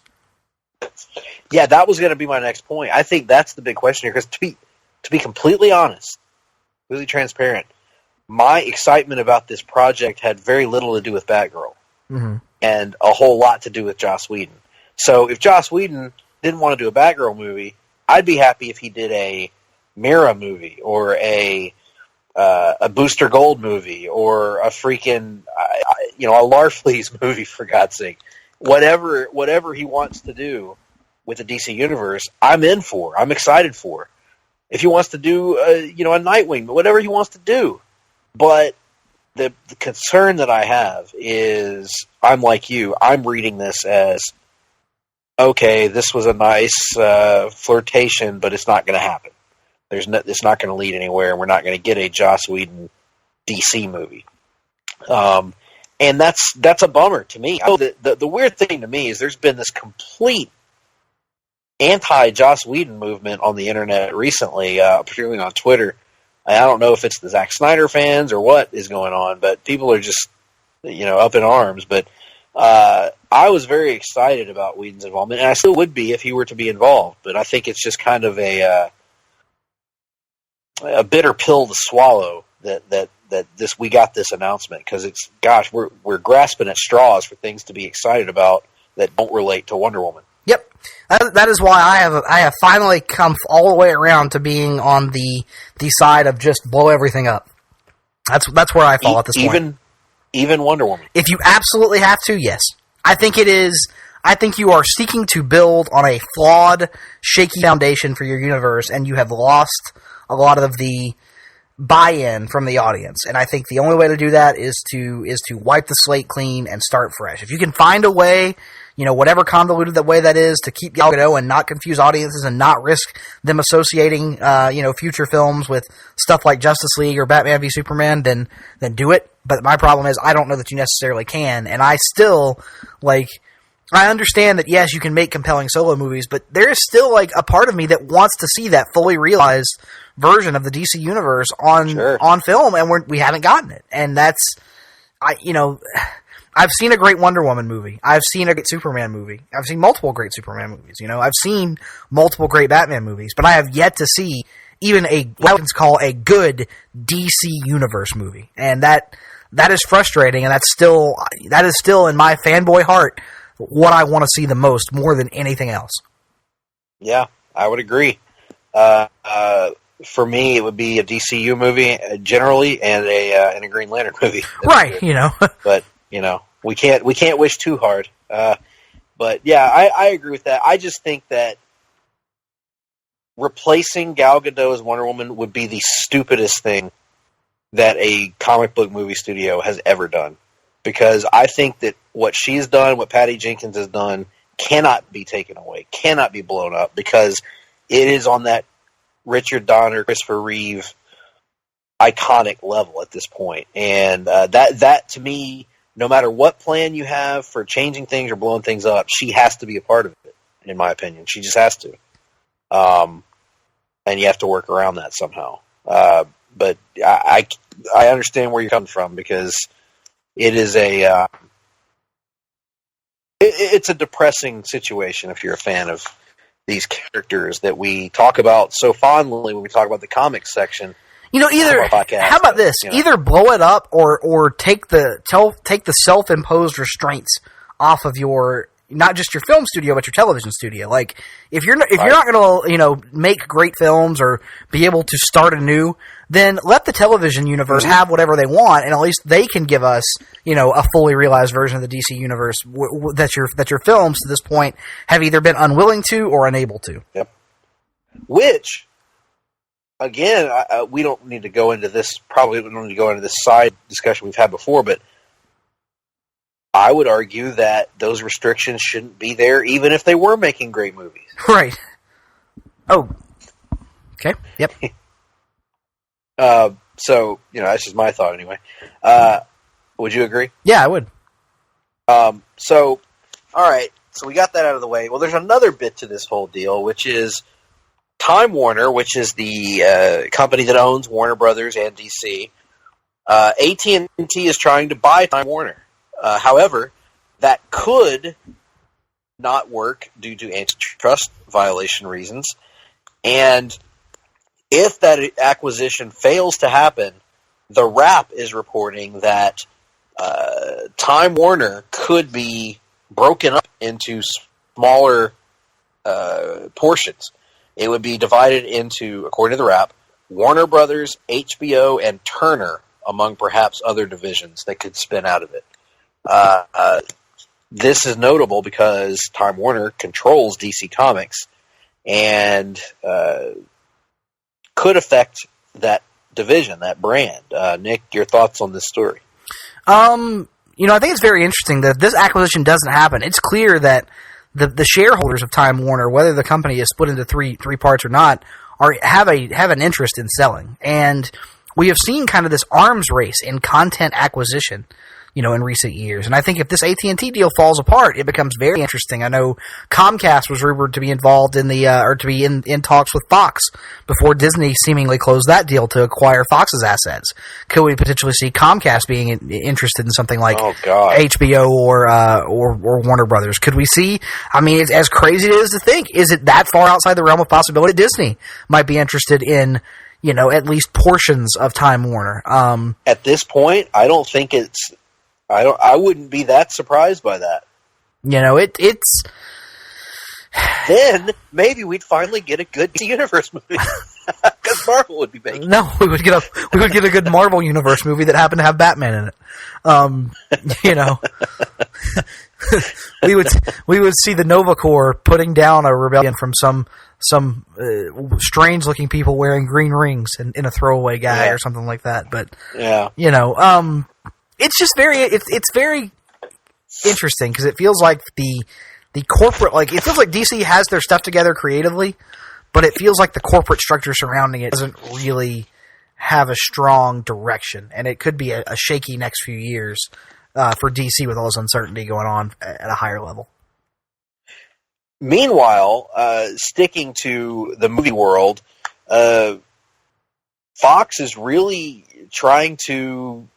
Yeah, that was going to be my next point. I think that's the big question here, because to be completely honest, really transparent, my excitement about this project had very little to do with Batgirl, and a whole lot to do with Joss Whedon. So if Joss Whedon didn't want to do a Batgirl movie, I'd be happy if he did a Mira movie, or a Booster Gold movie, or a freaking a Larfleeze movie, for God's sake. Whatever he wants to do with the DC universe, I'm in for. I'm excited for. If he wants to do a Nightwing, whatever he wants to do. But the concern that I have is, I'm like you. I'm reading this as, okay, this was a nice flirtation, but it's not going to happen. It's not going to lead anywhere, and we're not going to get a Joss Whedon DC movie. And that's a bummer to me. The weird thing to me is there's been this complete anti-Joss Whedon movement on the internet recently, particularly on Twitter. I don't know if it's the Zack Snyder fans or what is going on, but people are just up in arms. But I was very excited about Whedon's involvement, and I still would be if he were to be involved. But I think it's just kind of a bitter pill to swallow that we got this announcement, because we're grasping at straws for things to be excited about that don't relate to Wonder Woman. Yep, that is why I have finally come all the way around to being on the side of just blow everything up. That's where I fall at this point. Even Wonder Woman. If you absolutely have to, yes. I think it is. I think you are seeking to build on a flawed, shaky foundation for your universe, and you have lost a lot of the buy-in from the audience. And I think the only way to do that is to wipe the slate clean and start fresh. If you can find a way, whatever convoluted that way that is, to keep Gal Gadot and not confuse audiences and not risk them associating, future films with stuff like Justice League or Batman v Superman, then do it. But my problem is, I don't know that you necessarily can, and I still, I understand that, yes, you can make compelling solo movies, but there is still, a part of me that wants to see that fully realized version of the DC Universe on film, and we haven't gotten it. And I've seen a great Wonder Woman movie. I've seen a great Superman movie. I've seen multiple great Superman movies. I've seen multiple great Batman movies, but I have yet to see even what I can call a good DC Universe movie. And that is frustrating, and that is still in my fanboy heart what I want to see the most, more than anything else. Yeah, I would agree. For me, it would be a DCU movie generally, and a Green Lantern movie. Right, But we can't wish too hard. But yeah, I agree with that. I just think that replacing Gal Gadot as Wonder Woman would be the stupidest thing that a comic book movie studio has ever done. Because I think that what she's done, what Patty Jenkins has done, cannot be taken away, cannot be blown up, because it is on that Richard Donner, Christopher Reeve iconic level at this point. And that to me, no matter what plan you have for changing things or blowing things up, she has to be a part of it, in my opinion. She just has to. And you have to work around that somehow. But I understand where you're coming from, because it is it's a depressing situation if you're a fan of these characters that we talk about so fondly when we talk about the comics section. either podcast, how about this? You know. Either blow it up or take the self-imposed restraints off of your, not just your film studio but your television studio. Like if you're not going to make great films or be able to start anew, then let the television universe have whatever they want, and at least they can give us a fully realized version of the DC universe that your films to this point have either been unwilling to or unable to. Yep. Which, again, we don't need to go into this. Probably we don't need to go into this side discussion we've had before, but I would argue that those restrictions shouldn't be there, even if they were making great movies. Right. Oh. Okay. Yep. So that's just my thought anyway. Would you agree? Yeah, I would. So, all right. So we got that out of the way. Well, there's another bit to this whole deal, which is Time Warner, which is the company that owns Warner Brothers and DC. AT&T is trying to buy Time Warner. However, that could not work due to antitrust violation reasons. And if that acquisition fails to happen, The Wrap is reporting that Time Warner could be broken up into smaller portions. It would be divided into, according to The Wrap, Warner Brothers, HBO, and Turner, among perhaps other divisions that could spin out of it. This is notable because Time Warner controls DC Comics and could affect that division, that brand. Nick, your thoughts on this story? I think it's very interesting that if this acquisition doesn't happen, it's clear that the shareholders of Time Warner, whether the company is split into three parts or not, have an interest in selling. And we have seen kind of this arms race in content acquisition, in recent years. And I think if this AT&T deal falls apart, it becomes very interesting. I know Comcast was rumored to be involved in in talks with Fox before Disney seemingly closed that deal to acquire Fox's assets. Could we potentially see Comcast being interested in something like HBO or Warner Brothers? Could we see? I mean, it's as crazy as it is to think. Is it that far outside the realm of possibility? Disney might be interested in at least portions of Time Warner. At this point, I don't think it's. I wouldn't be that surprised by that. It's. Then maybe we'd finally get a good Universe movie because Marvel would be making. No, we would get a good Marvel Universe movie that happened to have Batman in it. we would see the Nova Corps putting down a rebellion from some strange looking people wearing green rings in a throwaway guy or something like that. But it's just it's very interesting because it feels like the corporate, it feels like DC has their stuff together creatively, but it feels like the corporate structure surrounding it doesn't really have a strong direction, and it could be a shaky next few years for DC with all this uncertainty going on at a higher level. Meanwhile, sticking to the movie world, Fox is really trying to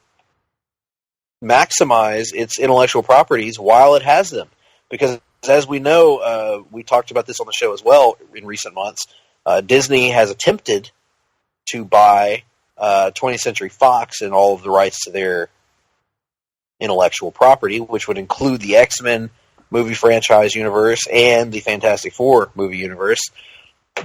maximize its intellectual properties while it has them. Because, as we know, we talked about this on the show as well in recent months, Disney has attempted to buy 20th Century Fox and all of the rights to their intellectual property, which would include the X-Men movie franchise universe and the Fantastic Four movie universe.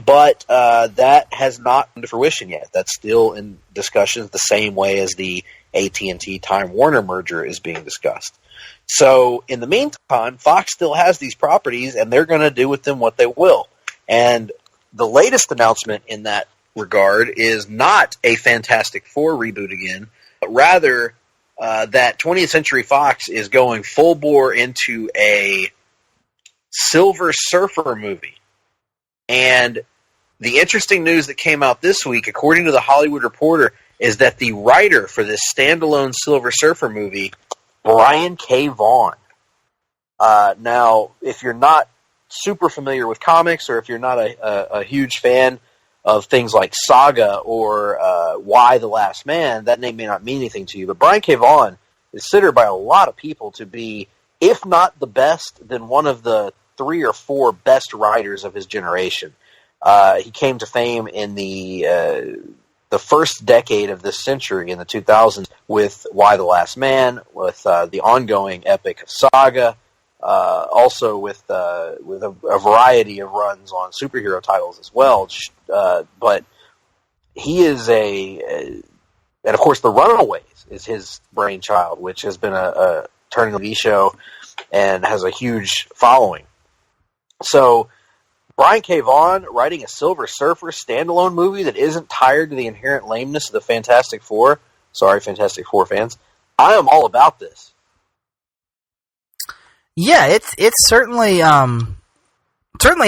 But that has not come to fruition yet. That's still in discussions, the same way as the AT&T Time Warner merger is being discussed. So, in the meantime, Fox still has these properties, and they're going to do with them what they will. And the latest announcement in that regard is not a Fantastic Four reboot again, but rather that 20th Century Fox is going full bore into a Silver Surfer movie. And the interesting news that came out this week, according to the Hollywood Reporter, is that the writer for this standalone Silver Surfer movie, Brian K. Vaughan. Now, if you're not super familiar with comics, or if you're not a huge fan of things like Saga or Y: The Last Man, that name may not mean anything to you. But Brian K. Vaughan is considered by a lot of people to be, if not the best, then one of the 3 or 4 best writers of his generation. He came to fame in the the first decade of this century in the 2000s with Y the Last Man, with the ongoing epic Saga, also with a variety of runs on superhero titles as well. But he is and of course, The Runaways is his brainchild, which has been a turning TV show and has a huge following. So Brian K. Vaughan writing a Silver Surfer standalone movie that isn't tired to the inherent lameness of the Fantastic Four. Sorry, Fantastic Four fans. I am all about this. Yeah, it's certainly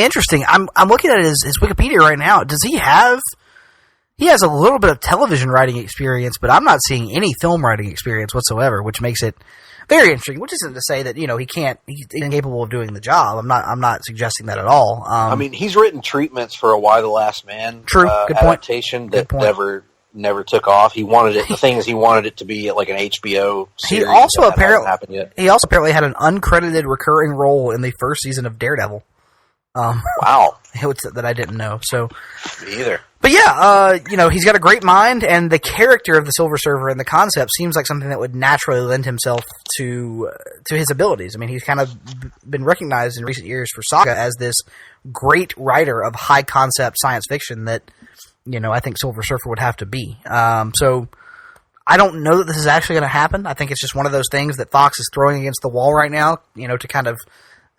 interesting. I'm looking at his Wikipedia right now. Does he have? He has a little bit of television writing experience, but I'm not seeing any film writing experience whatsoever, which makes it very interesting. Which isn't to say that he's incapable of doing the job. I'm not suggesting that at all. I mean, he's written treatments for a Y the Last Man Good adaptation point. that never took off. He wanted it. The thing is, he wanted it to be like an HBO series. He also hasn't happened yet. He also apparently had an uncredited recurring role in the first season of Daredevil. Wow, that I didn't know. So me either. But yeah, he's got a great mind, and the character of the Silver Surfer and the concept seems like something that would naturally lend himself to his abilities. I mean, he's kind of been recognized in recent years for Saga as this great writer of high concept science fiction that, I think Silver Surfer would have to be. So I don't know that this is actually going to happen. I think it's just one of those things that Fox is throwing against the wall right now, to kind of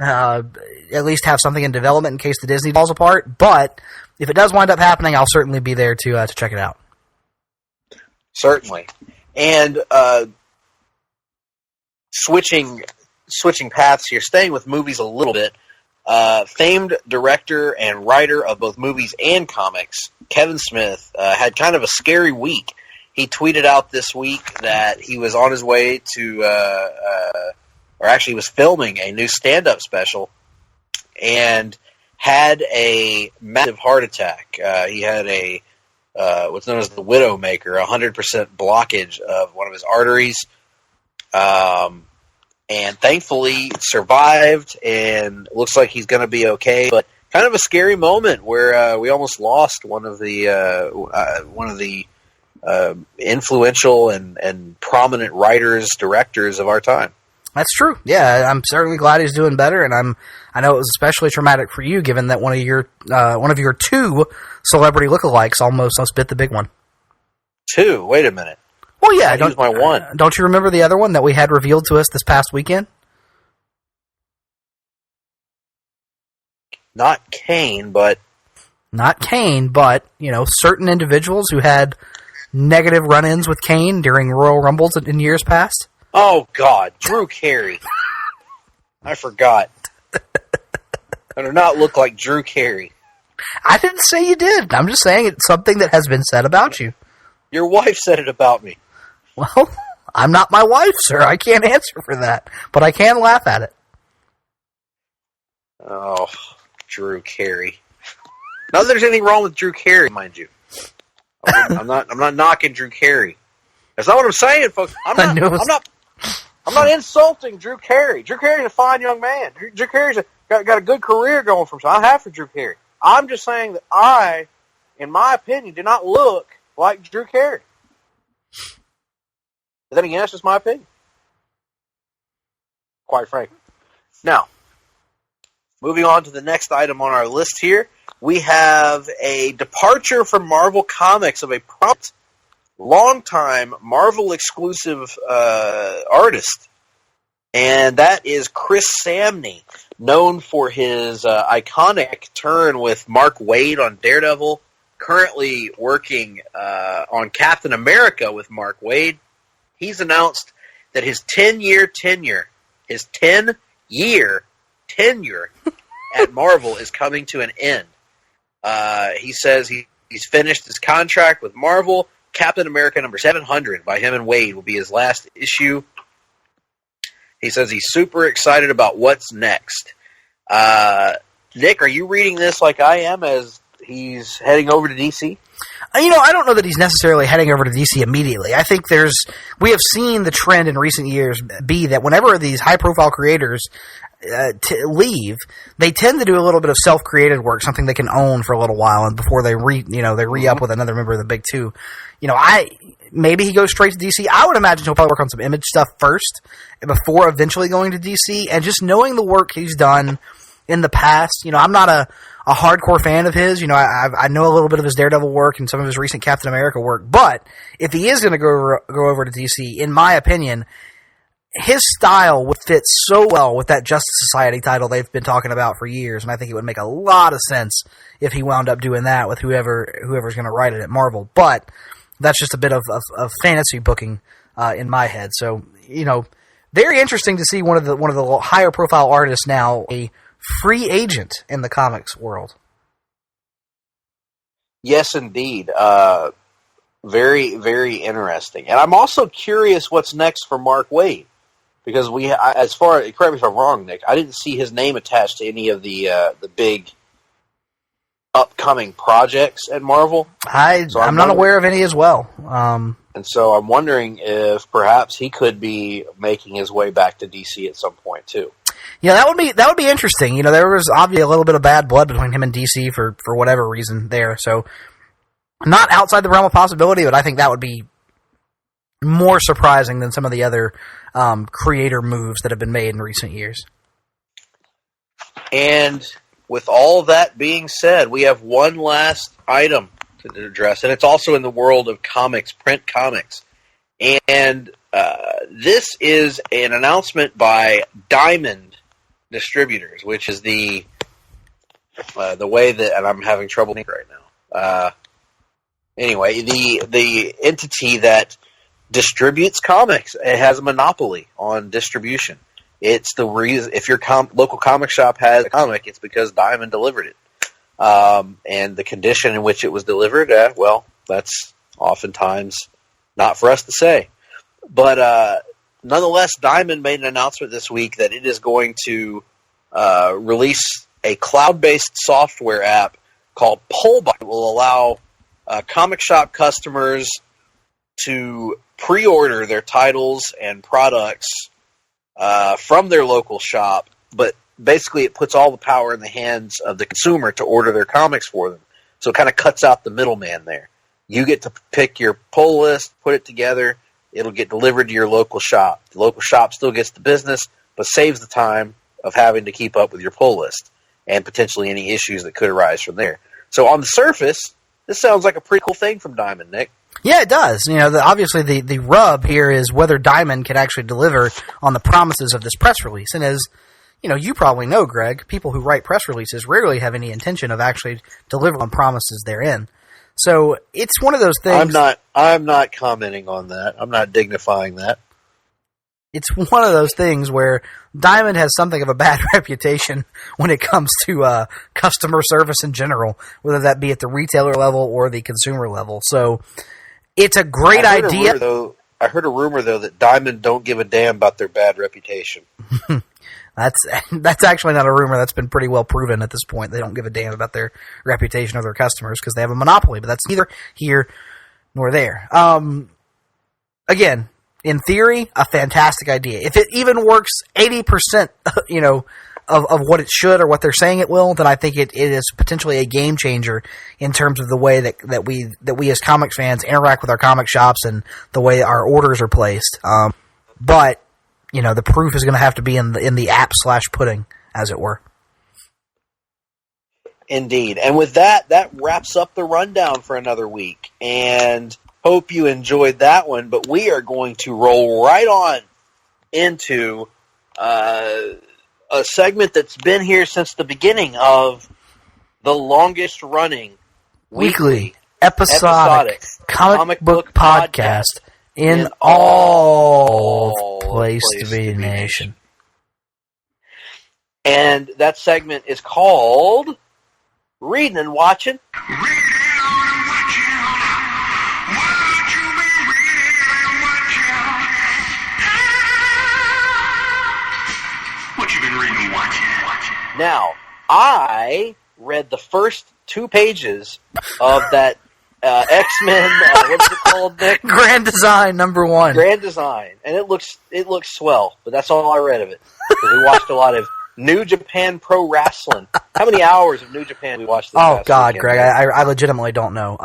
at least have something in development in case the Disney falls apart. But if it does wind up happening, I'll certainly be there to check it out. Certainly. And switching paths here, staying with movies a little bit, famed director and writer of both movies and comics, Kevin Smith, had kind of a scary week. He tweeted out this week that he was on his way to, or actually was filming a new stand-up special, and had a massive heart attack. He had a what's known as the Widowmaker, 100% blockage of one of his arteries, and thankfully survived, and looks like he's going to be okay. But kind of a scary moment where we almost lost one of the influential and prominent writers, directors of our time. That's true. Yeah, I'm certainly glad he's doing better, and I know it was especially traumatic for you, given that one of your two celebrity lookalikes almost bit the big one. Two? Wait a minute. Well, yeah. That was my one. Don't you remember the other one that we had revealed to us this past weekend? Not Kane, but certain individuals who had negative run-ins with Kane during Royal Rumbles in years past. Oh, God. Drew Carey. I forgot. I do not look like Drew Carey. I didn't say you did. I'm just saying it's something that has been said about you. Your wife said it about me. Well, I'm not my wife, sir. I can't answer for that. But I can laugh at it. Oh, Drew Carey. Not that there's anything wrong with Drew Carey, mind you. I'm not knocking Drew Carey. That's not what I'm saying, folks. I'm not insulting Drew Carey. Drew Carey's a fine young man. Drew Carey's got a good career going for him, so I have for Drew Carey. I'm just saying that I, in my opinion, do not look like Drew Carey. But then again, that's just my opinion. Quite frankly. Now, moving on to the next item on our list here, we have a departure from Marvel Comics of a prompt, longtime Marvel exclusive artist, and that is Chris Samney, known for his iconic turn with Mark Waid on Daredevil, currently working on Captain America with Mark Waid. He's announced that his 10-year tenure at Marvel is coming to an end. He says he's finished his contract with Marvel. Captain America number 700 by him and Waid will be his last issue. He says he's super excited about what's next. Nick, are you reading this like I am as he's heading over to DC? I don't know that he's necessarily heading over to DC immediately. I think we have seen the trend in recent years be that whenever these high-profile creators leave, they tend to do a little bit of self-created work, something they can own for a little while, and before they re-up with another member of the Big Two. Maybe he goes straight to DC. I would imagine he'll probably work on some image stuff first before eventually going to DC. And just knowing the work he's done in the past, I'm not a hardcore fan of his. I know a little bit of his Daredevil work and some of his recent Captain America work. But if he is going to go over to DC, in my opinion, his style would fit so well with that Justice Society title they've been talking about for years. And I think it would make a lot of sense if he wound up doing that with whoever's going to write it at Marvel. But that's just a bit of fantasy booking in my head. So, very interesting to see one of the higher profile artists now a free agent in the comics world. Yes, indeed. Very, very interesting. And I'm also curious what's next for Mark Waid, because correct me if I'm wrong, Nick, I didn't see his name attached to any of the big upcoming projects at Marvel. I'm not aware of any as well. And so I'm wondering if perhaps he could be making his way back to DC at some point too. Yeah, that would be interesting. There was obviously a little bit of bad blood between him and DC for whatever reason there. So not outside the realm of possibility, but I think that would be more surprising than some of the other creator moves that have been made in recent years. And with all that being said, we have one last item to address, and it's also in the world of comics, print comics. And this is an announcement by Diamond Distributors, which is the way that, and I'm having trouble right now. Anyway, the entity that distributes comics, it has a monopoly on distribution. It's the reason, if your local comic shop has a comic, it's because Diamond delivered it. And the condition in which it was delivered, that's oftentimes not for us to say. But nonetheless, Diamond made an announcement this week that it is going to release a cloud-based software app called Pullby. It will allow comic shop customers to pre-order their titles and products from their local shop, but basically it puts all the power in the hands of the consumer to order their comics for them. So it kind of cuts out the middleman there. You get to pick your pull list, put it together, it'll get delivered to your local shop. The local shop still gets the business, but saves the time of having to keep up with your pull list and potentially any issues that could arise from there. So on the surface, this sounds like a pretty cool thing from Diamond, Nick. Yeah, it does. Obviously the rub here is whether Diamond can actually deliver on the promises of this press release. And as you probably know, Greg, people who write press releases rarely have any intention of actually delivering on promises therein. So it's one of those things. I'm not commenting on that. I'm not dignifying that. It's one of those things where Diamond has something of a bad reputation when it comes to customer service in general, whether that be at the retailer level or the consumer level. So it's a great idea. I heard a rumor, though, that Diamond don't give a damn about their bad reputation. That's actually not a rumor. That's been pretty well proven at this point. They don't give a damn about their reputation or their customers because they have a monopoly, but that's neither here nor there. Again, in theory, a fantastic idea. If it even works 80%, of what it should or what they're saying it will, then I think it is potentially a game changer in terms of the way that we as comics fans interact with our comic shops and the way our orders are placed. But the proof is going to have to be in the app/pudding, as it were. Indeed. And with that wraps up the rundown for another week. And hope you enjoyed that one. But we are going to roll right on into a segment that's been here since the beginning of the longest running weekly episodic comic book podcast in all Place to Be Nation. And that segment is called Reading and Watching. Now, I read the first 2 pages of that X-Men, what's it called, Nick? Grand Design #1. Grand Design. And it looks swell, but that's all I read of it. Because we watched a lot of New Japan Pro Wrestling. How many hours of New Japan we watched this Oh, past God, weekend, Greg, man? I legitimately don't know.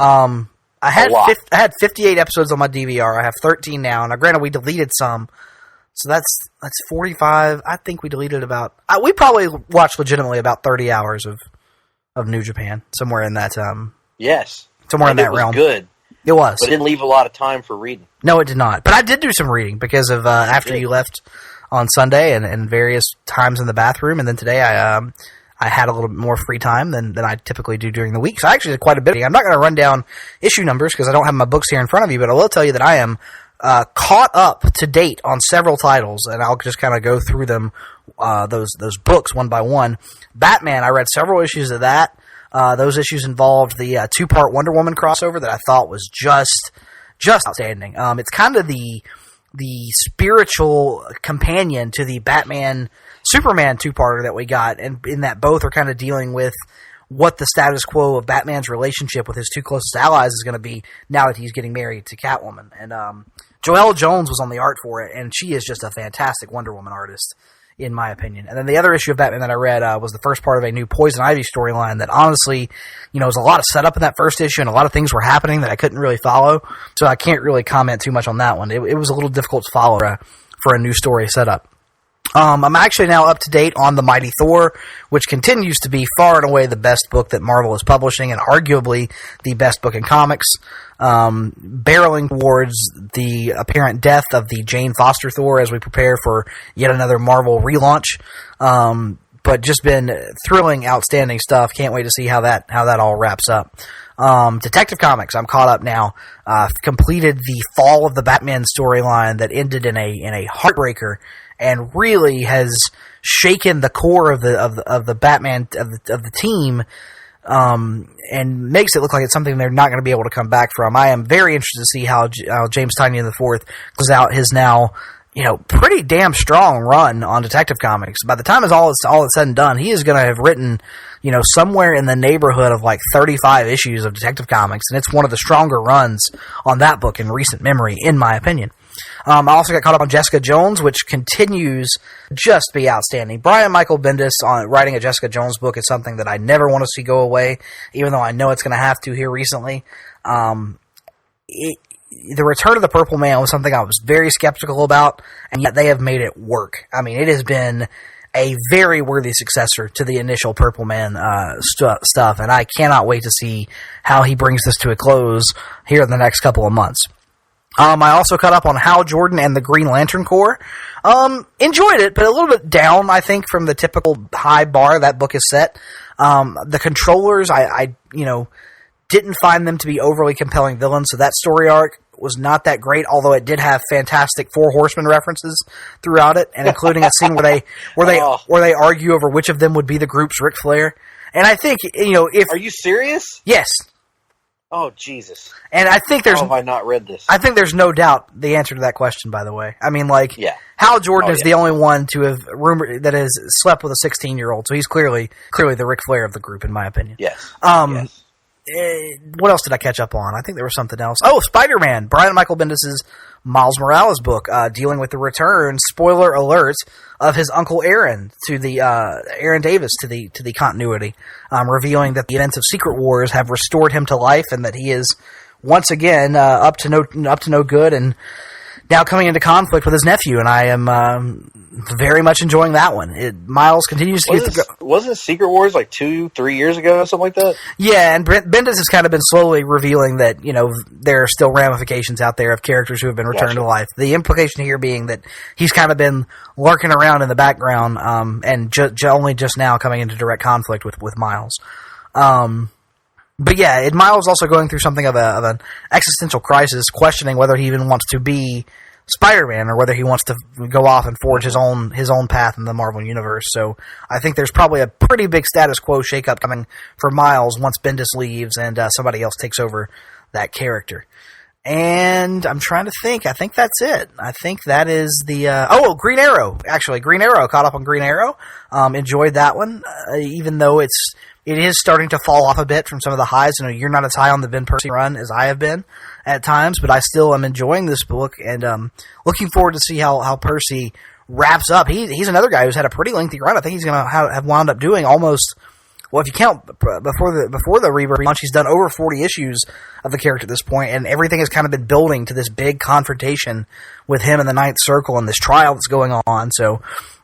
I had 58 episodes on my DVR. I have 13 now. Now, granted, we deleted some. So that's 45. I think we deleted about... we probably watched legitimately about 30 hours of New Japan. Somewhere in that... yes. Somewhere in that realm. It was good. It was. But it didn't leave a lot of time for reading. No, it did not. But I did do some reading because of after you left on Sunday and various times in the bathroom. And then today I had a little bit more free time than I typically do during the week. So I actually did quite a bit. I'm not going to run down issue numbers because I don't have my books here in front of you, but I will tell you that I am caught up to date on several titles, and I'll just kind of go through them, those books one by one. Batman, I read several issues of that. Those issues involved the 2-part Wonder Woman crossover that I thought was just outstanding. It's kind of the spiritual companion to the Batman Superman 2-parter that we got, and in that both are kind of dealing with what the status quo of Batman's relationship with his 2 closest allies is going to be now that he's getting married to Catwoman. And Joelle Jones was on the art for it, and she is just a fantastic Wonder Woman artist, in my opinion. And then the other issue of Batman that I read was the first part of a new Poison Ivy storyline that honestly, was a lot of setup in that first issue, and a lot of things were happening that I couldn't really follow, so I can't really comment too much on that one. It was a little difficult to follow for a new story setup. I'm actually now up to date on The Mighty Thor, which continues to be far and away the best book that Marvel is publishing, and arguably the best book in comics, barreling towards the apparent death of the Jane Foster Thor as we prepare for yet another Marvel relaunch. But just been thrilling, outstanding stuff. Can't wait to see how that all wraps up. Detective Comics, I'm caught up now. Completed the Fall of the Batman storyline that ended in a heartbreaker, and really has shaken the core of the Batman of the team, and makes it look like it's something they're not going to be able to come back from. I am very interested to see how James Tynion IV closes out his now pretty damn strong run on Detective Comics. By the time it's all said and done, he is going to have written somewhere in the neighborhood of like 35 issues of Detective Comics, and it's one of the stronger runs on that book in recent memory, in my opinion. I also got caught up on Jessica Jones, which continues just to be outstanding. Brian Michael Bendis on writing a Jessica Jones book is something that I never want to see go away, even though I know it's going to have to here recently. The Return of the Purple Man was something I was very skeptical about, and yet they have made it work. I mean, it has been a very worthy successor to the initial Purple Man stuff, and I cannot wait to see how he brings this to a close here in the next couple of months. I also caught up on Hal Jordan and the Green Lantern Corps. Enjoyed it, but a little bit down, I think, from the typical high bar that book is set. The Controllers, I didn't find them to be overly compelling villains, so that story arc was not that great, although it did have fantastic Four Horsemen references throughout it, and including a scene where they argue over which of them would be the group's Ric Flair. And I think, if... Are you serious? Yes. Oh, Jesus. And I think there's... How have I not read this? I think there's no doubt the answer to that question, by the way. I mean, yeah. Hal Jordan is the only one to have that has slept with a 16-year-old, so he's clearly the Ric Flair of the group, in my opinion. Yes. Yes. What else did I catch up on? I think there was something else. Oh, Spider-Man. Brian Michael Bendis' Miles Morales book, dealing with the return, spoiler alert, of his uncle Aaron to the Aaron Davis to the continuity, revealing that the events of Secret Wars have restored him to life, and that he is once again up to no good, and now coming into conflict with his nephew. And I am very much enjoying that one. Miles continues to wasn't Secret Wars like 2-3 years ago or something like that? Yeah, and Bendis has kind of been slowly revealing that, there are still ramifications out there of characters who have been returned to life. The implication here being that he's kind of been lurking around in the background, and only just now coming into direct conflict with Miles. But yeah, Miles also going through something of an existential crisis, questioning whether he even wants to be Spider-Man or whether he wants to go off and forge his own path in the Marvel Universe. So I think there's probably a pretty big status quo shakeup coming for Miles once Bendis leaves and somebody else takes over that character. And I'm trying to think. I think that's it. I think that is the... Green Arrow. Actually, Green Arrow. Caught up on Green Arrow. Enjoyed that one, even though it is starting to fall off a bit from some of the highs. You know, you're not as high on the Ben Percy run as I have been at times, but I still am enjoying this book and looking forward to see how Percy wraps up. He's another guy who's had a pretty lengthy run. I think he's going to have wound up doing almost... Well, if you count before the Rebirth launch, he's done over 40 issues of the character at this point, and everything has kind of been building to this big confrontation with him in the Ninth Circle and this trial that's going on. So,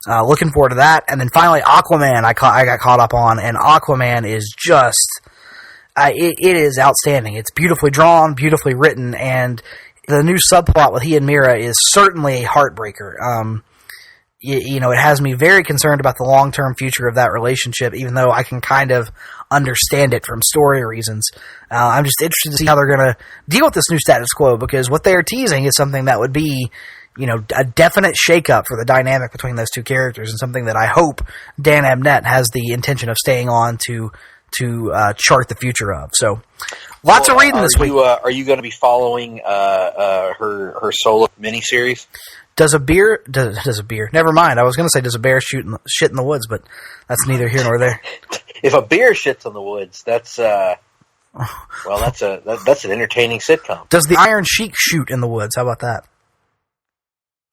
looking forward to that. And then finally, Aquaman, I got caught up on, and Aquaman is just it is outstanding. It's beautifully drawn, beautifully written, and the new subplot with he and Mira is certainly a heartbreaker. You know, it has me very concerned about the long-term future of that relationship, even though I can kind of understand it from story reasons. I'm just interested to see how they're going to deal with this new status quo, because what they are teasing is something that would be, you know, a definite shakeup for the dynamic between those two characters, and something that I hope Dan Abnett has the intention of staying on to chart the future of. So, lots of reading this week. Are you going to be following her solo miniseries? Does a beer? Never mind. I was going to say, does a bear shit in the woods, but that's neither here nor there. If a bear shits in the woods, that's an entertaining sitcom. Does the Iron Sheik shoot in the woods? How about that?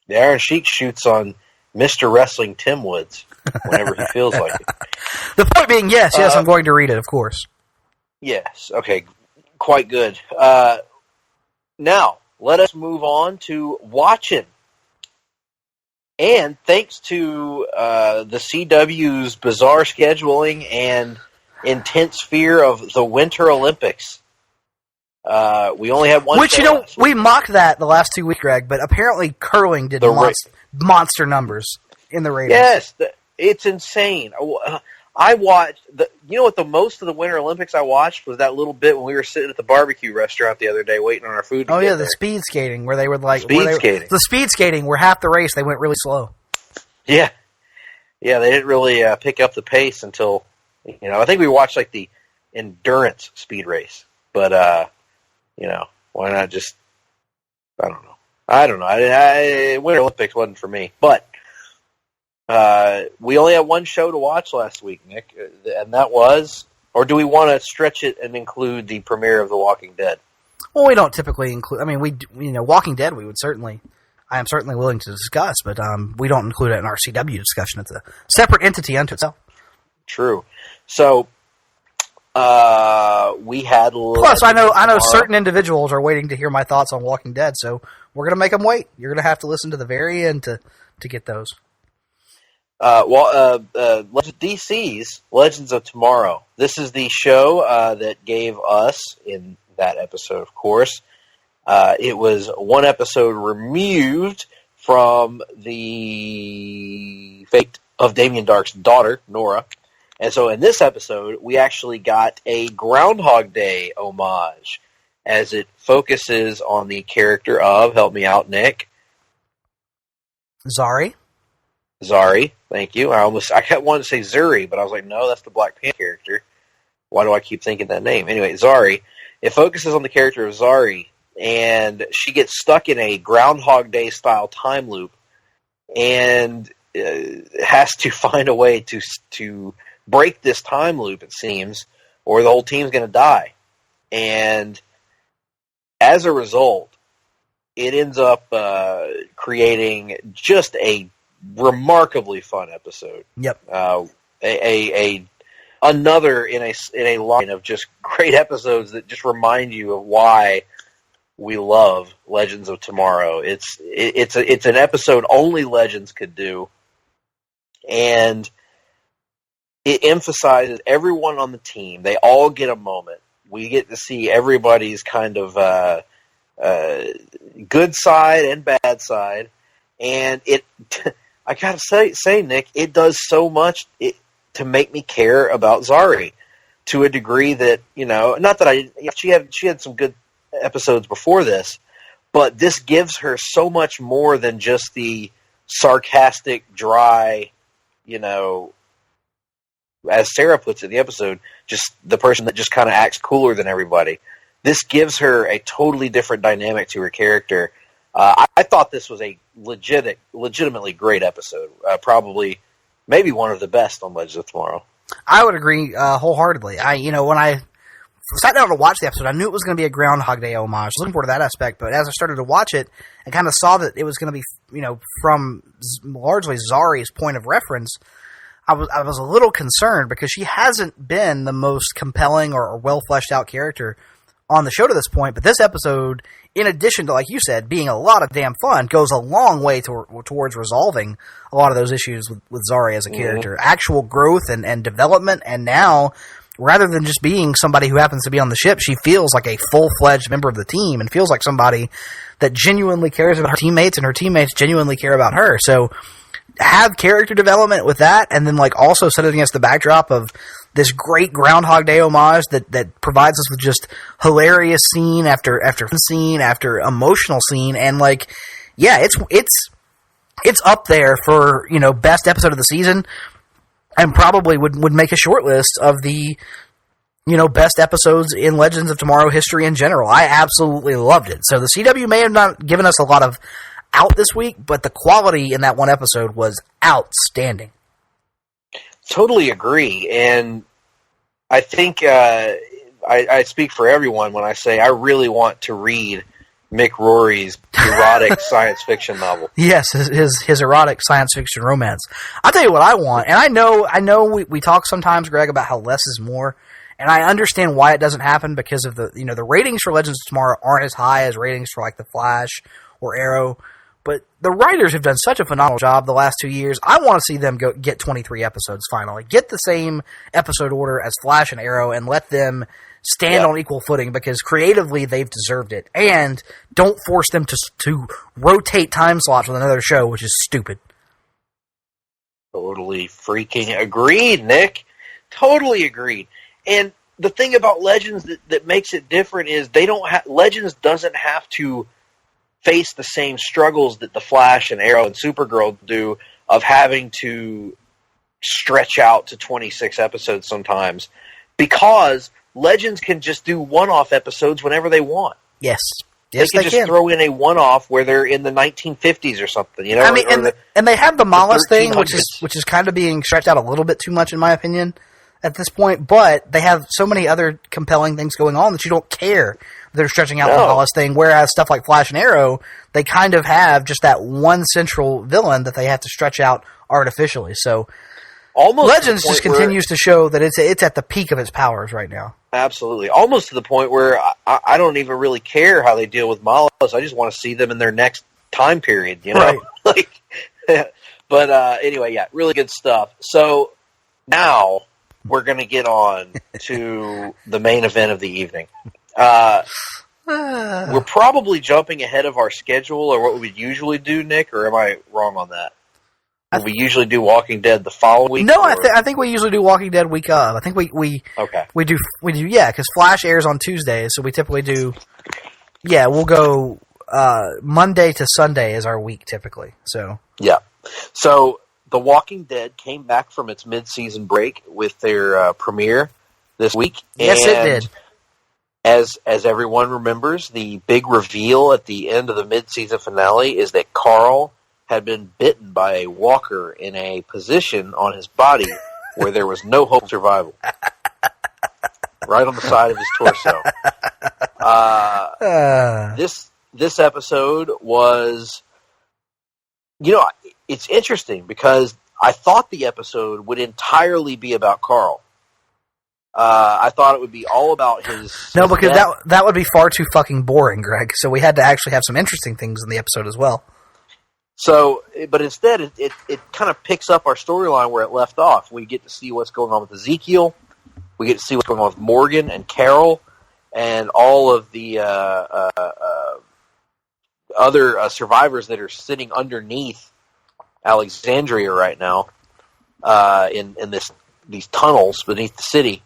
The Iron Sheik shoots on Mr. Wrestling Tim Woods whenever he feels like it. The point being, yes, I'm going to read it, of course. Yes. Okay. Quite good. Now, let us move on to watching. And thanks to the CW's bizarre scheduling and intense fear of the Winter Olympics, we only had one. Which, you know, we mocked that the last 2 weeks, Greg, but apparently curling did monster numbers in the ratings. Yes, it's insane. I watched you know what? The most of the Winter Olympics I watched was that little bit when we were sitting at the barbecue restaurant the other day waiting on our food. Oh yeah, the speed skating where they would skating. The speed skating where half the race they went really slow. Yeah, they didn't really pick up the pace until, you know, I think we watched like the endurance speed race. But you know, why not just? I don't know. Winter Olympics wasn't for me, but. We only had one show to watch last week, Nick, and that was, or do we want to stretch it and include the premiere of The Walking Dead? Well, we don't typically include, I mean, Walking Dead I am certainly willing to discuss, but we don't include it in our CW discussion. It's a separate entity unto itself. True. So, we had... Plus, I know certain individuals are waiting to hear my thoughts on Walking Dead, so we're going to make them wait. You're going to have to listen to the very end to get those. DC's Legends of Tomorrow. This is the show that gave us, in that episode, of course, it was one episode removed from the fate of Damien Dark's daughter, Nora. And so in this episode, we actually got a Groundhog Day homage, as it focuses on the character of, help me out, Nick. Zari, thank you. I kept wanting to say Zuri, but I was like, no, that's the Black Panther character. Why do I keep thinking that name? Anyway, Zari. It focuses on the character of Zari, and she gets stuck in a Groundhog Day style time loop, and has to find a way to break this time loop, it seems, or the whole team's going to die. And as a result, it ends up creating just a remarkably fun episode. Yep. Another in a line of just great episodes that just remind you of why we love Legends of Tomorrow. It's an episode only Legends could do, and it emphasizes everyone on the team. They all get a moment. We get to see everybody's kind of good side and bad side, and it. I gotta say, Nick, it does so much to make me care about Zari to a degree that, you know, not that she had some good episodes before this, but this gives her so much more than just the sarcastic, dry, you know, as Sarah puts it in the episode, just the person that just kind of acts cooler than everybody. this gives her a totally different dynamic to her character. I thought this was a legitimately great episode. Probably, maybe one of the best on Legends of Tomorrow. I would agree wholeheartedly. When I sat down to watch the episode, I knew it was going to be a Groundhog Day homage. I was looking forward to that aspect, but as I started to watch it and kind of saw that it was going to be, from largely Zari's point of reference, I was a little concerned because she hasn't been the most compelling or well fleshed out character on the show to this point. But this episode, in addition to, like you said, being a lot of damn fun, goes a long way towards resolving a lot of those issues with Zari as a character. Actual growth and development, and now, rather than just being somebody who happens to be on the ship, she feels like a full-fledged member of the team and feels like somebody that genuinely cares about her teammates, and her teammates genuinely care about her. So have character development with that, and then also set it against the backdrop of this great Groundhog Day homage that provides us with just hilarious scene after scene after emotional scene, and it's up there for best episode of the season, and probably would make a short list of the best episodes in Legends of Tomorrow history in general. I absolutely loved it. So the CW may have not given us a lot of out this week, but the quality in that one episode was outstanding. Totally agree, and I think I speak for everyone when I say I really want to read Mick Rory's erotic science fiction novel. Yes, his erotic science fiction romance. I'll tell you what I want, and I know we talk sometimes, Greg, about how less is more, and I understand why it doesn't happen because of the ratings for Legends of Tomorrow aren't as high as ratings for The Flash or Arrow. But the writers have done such a phenomenal job the last 2 years. I want to see them get 23 episodes finally. Get the same episode order as Flash and Arrow and let them stand on equal footing, because creatively they've deserved it. And don't force them to rotate time slots with another show, which is stupid. Totally freaking agreed, Nick. Totally agreed. And the thing about Legends that makes it different is Legends doesn't have to face the same struggles that the Flash and Arrow and Supergirl do of having to stretch out to 26 episodes sometimes, because Legends can just do one-off episodes whenever they want. Yes. They can just throw in a one-off where they're in the 1950s or something. I mean, and they have the Mollis thing, which is kind of being stretched out a little bit too much, in my opinion, at this point. But they have so many other compelling things going on that you don't care they're stretching out the Mollis thing, whereas stuff like Flash and Arrow, they kind of have just that one central villain that they have to stretch out artificially. So almost Legends just continues to show that it's at the peak of its powers right now. Absolutely. Almost to the point where I don't even really care how they deal with Mollis. I just want to see them in their next time period, Right. But anyway, yeah, really good stuff. So now we're going to get on to the main event of the evening. We're probably jumping ahead of our schedule or what we would usually do, Nick, or am I wrong on that? We usually do Walking Dead the following week? No, I think we usually do Walking Dead week of. I think we do because Flash airs on Tuesdays, so we typically do. Yeah, we'll go Monday to Sunday is our week typically. So yeah, so The Walking Dead came back from its mid-season break with their premiere this week. Yes, it did. As everyone remembers, the big reveal at the end of the mid-season finale is that Carl had been bitten by a walker in a position on his body where there was no hope of survival. Right on the side of his torso. This episode was... it's interesting because I thought the episode would entirely be about Carl. I thought it would be all about his... No, because that would be far too fucking boring, Greg. So we had to actually have some interesting things in the episode as well. So, but instead, it kind of picks up our storyline where it left off. We get to see what's going on with Ezekiel. We get to see what's going on with Morgan and Carol and all of the other survivors that are sitting underneath Alexandria right now in these tunnels beneath the city.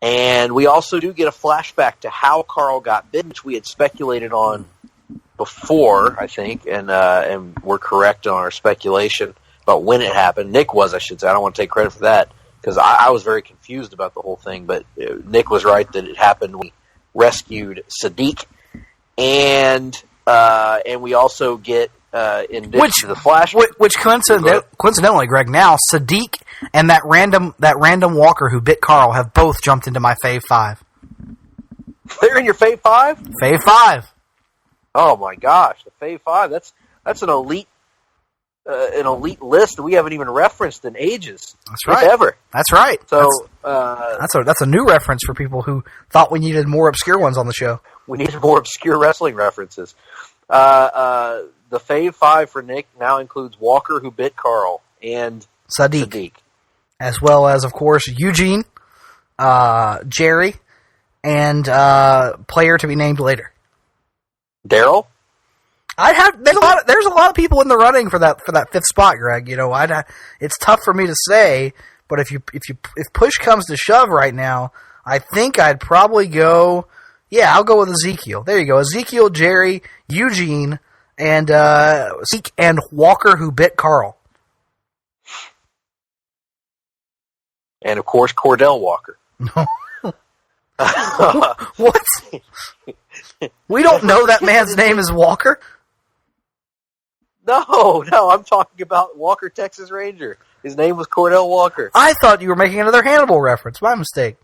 And we also do get a flashback to how Carl got bitten, which we had speculated on before, I think, and we're correct on our speculation about when it happened. Nick was, I should say. I don't want to take credit for that because I was very confused about the whole thing, but Nick was right that it happened when we rescued Sadiq, and we also get in addition to the Flash, which coincidentally, Greg, now Sadiq and that random walker who bit Carl have both jumped into my Fave 5. They're in your Fave 5? Fave 5. Oh my gosh, the Fave 5. That's an elite list that we haven't even referenced in ages. That's right. Ever. That's right. So that's a new reference for people who thought we needed more obscure ones on the show. We needed more obscure wrestling references. The Fave 5 for Nick now includes Walker who bit Carl and Sadiq. As well as, of course, Eugene, Jerry, and player to be named later. Daryl? There's a lot of people in the running for that fifth spot, Greg. You know, it's tough for me to say, but if push comes to shove right now, I think I'd probably go. Yeah, I'll go with Ezekiel. There you go, Ezekiel, Jerry, Eugene, and Zeke and Walker who bit Carl, and of course Cordell Walker. What? We don't know that man's name is Walker? No, I'm talking about Walker, Texas Ranger. His name was Cordell Walker. I thought you were making another Hannibal reference. My mistake.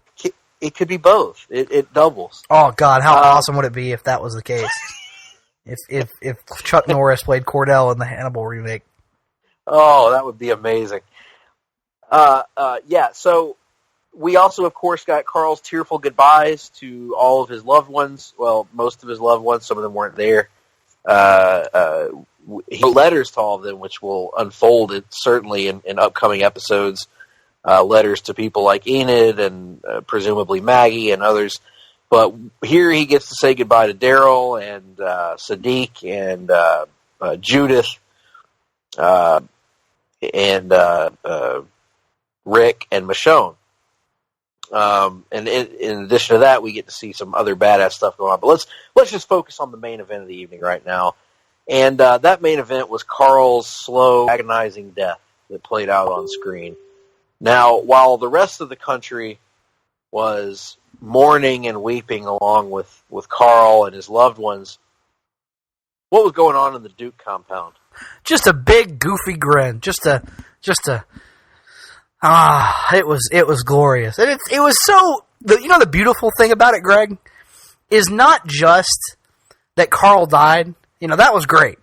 It could be both. It doubles. Oh, God, how awesome would it be if that was the case? if Chuck Norris played Cordell in the Hannibal remake. Oh, that would be amazing. Yeah, so we also, of course, got Carl's tearful goodbyes to all of his loved ones. Well, most of his loved ones. Some of them weren't there. He wrote letters to all of them, which will unfold certainly in upcoming episodes. Letters to people like Enid and presumably Maggie and others. But here he gets to say goodbye to Daryl and Sadiq and Judith and Rick and Michonne. And in addition to that, we get to see some other badass stuff going on. But let's just focus on the main event of the evening right now. And that main event was Carl's slow, agonizing death that played out on screen. Now, while the rest of the country was mourning and weeping along with Carl and his loved ones, what was going on in the Duke compound? Just a big goofy grin. It was glorious. And it was so, the beautiful thing about it, Greg, is not just that Carl died. You know, that was great.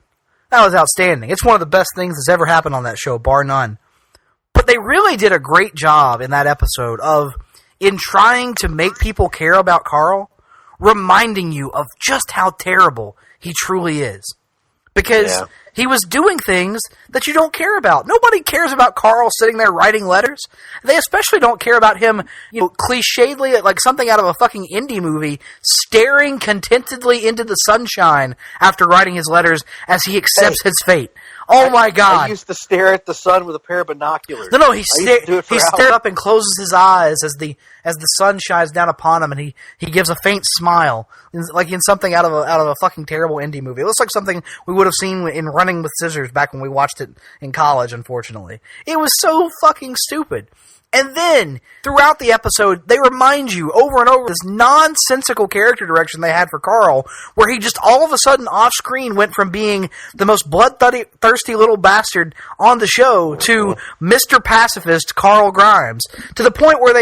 That was outstanding. It's one of the best things that's ever happened on that show, bar none. But they really did a great job in that episode in trying to make people care about Carl, reminding you of just how terrible he truly is. Because he was doing things that you don't care about. Nobody cares about Carl sitting there writing letters. They especially don't care about him, clichédly, like something out of a fucking indie movie, staring contentedly into the sunshine after writing his letters as he accepts his fate. Oh my God! I used to stare at the sun with a pair of binoculars. No, he stared up and closes his eyes as the sun shines down upon him, and he gives a faint smile, like in something out of a fucking terrible indie movie. It looks like something we would have seen in Running with Scissors back when we watched it in college. Unfortunately, it was so fucking stupid. And then, throughout the episode, they remind you over and over this nonsensical character direction they had for Carl, where he just all of a sudden off-screen went from being the most bloodthirsty little bastard on the show to Mr. Pacifist Carl Grimes, to the point where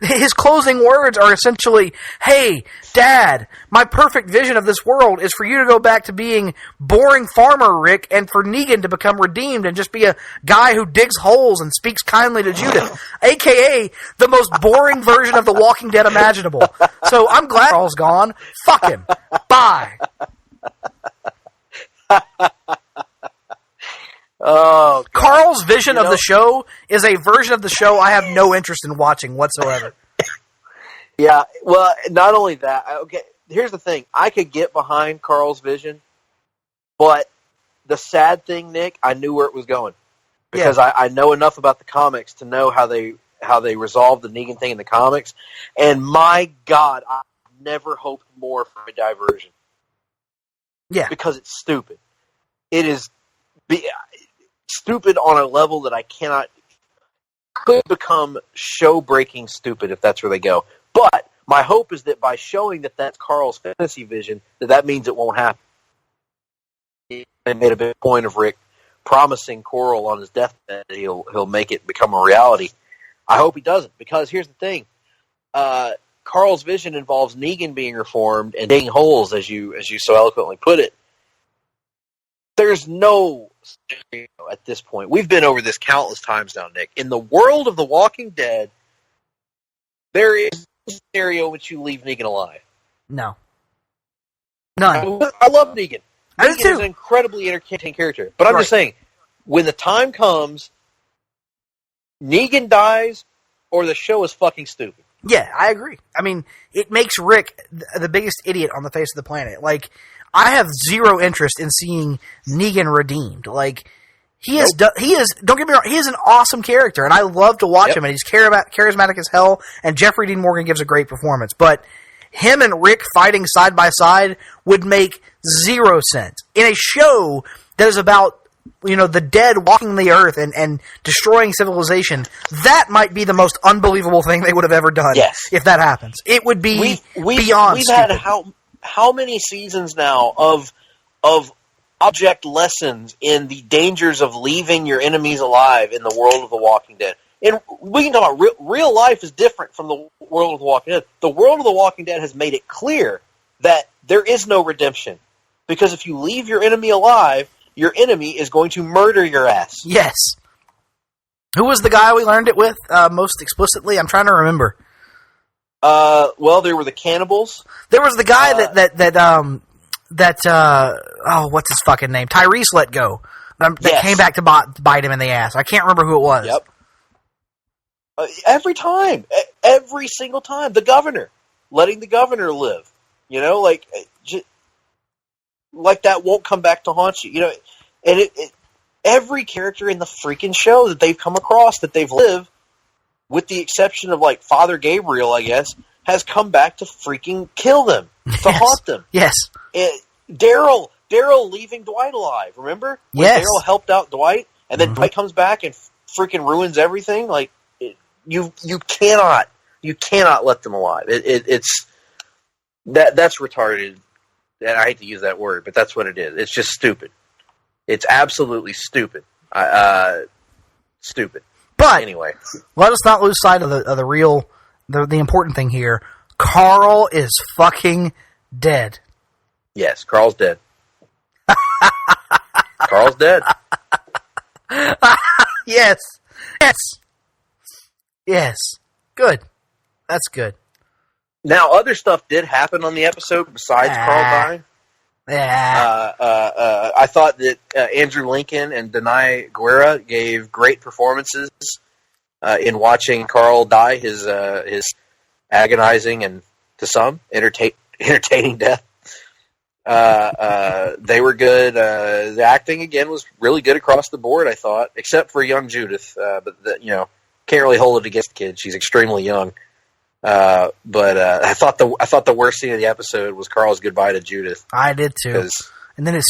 his closing words are essentially, "Hey, Dad, my perfect vision of this world is for you to go back to being boring farmer Rick and for Negan to become redeemed and just be a guy who digs holes and speaks kindly to Judith." A.K.A. the most boring version of The Walking Dead imaginable. So I'm glad Carl's gone. Fuck him. Bye. Oh, God. Carl's vision of the show is a version of the show I have no interest in watching whatsoever. Yeah, well, not only that. Okay, here's the thing. I could get behind Carl's vision, but the sad thing, Nick, I knew where it was going. Because I know enough about the comics to know how they resolved the Negan thing in the comics, and my God, I never hoped more for a diversion. Yeah, because it's stupid. It is stupid on a level that I could become show-breaking stupid if that's where they go. But My hope is that by showing that that's Carl's fantasy vision, that means it won't happen. He made a big point of Rick promising Coral on his deathbed that he'll make it become a reality. I hope he doesn't, because here's the thing. Carl's vision involves Negan being reformed and digging holes, as you so eloquently put it. There's no scenario at this point. We've been over this countless times now, Nick. In the world of The Walking Dead, there is no scenario in which you leave Negan alive. No. None. I love Negan. I do Negan too. is an incredibly entertaining character. But I'm just saying, when the time comes, Negan dies or the show is fucking stupid. Yeah, I agree. I mean, it makes Rick the biggest idiot on the face of the planet. Like, I have zero interest in seeing Negan redeemed. Like, he is, don't get me wrong, he is an awesome character, and I love to watch him, and he's charismatic as hell, and Jeffrey Dean Morgan gives a great performance. But him and Rick fighting side by side would make zero sense. In a show that is about, the dead walking the earth and destroying civilization, that might be the most unbelievable thing they would have ever done. Yes. If that happens. It would be beyond We've stupid. had how many seasons now of object lessons in the dangers of leaving your enemies alive in the world of The Walking Dead. And we can talk about real life is different from the world of The Walking Dead. The world of The Walking Dead has made it clear that there is no redemption. Because if you leave your enemy alive, your enemy is going to murder your ass. Yes. Who was the guy we learned it with most explicitly? I'm trying to remember. Well, there were the cannibals. There was the guy what's his fucking name? Tyrese let go. That came back to bite him in the ass. I can't remember who it was. Yep. Every time. Every single time. The governor. Letting the governor live. Like that won't come back to haunt you. And every character in the freaking show that they've come across, that they've lived, with the exception of, like, Father Gabriel, I guess, has come back to freaking kill them, to haunt them. Yes. Daryl leaving Dwight alive, remember? When Daryl helped out Dwight, and then Dwight comes back and freaking ruins everything. Like, you cannot let them alive. That's retarded. And I hate to use that word, but that's what it is. It's just stupid. It's absolutely stupid. Stupid. But anyway, let us not lose sight of the real, the important thing here. Carl is fucking dead. Yes, Carl's dead. Carl's dead. Yes. Good. That's good. Now, other stuff did happen on the episode besides Carl dying. I thought that Andrew Lincoln and Denai Guerra gave great performances in watching Carl die his agonizing and, to some, entertaining death. They were good. The acting, again, was really good across the board, I thought, except for young Judith. But can't really hold it against the kid. She's extremely young. But I thought the worst scene of the episode was Carl's goodbye to Judith. I did too. And then his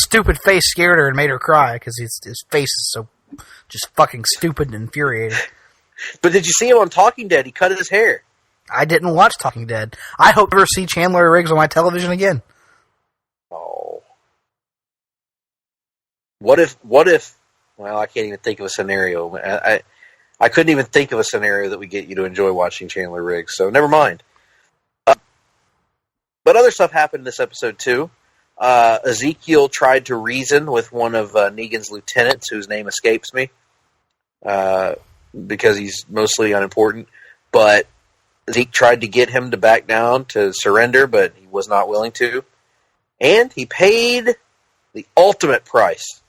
stupid face scared her and made her cry because his face is so just fucking stupid and infuriating. But did you see him on Talking Dead? He cut his hair. I didn't watch Talking Dead. I hope to never see Chandler Riggs on my television again. Oh. What if? Well, I can't even think of a scenario. I couldn't even think of a scenario that would get you to enjoy watching Chandler Riggs, so never mind. But other stuff happened in this episode, too. Ezekiel tried to reason with one of Negan's lieutenants, whose name escapes me, because he's mostly unimportant. But Zeke tried to get him to back down, to surrender, but he was not willing to. And he paid the ultimate price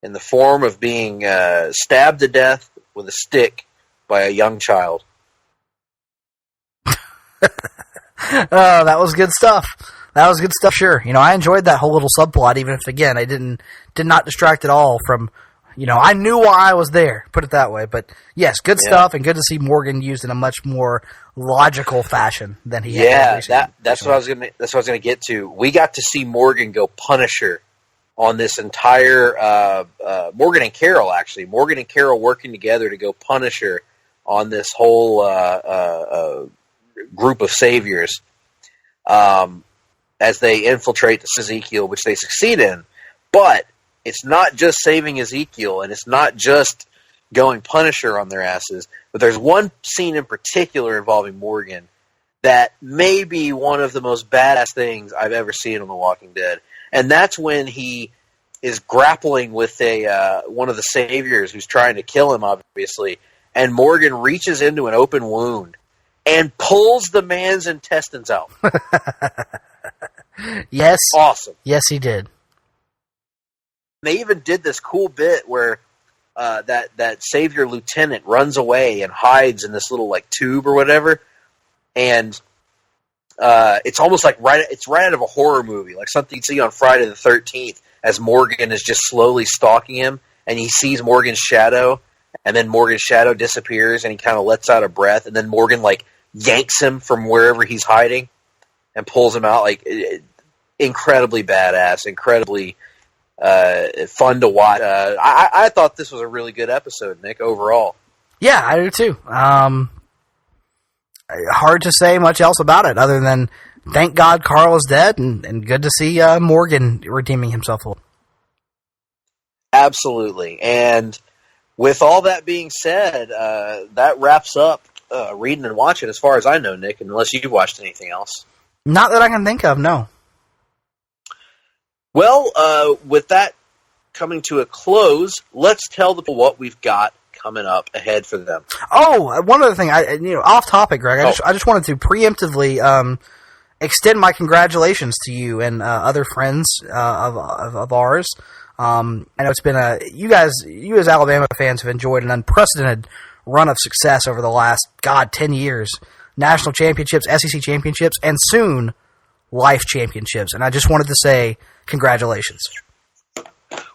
in the form of being stabbed to death with a stick by a young child. Oh, that was good stuff. That was good stuff, sure. I enjoyed that whole little subplot, even if, again, I did not distract at all from, I knew why I was there, put it that way. But, yes, good stuff, and good to see Morgan used in a much more logical fashion than he had. That's what I was gonna get to. We got to see Morgan go Punisher on this entire Morgan and Carol, actually. Morgan and Carol working together to go Punisher on this whole group of saviors as they infiltrate Ezekiel, which they succeed in. But it's not just saving Ezekiel, and it's not just going Punisher on their asses, but there's one scene in particular involving Morgan that may be one of the most badass things I've ever seen on The Walking Dead. And that's when he is grappling with one of the saviors who's trying to kill him, obviously, and Morgan reaches into an open wound and pulls the man's intestines out. Yes. Awesome. Yes, he did. They even did this cool bit where that savior lieutenant runs away and hides in this little like tube or whatever, and it's almost like it's right out of a horror movie, like something you'd see on Friday the 13th, as Morgan is just slowly stalking him, and he sees Morgan's shadow, and then Morgan's shadow disappears, and he kind of lets out a breath, and then Morgan like yanks him from wherever he's hiding and pulls him out. Like incredibly badass, incredibly fun to watch. I thought this was a really good episode, Nick, overall. Yeah, I do too. Hard to say much else about it other than thank God Carl is dead, and good to see Morgan redeeming himself a little. Absolutely. And with all that being said, that wraps up reading and watching as far as I know, Nick, unless you've watched anything else. Not that I can think of, no. Well, with that coming to a close, let's tell the people what we've got coming up ahead for them. Oh, one other thing, off topic, Greg. I just wanted to preemptively extend my congratulations to you and other friends of ours. I know it's been you as Alabama fans have enjoyed an unprecedented run of success over the last 10 years. National championships, SEC championships, and soon life championships. And I just wanted to say congratulations.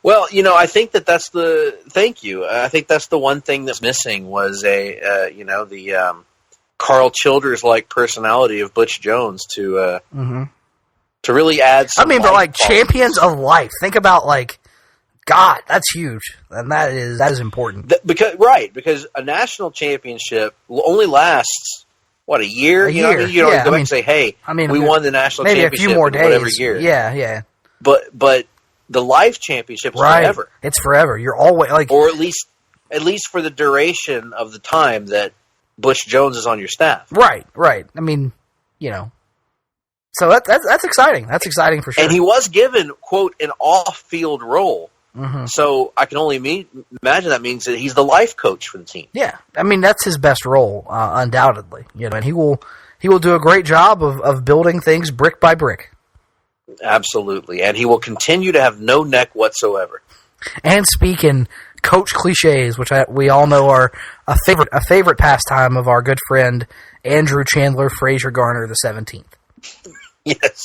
Well, I think that's thank you. I think that's the one thing that's missing was the Carl Childers-like personality of Butch Jones to really add some. But like champions of life. Think about God, that's huge, and that is important. Because a national championship only lasts a year. You know what I mean? You don't go back and say, "Hey, we won the national championship." Maybe a few more days. Whatever year. Yeah. But the life championship is forever. It's forever. You're always or at least for the duration of the time that Butch Jones is on your staff. Right. So that's exciting. That's exciting for sure. And he was given, quote, an off-field role. Mm-hmm. So I can only imagine that means that he's the life coach for the team. Yeah, that's his best role, undoubtedly. And he will do a great job of building things brick by brick. Absolutely, and he will continue to have no neck whatsoever. And speaking coach cliches, which we all know are a favorite pastime of our good friend Andrew Chandler Fraser Garner the 17th. Yes,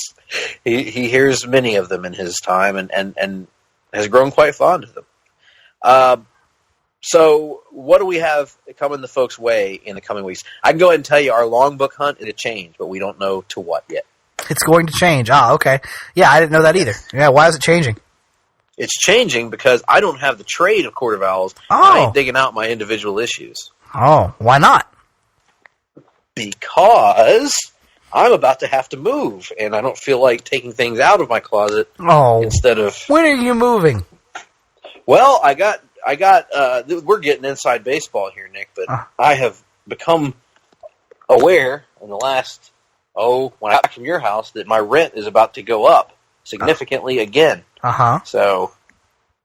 he hears many of them in his time, and has grown quite fond of them. So what do we have coming the folks' way in the coming weeks? I can go ahead and tell you our long book hunt is a change, but we don't know to what yet. It's going to change. Okay. Yeah, I didn't know that either. Yeah, why is it changing? It's changing because I don't have the trade of Court of Owls. I ain't digging out my individual issues. Oh, why not? Because I'm about to have to move, and I don't feel like taking things out of my closet instead of... When are you moving? Well, I got. We're getting inside baseball here, Nick, but I have become aware in the last, when I got back from your house, that my rent is about to go up significantly again. So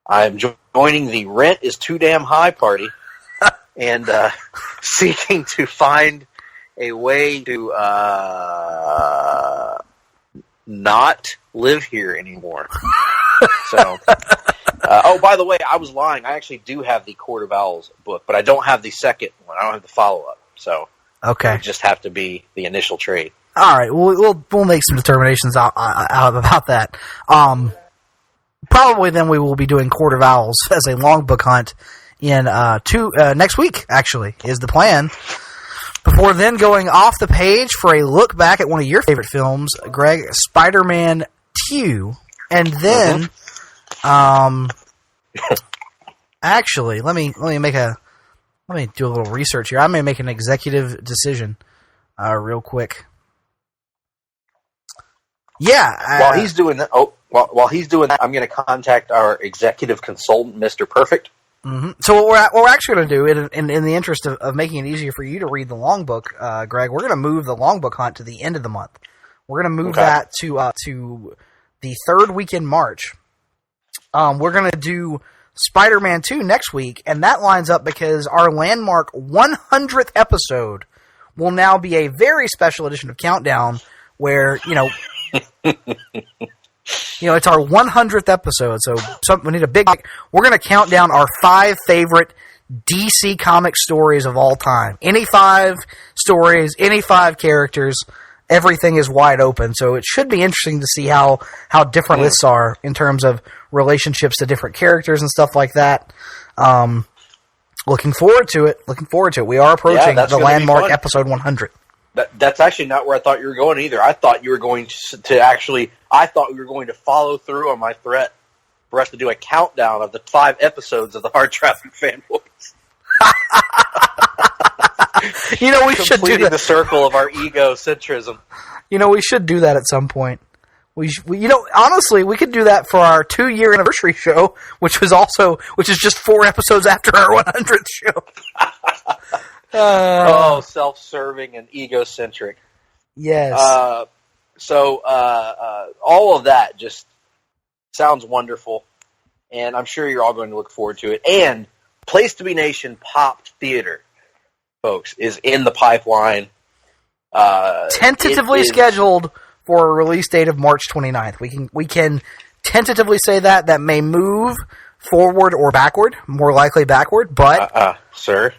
I'm joining the rent is too damn high party and seeking to find a way to not live here anymore. So, by the way, I was lying. I actually do have the Court of Owls book, but I don't have the second one. I don't have the follow-up. So, it just have to be the initial trade. All right, we'll make some determinations out about that. Probably then we will be doing Court of Owls as a long book hunt in next week. Actually, is the plan. Before then going off the page for a look back at one of your favorite films, Greg, Spider-Man 2, and then, actually, let me do a little research here. I may make an executive decision. real quick. Yeah. While he's doing that, I'm going to contact our executive consultant, Mr. Perfect. Mm-hmm. So what we're actually going to do, in the interest of making it easier for you to read the longbook, Greg, we're going to move the longbook hunt to the end of the month. We're going to move that to the third week in March. We're going to do Spider-Man 2 next week, and that lines up because our landmark 100th episode will now be a very special edition of Countdown, where it's our 100th episode, so we need a big. We're going to count down our 5 favorite DC comic stories of all time. Any 5 stories, any 5 characters. Everything is wide open, so it should be interesting to see how different lists are in terms of relationships to different characters and stuff like that. Looking forward to it. We are approaching the landmark episode 100. That's actually not where I thought you were going either. I thought you were going I thought we were going to follow through on my threat for us to do a countdown of the 5 episodes of the Hard-Traveling Fanboys. We should do that. The circle of our egocentrism. We should do that at some point. Honestly, we could do that for our 2-year anniversary show, which is just 4 episodes after our 100th show. Self-serving and egocentric. Yes. All of that just sounds wonderful, and I'm sure you're all going to look forward to it. And Place to Be Nation Popped Theater, folks, is in the pipeline. Tentatively scheduled for a release date of March 29th. We can tentatively say that. That may move forward or backward, more likely backward, but... Sir?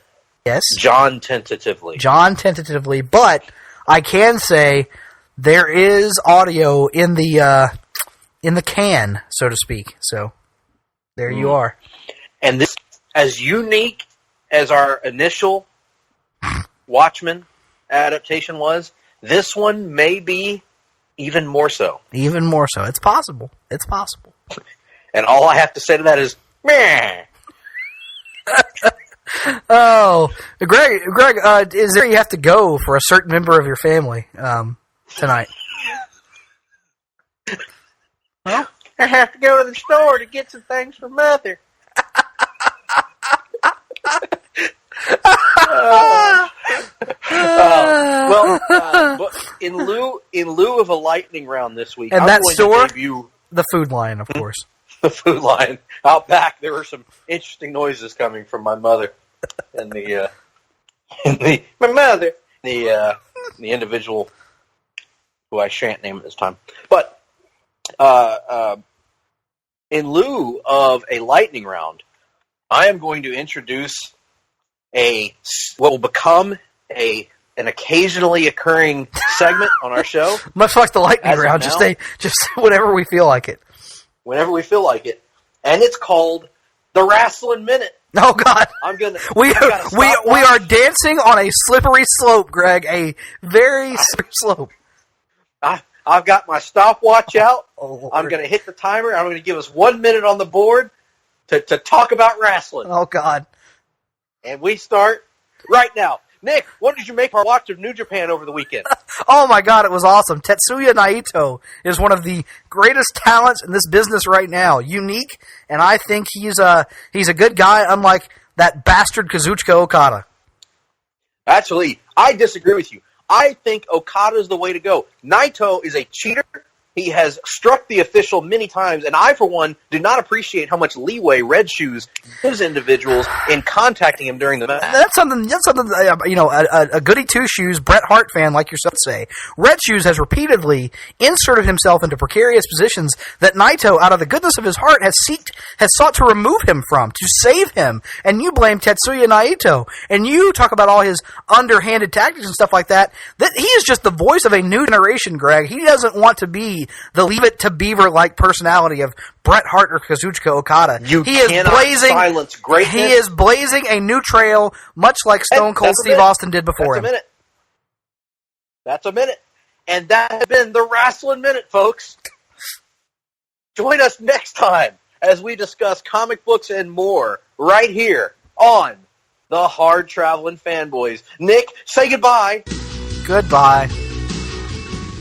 Yes? John tentatively, but I can say there is audio in the can, so to speak. So, there you are. And this, as unique as our initial Watchmen adaptation was, this one may be even more so. Even more so. It's possible. And all I have to say to that is, meh. Oh, Greg, is there you have to go for a certain member of your family tonight? Well, I have to go to the store to get some things for Mother. In lieu of a lightning round this week, and that store, the Food Lion, of course. The Food Lion out back. There were some interesting noises coming from my mother and the individual who I shan't name at this time. But in lieu of a lightning round, I am going to introduce what will become an occasionally occurring segment on our show. Much like the lightning round, just whenever we feel like it. Whenever we feel like it. And it's called the Wrestling Minute. Oh God! We are dancing on a slippery slope, Greg. A very slippery slope. I've got my stopwatch out. I'm going to hit the timer. I'm going to give us 1 minute on the board to talk about wrestling. Oh God! And we start right now. Nick, what did you make our watch of New Japan over the weekend? Oh my God, it was awesome. Tetsuya Naito is one of the greatest talents in this business right now. Unique, and I think he's a good guy, unlike that bastard Kazuchika Okada. Actually, I disagree with you. I think Okada's the way to go. Naito is a cheater. He has struck the official many times, and I, for one, do not appreciate how much leeway Red Shoes gives individuals in contacting him during the match. That's something. A goody two shoes Bret Hart fan like yourself say. Red Shoes has repeatedly inserted himself into precarious positions that Naito, out of the goodness of his heart, has sought to remove him from, to save him. And you blame Tetsuya Naito, and you talk about all his underhanded tactics and stuff like that. That he is just the voice of a new generation, Greg. He doesn't want to be the Leave It to Beaver-like personality of Bret Hart or Kazuchika Okada. He is blazing a new trail, much like Stone Cold Steve Austin did before him. That's a minute. And that has been the Wrestling Minute, folks. Join us next time as we discuss comic books and more right here on the Hard-Traveling Fanboys. Nick, say goodbye. Goodbye.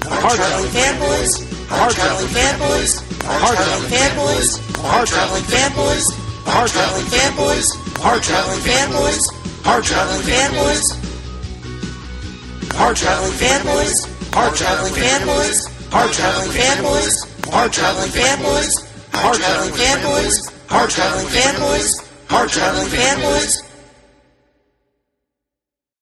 Hard-Traveling Fanboys. Hard-Traveling Fanboys. Hard-Traveling Fanboys. Hard-Traveling Fanboys. Hard-Traveling Fanboys. Hard-Traveling Fanboys. Hard-Traveling Fanboys. Hard-Traveling Fanboys. Hard-Traveling Fanboys. Hard-Traveling Fanboys. Hard-Traveling Fanboys. Hard-Traveling Fanboys. Hard-Traveling Fanboys. Hard-Traveling Fanboys.